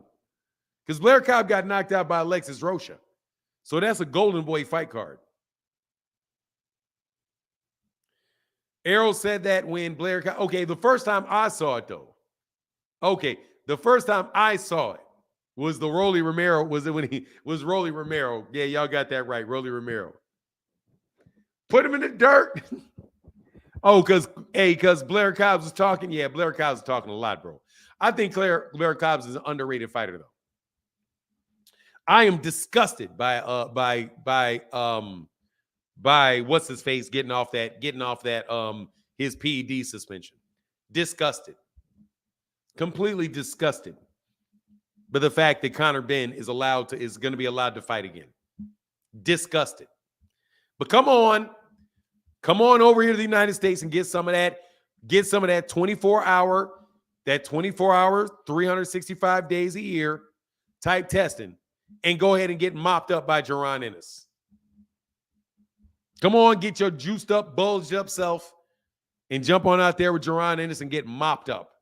Because Blair Cobb got knocked out by Alexis Rocha. So that's a Golden Boy fight card. Errol said that when Blair. Okay, the first time I saw it though. Okay, the first time I saw it was the Rolly Romero. Was it when he was Rolly Romero? Yeah, y'all got that right, Rolly Romero. Put him in the dirt. Oh, because Blair Cobbs was talking. Yeah, Blair Cobbs was talking a lot, bro. I think Blair Cobbs is an underrated fighter, though. I am disgusted by what's his face getting off that his PED suspension. Disgusted. Completely disgusted. But the fact that Conor Benn is going to be allowed to fight again. Disgusted. But come on over here to the United States and get some of that 24-hour, 365 days a year type testing and go ahead and get mopped up by Jaron Ennis. Come on, get your juiced up, bulged up self and jump on out there with Jaron Ennis and get mopped up.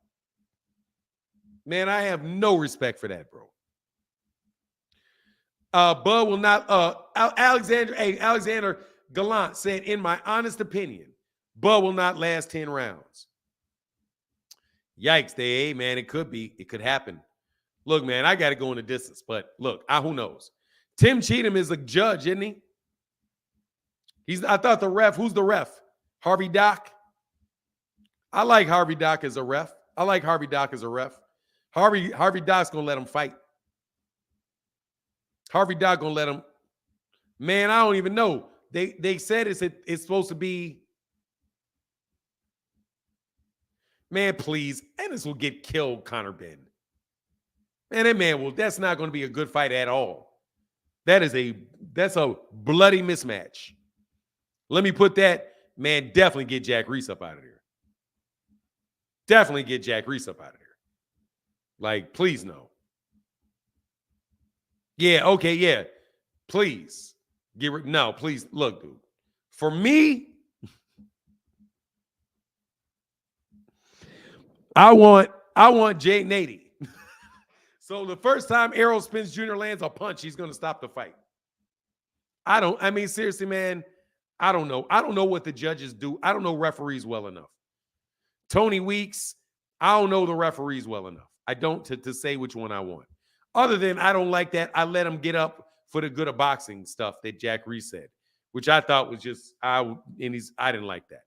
Man, I have no respect for that, bro. Bud will not, Alexander Gallant said, in my honest opinion, Bud will not last 10 rounds. Yikes, man, it could be. It could happen. Look, man, I got to go in the distance, but look, who knows? Tim Cheatham is a judge, isn't he? I thought the ref, who's the ref? Harvey Dock? I like Harvey Dock as a ref. Harvey Dock's going to let him fight. Harvey Dock going to let him. Man, I don't even know. They said it's supposed to be. Man, please. Ennis will get killed, Conor Benn. Man, that's not going to be a good fight at all. That's a bloody mismatch. Let me put that, man, definitely get Jack Reese up out of there. Definitely get Jack Reese up out of there. Like, please no. Yeah, okay, yeah. Please. No, please. Look, dude. For me, I want Jay Nady. So the first time Errol Spence Jr. lands a punch, he's going to stop the fight. Seriously, man, I don't know. I don't know what the judges do. I don't know referees well enough. Tony Weeks, I don't know the referees well enough. I don't to say which one I want. Other than I don't like that. I let him get up for the good of boxing stuff that Jack Reese said, which I thought was just, I didn't like that.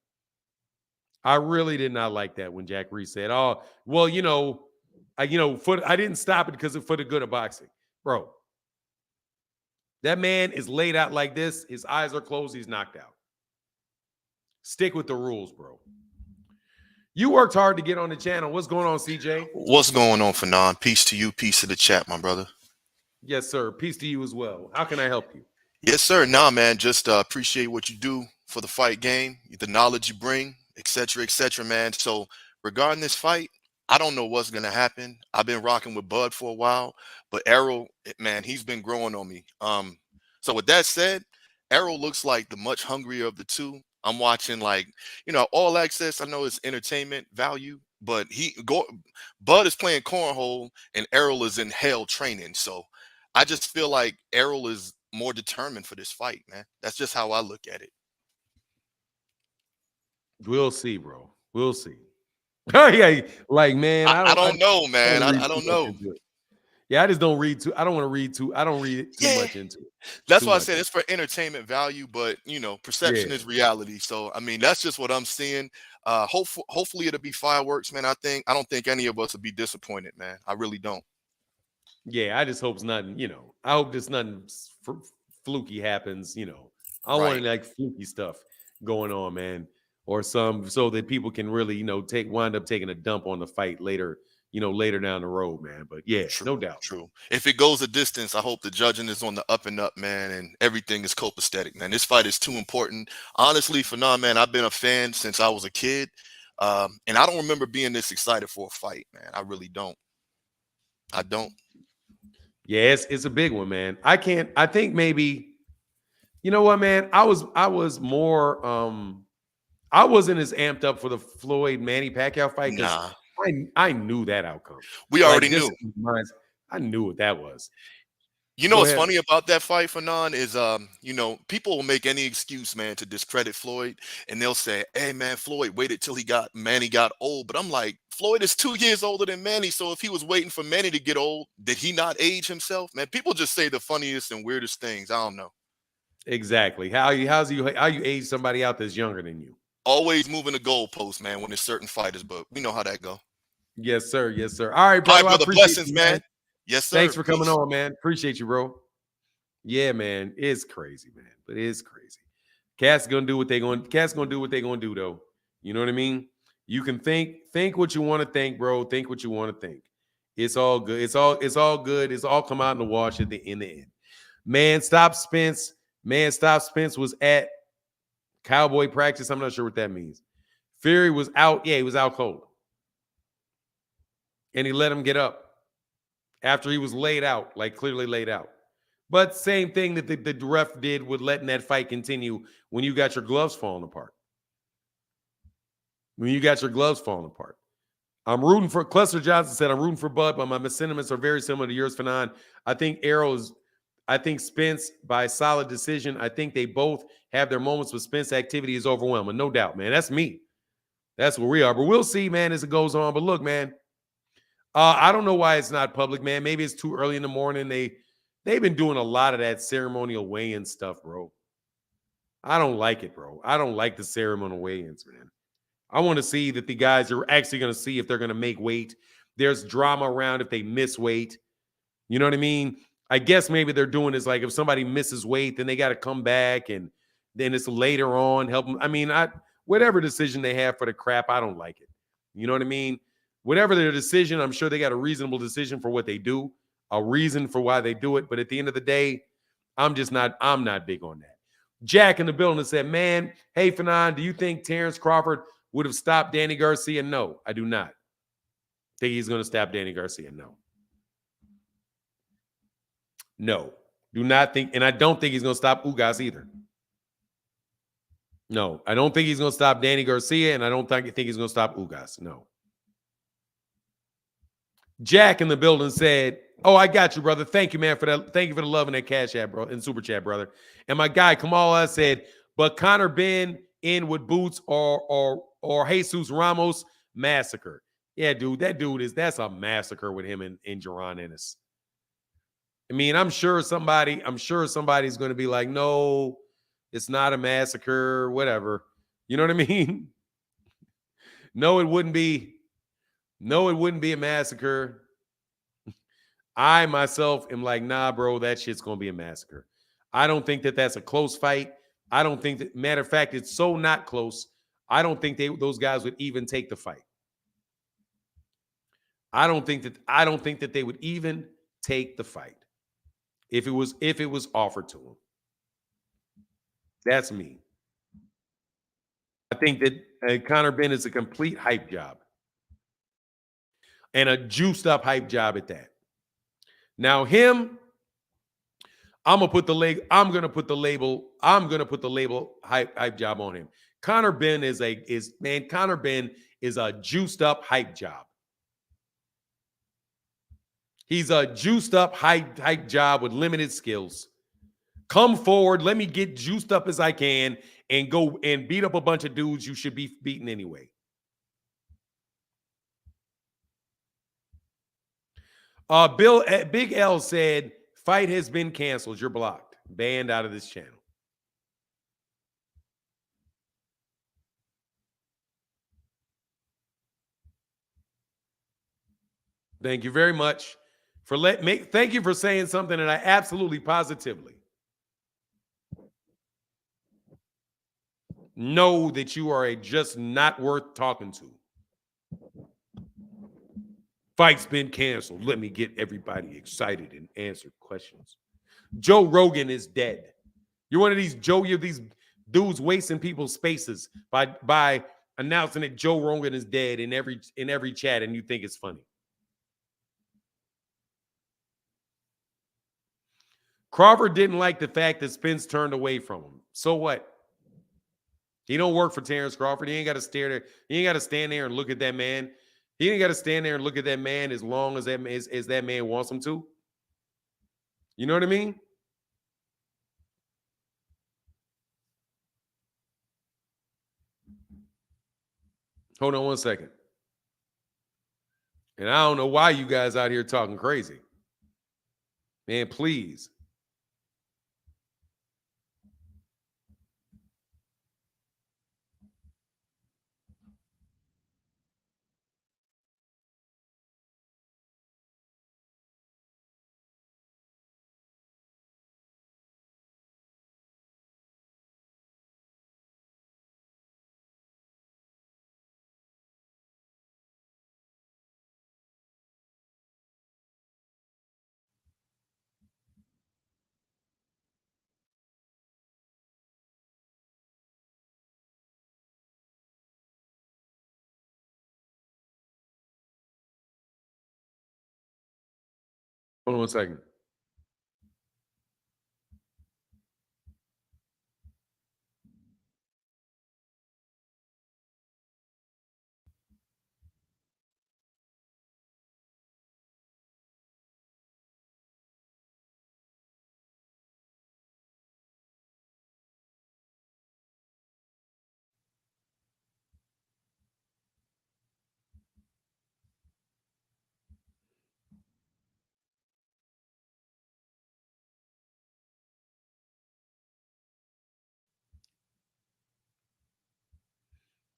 I really did not like that when Jack Reese said, oh, well, I didn't stop it because for the good of boxing. Bro, that man is laid out like this. His eyes are closed. He's knocked out. Stick with the rules, bro. You worked hard to get on the channel. What's going on, CJ? What's going on, Fanon? Peace to you. Peace to the chat, my brother. Yes, sir. Peace to you as well. How can I help you? Yes, sir. Nah, man. Just appreciate what you do for the fight game, the knowledge you bring, et cetera, man. So regarding this fight, I don't know what's going to happen. I've been rocking with Bud for a while, but Errol, man, he's been growing on me. So with that said, Errol looks like the much hungrier of the two. I'm watching All Access. I know it's entertainment value, but Bud is playing cornhole and Errol is in hell training. So I just feel like Errol is more determined for this fight, man. That's just how I look at it. We'll see, bro. We'll see. Yeah, man, I don't know, man. I don't know. Yeah, I just don't read too. I don't want to read too. I don't read too much into it. That's why I said it's for entertainment value, but perception is reality. So that's just what I'm seeing. Hopefully it'll be fireworks, man. I don't think any of us will be disappointed, man. I really don't. Yeah, I just hope it's nothing. I hope there's nothing fluky happens. I don't want any fluky stuff going on, man, or so that people can really wind up taking a dump on the fight later. Later down the road, man. But yeah, true, no doubt. True. If it goes a distance, I hope the judging is on the up and up, man, and everything is copacetic, man. This fight is too important. Honestly, man, I've been a fan since I was a kid. And I don't remember being this excited for a fight, man. I really don't. I don't. Yeah, it's a big one, man. I think maybe, you know what, man? I was more I wasn't as amped up for the Floyd Manny Pacquiao fight because I knew that outcome. We already knew. I knew what that was. You know Go what's ahead. funny about that fight, Fanon, is you know, people will make any excuse, man, to discredit Floyd, and they'll say, "Hey, man, Floyd waited till Manny got old." But I'm like, Floyd is 2 years older than Manny, so if he was waiting for Manny to get old, did he not age himself? Man, people just say the funniest and weirdest things. I don't know. Exactly. How you age somebody out that's younger than you? Always moving the goalpost, man, when there's certain fighters, but we know how that go. Yes, sir. Yes, sir. All right, All brother. right, I brother. appreciate Blessings, you, man. man. Yes, sir. Thanks for coming Peace. on, man. Appreciate you, bro. Yeah, man. It's crazy, man. But it's crazy. Cats gonna do what they going. Cats gonna do what they gonna do, though. You know what I mean? You can think what you want to think, bro. Think what you want to think. It's all good. It's all good. It's all come out in the wash in the end. Man, stop Spence. Was at Cowboy practice. I'm not sure what that means. Fury was out. Yeah, he was out cold. And he let him get up after he was laid out, like clearly laid out. But same thing that the ref did with letting that fight continue when you got your gloves falling apart. I'm rooting for, Cluster Johnson said, I'm rooting for Bud, but my sentiments are very similar to yours, Fanon. I think Spence by solid decision. I think they both have their moments, but Spence activity is overwhelming. No doubt, man. That's me. That's where we are. But we'll see, man, as it goes on. But look, man, I don't know why it's not public, man. Maybe it's too early in the morning. They've been doing a lot of that ceremonial weigh-in stuff, bro. I don't like it, bro. I don't like the ceremonial weigh-ins, man. I want to see that the guys are actually going to see if they're going to make weight. There's drama around if they miss weight. You know what I mean? I guess maybe they're doing is like if somebody misses weight, then they got to come back and then it's later on help them. I mean, whatever decision they have for the crap, I don't like it. You know what I mean? Whatever their decision, I'm sure they got a reasonable decision for what they do, a reason for why they do it. But at the end of the day, I'm not big on that. Jack in the building said, man, hey, Fanon, do you think Terence Crawford would have stopped Danny Garcia? No, I do not think he's going to stop Danny Garcia. No, do not think. And I don't think he's going to stop Ugas either. No, I don't think he's going to stop Danny Garcia, and I don't think he's going to stop Ugas. No. Jack in the building said, oh, I got you, brother. Thank you, man, for that. Thank you for the love in that cash app, bro, and super chat, brother. And my guy Kamala said, but Conor Ben in with Boots or Jesus Ramos massacre. Yeah, dude, that's a massacre with him and Jaron Ennis. I mean, I'm sure somebody's going to be like, no, it's not a massacre, whatever. You know what I mean? No, it wouldn't be a massacre. I myself am like, nah, bro, that shit's going to be a massacre. I don't think that that's a close fight. I don't think that, matter of fact, it's so not close. I don't think those guys would even take the fight. I don't think that they would even take the fight if it was offered to them. That's me. I think that Conor Ben is a complete hype job. And a juiced up hype job at that. Now him, I'm gonna put the label hype job on him. Conor Ben is a juiced up hype job. He's a juiced up hype job with limited skills. Come forward, let me get juiced up as I can and go and beat up a bunch of dudes you should be beating anyway. Big L said, fight has been canceled. You're blocked. Banned out of this channel. Thank you very much for thank you for saying something that I absolutely positively know that you are just not worth talking to. Fight's been canceled. Let me get everybody excited and answer questions. Joe Rogan is dead. You're one of these dudes wasting people's spaces by announcing that Joe Rogan is dead in every chat, and you think it's funny. Crawford didn't like the fact that Spence turned away from him. So what? He don't work for Terence Crawford. He ain't got to stare there. He ain't got to stand there and look at that man. He ain't got to stand there and look at that man as long as that man wants him to. You know what I mean? Hold on one second. And I don't know why you guys out here talking crazy. Man, please. Hold on one second.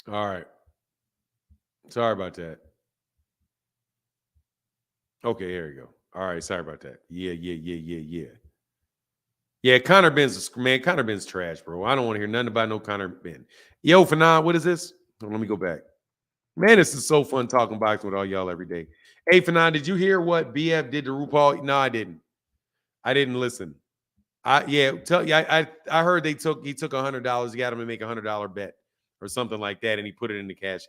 All right. Sorry about that. Okay, here we go. All right, sorry about that. Yeah. Yeah, Connor Ben's, man, Connor Ben's trash, bro. I don't want to hear nothing about no Connor Ben. Yo, Fanon, what is this? Let me go back. Man, this is so fun talking boxing with all y'all every day. Hey, Fanon, did you hear what BF did to RuPaul? No, I didn't. I didn't listen. I heard he took $100. He got him to make $100 bet or something like that, and he put it in the cash.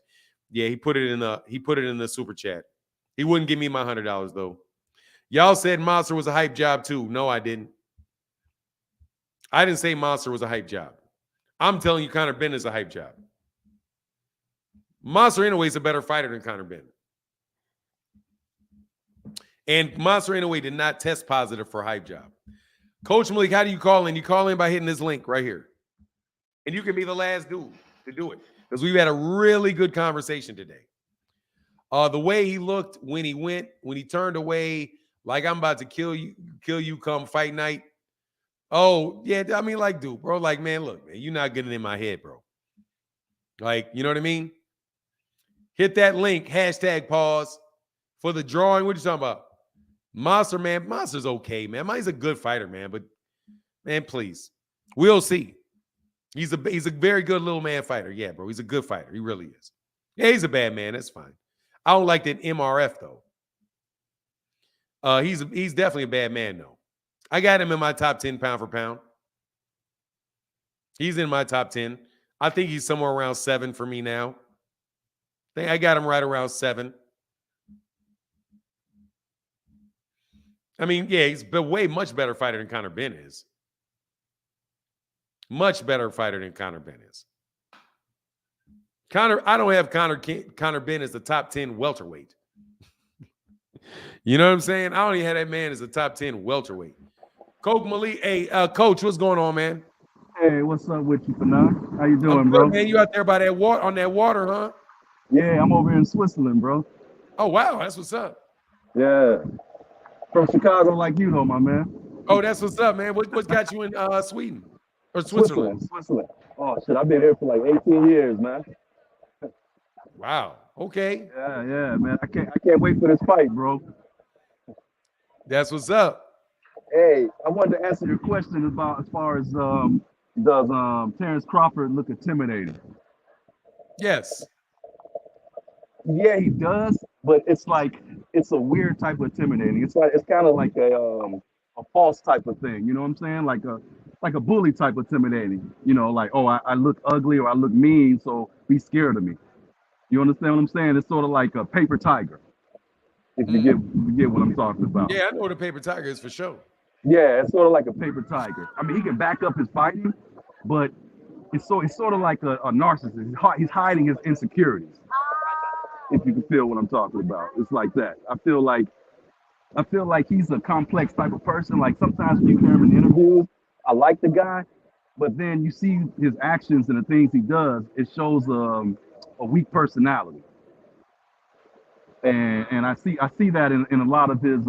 Yeah, he put it in the super chat. He wouldn't give me my $100 though. Y'all said Monster was a hype job too. No, I didn't. I didn't say Monster was a hype job. I'm telling you, Conor Benn is a hype job. Monster Inoue is a better fighter than Conor Benn. And Monster Inoue did not test positive for hype job. Coach Malik, how do you call in? You call in by hitting this link right here. And you can be the last dude to do it. Because we've had a really good conversation today. The way he looked when he turned away, like I'm about to kill you come fight night. Oh, yeah, I mean, like, dude, bro, like, man, look, man, you're not getting in my head, bro. Like, you know what I mean? Hit that link, #pause for the drawing. What are you talking about? Monster, man, Monster's okay, man. He's a good fighter, man, but, man, please. We'll see. He's a very good little man fighter. Yeah, bro, he's a good fighter. He really is. Yeah, he's a bad man. That's fine. I don't like that MRF, though. He's definitely a bad man, though. I got him in my top 10 pound for pound. He's in my top 10. I think he's somewhere around 7 for me now. I got him right around 7. I mean, yeah, he's a much better fighter than Conor Benn is. Much better fighter than Conor Benn is. I don't have Conor Benn as the top 10 welterweight. You know what I'm saying? I don't even have that man as a top 10 welterweight. Coach Malik, hey, Coach, what's going on, man? Hey, what's up with you, Fanon? How you doing, bro? Man, you out there by that water on that water, huh? Yeah, I'm over here in Switzerland, bro. Oh wow, that's what's up. Yeah, from Chicago, like you know, my man. Oh, that's what's up, man. What got you in Sweden or Switzerland? Switzerland. Oh shit, I've been here for like 18 years, man. Wow. Okay. Yeah, man. I can't wait for this fight, bro. That's what's up. Hey, I wanted to answer your question about as far as does Terence Crawford look intimidating? Yes. Yeah, he does, but it's like it's a weird type of intimidating. It's kind of like a false type of thing. You know what I'm saying? Like a bully type of intimidating. You know, like, oh, I look ugly or I look mean, so be scared of me. You understand what I'm saying? It's sort of like a paper tiger. If you get what I'm talking about. Yeah, I know what a paper tiger is for sure. Yeah, it's sort of like a paper tiger. I mean, he can back up his fighting, but it's sort of like a narcissist. He's hiding his insecurities. If you can feel what I'm talking about, it's like that. I feel like I feel like he's a complex type of person. Like sometimes when you hear him in interviews, I like the guy, but then you see his actions and the things he does, it shows a weak personality. And I see that in a lot of his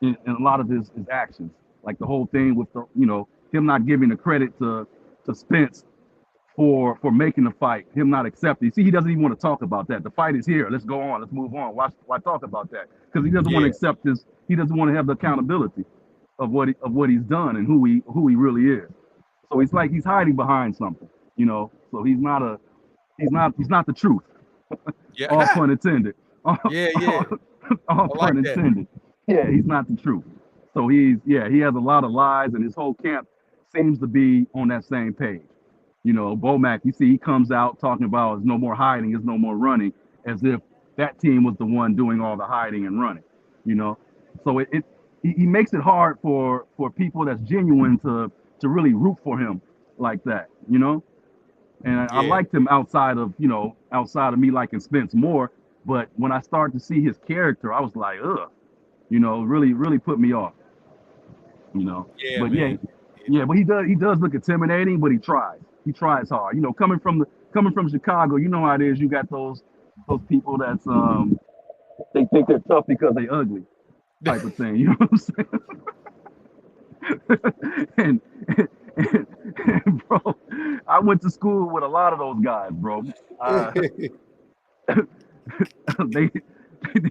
in a lot of his actions. Like the whole thing with the, you know, him not giving the credit to Spence for making the fight, him not accepting. See, he doesn't even want to talk about that. The fight is here. Let's go on. Let's move on. Why talk about that? Because he doesn't want to Yeah, accept this. He doesn't want to have the accountability of what he's done and who he really is. So it's like he's hiding behind something, you know. So he's not the truth. All yeah, pun intended. All, yeah, all, yeah. all I like pun that. intended. Yeah, he's not the truth. So he has a lot of lies, and his whole camp seems to be on that same page. You know, Bomac, you see, he comes out talking about there's no more hiding, there's no more running, as if that team was the one doing all the hiding and running. You know, so he makes it hard for people that's genuine to really root for him like that. You know, and I Yeah, liked him outside of, you know, outside of me liking Spence more. But when I started to see his character, I was like, ugh, you know, really put me off, you know. yeah, But yeah, man. yeah, but he does look intimidating, but he tries hard, you know. Coming from Chicago, you know how it is. You got those people that's they think they're tough because they ugly type of thing, you know what I'm saying? And bro, I went to school with a lot of those guys, bro. Uh, they,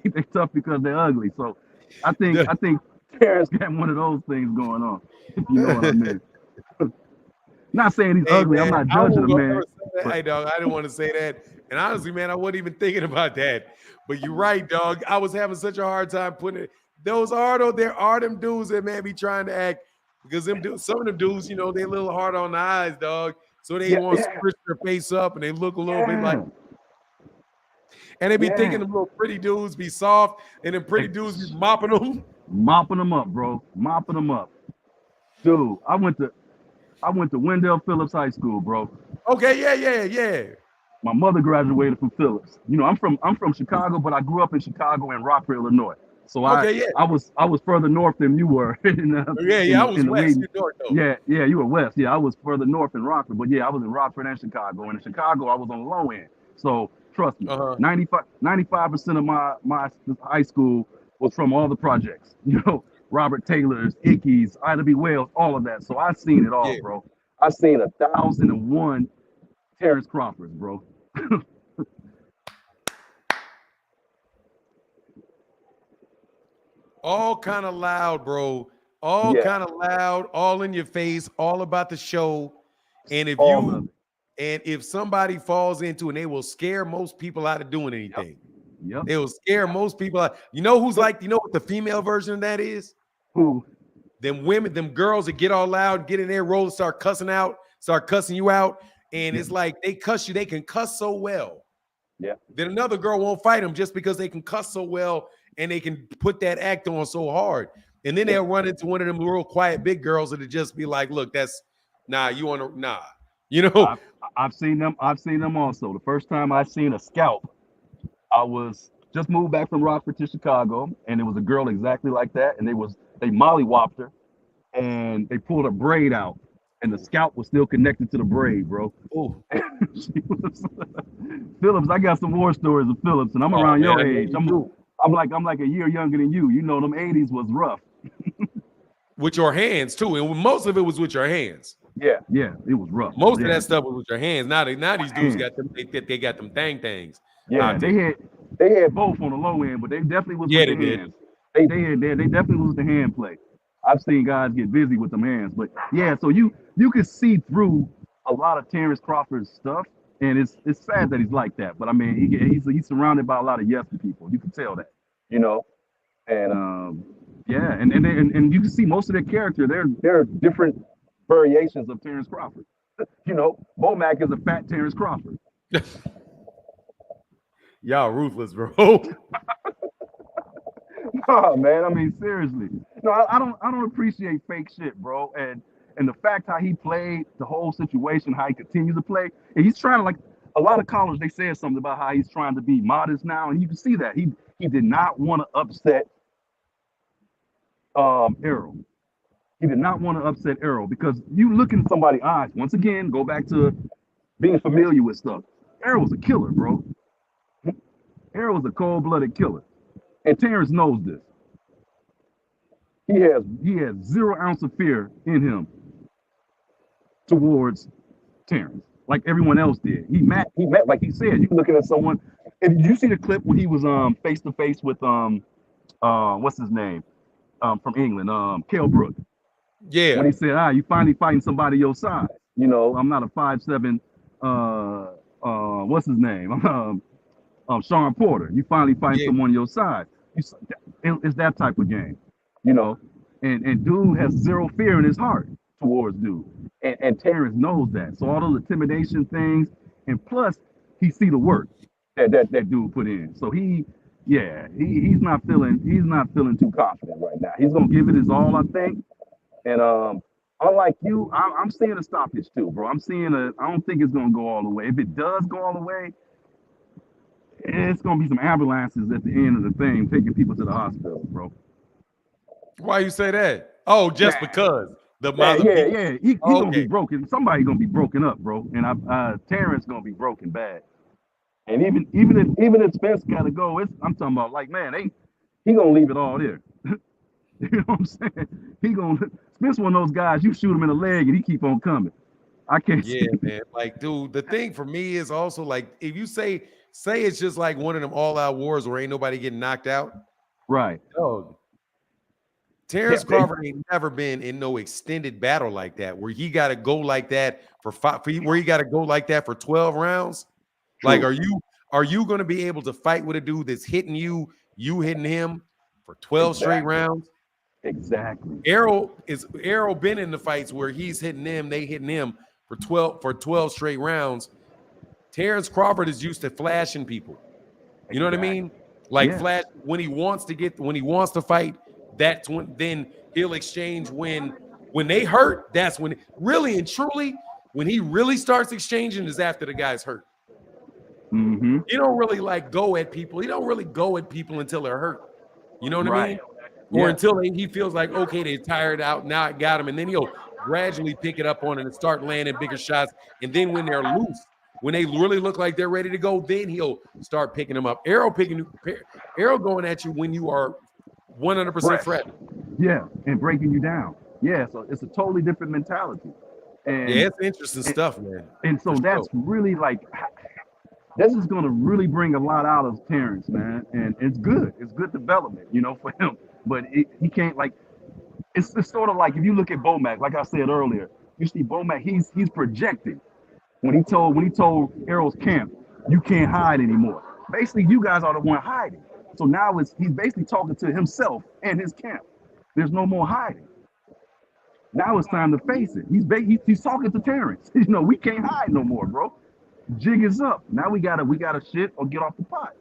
they tough because they're ugly. So I think Terrence got one of those things going on, if you know what I mean. Not saying he's Hey ugly. I'm man, not I judging won't the go man, ever say that. but Hey dog, I didn't want to say that. And honestly, man, I wasn't even thinking about that. But you're right, dog. I was having such a hard time putting it. Those are though, there are them dudes that man be trying to act because them dudes, some of them dudes, you know, they a little hard on the eyes, dog. So they yeah, want to yeah, push their face up and they look a little bit like, yeah, and they be thinking yeah. them little pretty dudes be soft and then pretty dudes be mopping them. Mopping them up, bro. Mopping them up, dude. I went to Wendell Phillips High School, bro. Okay, yeah. My mother graduated from Phillips. You know, I'm from Chicago, but I grew up in Chicago and Rockford, Illinois. So Okay, yeah. I was further north than you were Yeah. I was in the west. lead. You're north though. Yeah, you were west. Yeah, I was further north in Rockford, but yeah, I was in Rockford and Chicago. And in Chicago, I was on the low end. So trust me, Uh-huh. 95% of my high school was from all the projects. You know, Robert Taylor's, Ickes, Ida B. Wells, all of that. So I seen it all, Yeah. bro. I seen 1,001 Terence Crawford, bro. All kind of loud, bro. All Yeah, kind of loud, all in your face, all about the show. And all of it. if somebody falls into and they will scare most people out of doing Yep, anything. yep. They will scare most people out. You know who's like, you know what the female version of that is? Who? Them women, them girls that get all loud, get in their role, start cussing you out. And Yeah, it's like they cuss you, they can cuss so well. yeah, Then another girl won't fight them just because they can cuss so well and they can put that act on so hard. And then yeah. they'll run into one of them real quiet big girls that'll just be like, look, that's nah, you want to nah. You know, I've I've seen them. I've seen them also. The first time I seen a scalp, I was just moved back from Rockford to Chicago, and it was a girl exactly like that. And they mollywopped her, and they pulled a braid out, and the scalp was still connected to the braid, bro. oh, She was, Phillips. I got some war stories of Phillips, and I'm oh around man, your I know age. you do. I'm like a year younger than you. You know, them '80s was rough. With your hands too. And most of it was with your hands. Yeah, it was rough. Most of Yeah, that stuff was with your hands. Now these dudes hands. got them, they got them things Yeah, out there. they had both on the low end, but they definitely was Yeah, with they the did. hands. They definitely was the hand play. I've seen guys get busy with them hands, but yeah, so you could see through a lot of Terence Crawford's stuff, and it's sad that he's like that. But I mean, he's surrounded by a lot of yes people. You can tell that, you know, and yeah, and you can see most of their character. They're different variations of Terence Crawford. You know, Bomac is a fat Terence Crawford. Y'all ruthless, bro. Oh man, I mean seriously. No, I don't appreciate fake shit, bro. And the fact how he played the whole situation, how he continues to play, and he's trying to, like, a lot of callers, they said something about how he's trying to be modest now, and you can see that he did not want to upset Errol. He did not want to upset Errol because you look in somebody's eyes. Once again, go back to being familiar with stuff. Errol was a killer, bro. Errol was a cold-blooded killer. And Terence knows this. He has 0 ounce of fear in him towards Terence, like everyone else did. He met, like he said, you looking at someone. And did you see the clip when he was face to face with what's his name? From England, Kell Brook. Yeah. When he said, you finally fighting somebody your size. You know, I'm not a 5'7", what's his name? Sean Porter. You finally find someone your size. It's that type of game, you know. And dude has 0 fear in his heart towards dude. And Terence knows that. So all those intimidation things, and plus he see the work that dude put in. So he's not feeling too confident right now. He's gonna give it his all, I think. And unlike you, I'm seeing a stoppage too, bro. I don't think it's gonna go all the way. If it does go all the way, it's gonna be some ambulances at the end of the thing taking people to the hospital, bro. Why you say that? Oh, just because the mother. He gonna be broken. Somebody gonna be broken up, bro. And Terence gonna be broken bad. And even if Spence gotta go, I'm talking about like, man, he gonna leave it all there. You know what I'm saying? Spence one of those guys, you shoot him in the leg and he keep on coming. I can't see. Man. Like, dude, the thing for me is also like, if you say it's just like one of them all-out wars where ain't nobody getting knocked out. Right. Oh, Terence Crawford ain't never been in no extended battle like that, where he got to go like that where he got to go like that for 12 rounds. True. Like, are you going to be able to fight with a dude that's hitting you hitting him for 12 straight rounds? Exactly. Errol been in the fights where he's hitting them, they hitting him for 12 straight rounds. Terence Crawford is used to flashing people. You know what I mean? Like flash when he wants to fight. That's when then he'll exchange when they hurt. That's when really and truly when he really starts exchanging is after the guy's hurt. Mm-hmm. He don't really like go at people. He don't really go at people until they're hurt. You know what I mean? Or until he feels like, okay, they're tired out. Now I got him. And then he'll gradually pick it up on it and start landing bigger shots. And then when they're loose, when they really look like they're ready to go, then he'll start picking them up. Errol going at you when you are 100% fresh. Yeah, and breaking you down. Yeah, so it's a totally different mentality. And it's interesting stuff, man. And so that's really like, this is going to really bring a lot out of Terence, man. And it's good. It's good development, you know, for him. But he can't, like, it's sort of like if you look at Bomac, like I said earlier, you see Bomac, he's projecting. When he told Errol's camp, you can't hide anymore. Basically, you guys are the one hiding. So now he's basically talking to himself and his camp. There's no more hiding. Now it's time to face it. He's talking to Terence. You know, we can't hide no more, bro. Jig is up. Now we gotta shit or get off the pot.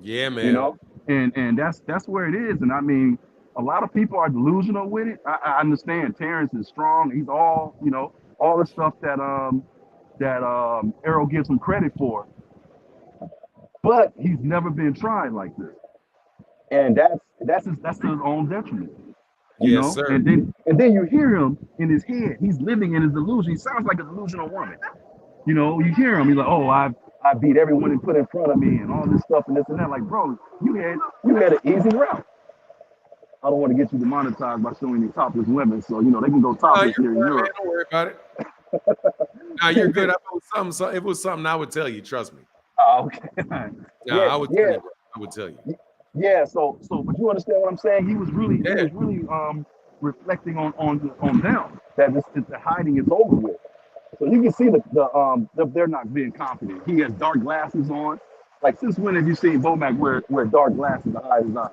Yeah, man. You know, and that's where it is. And I mean, a lot of people are delusional with it. I understand Terence is strong. He's all, you know, all the stuff that Errol gives him credit for. But he's never been tried like this. And that's to his own detriment. You know? Sir. And then you hear him in his head. He's living in his delusion. He sounds like a delusional woman. You know, you hear him, he's like, oh, I beat everyone and put in front of me and all this stuff and this and that. Like, bro, you had an easy route. I don't want to get you demonetized by showing you topless women, so you know they can go topless here in Europe. Man, don't worry about it. No, you're good. If it was something I would tell you. Trust me. Oh, okay. I would tell you. I would tell you. Yeah. So, but you understand what I'm saying? He was really reflecting on them that the hiding is over with. So you can see they're not being confident. He has dark glasses on. Like, since when have you seen Bomac wear dark glasses to hide his eyes?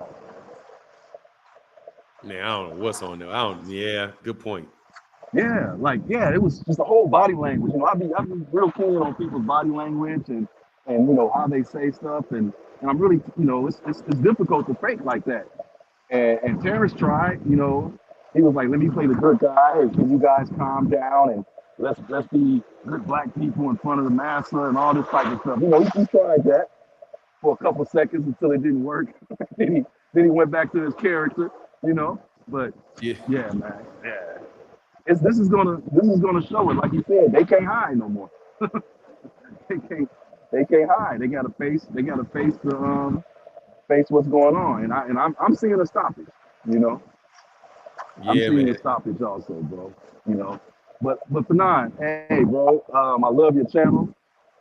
Man, I don't know what's on there. Yeah, good point. Yeah, it was just the whole body language. You know, I'd be real keen on people's body language and you know how they say stuff, and I'm really, you know, it's difficult to fake like that. And Terence tried, you know, he was like, let me play the good guy, and can you guys calm down and let's be good black people in front of the massa and all this type of stuff. You know, he tried that for a couple seconds until it didn't work. then he went back to his character, you know. But Yeah. yeah, man, yeah. This is gonna show it. Like you said, they can't hide no more. They can't hide. They gotta face the face what's going on. And I'm seeing a stoppage, you know. I'm Yeah, seeing man. a stoppage also, bro. You know. But Fanon, hey bro, I love your channel.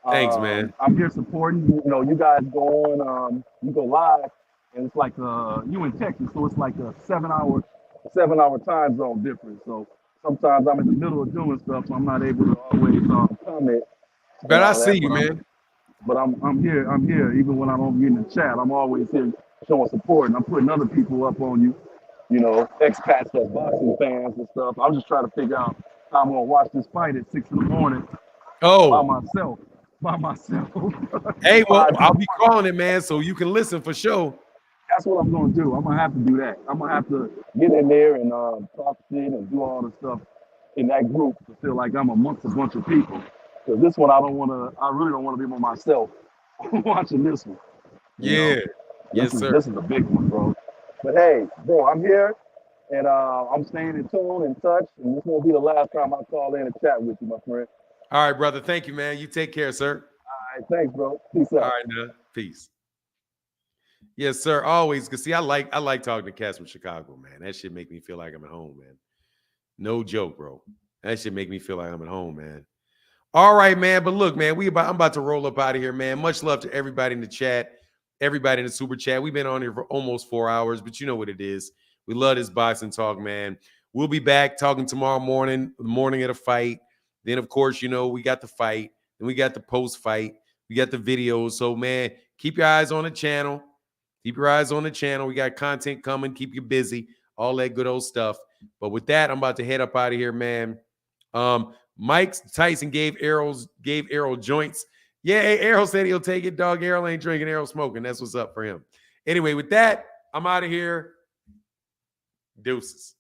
Thanks, man. I'm here supporting. You know, you guys go on, you go live, and it's like you in Texas, so it's like a 7-hour time zone difference. So sometimes I'm in the middle of doing stuff, so I'm not able to always comment and But I all see that. you, man. But I'm here. Even when I don't get in the chat, I'm always here showing support, and I'm putting other people up on you. You know, expats that's boxing fans and stuff. I'm just trying to figure out how I'm gonna watch this fight at 6 in the morning by Oh, myself. hey, well, 5 in I'll the be morning. calling it, man, so you can listen for sure. That's what I'm gonna do. I'm gonna have to do that. I'm gonna have to get in there and talk shit and do all the stuff in that group to feel like I'm amongst a bunch of people. Because this one, I really don't want to be by myself watching this one. You know, Yeah. Yes, sir. this is a big one, bro. But hey, bro, I'm here and I'm staying in tune and touch. And this won't be the last time I call in and chat with you, my friend. All right, brother. Thank you, man. You take care, sir. All right, thanks, bro. Peace All out. right, now. Peace. Yes, sir. Always. Cause see, I like talking to cats from Chicago, man. That shit make me feel like I'm at home, man. No joke, bro. That shit make me feel like I'm at home, man. All right, man. But look, man, I'm about to roll up out of here, man. Much love to everybody in the chat, everybody in the super chat. We've been on here for almost 4 hours, but you know what it is. We love this boxing talk, man. We'll be back talking tomorrow morning, the morning of the fight. Then, of course, you know, we got the fight. Then we got the post-fight. We got the videos. So, man, keep your eyes on the channel. Keep your eyes on the channel. We got content coming. Keep you busy. All that good old stuff. But with that, I'm about to head up out of here, man. Mike Tyson gave Errol joints. Yeah, Errol said he'll take it, dog. Errol ain't drinking, Errol smoking. That's what's up for him. Anyway, with that, I'm out of here. Deuces.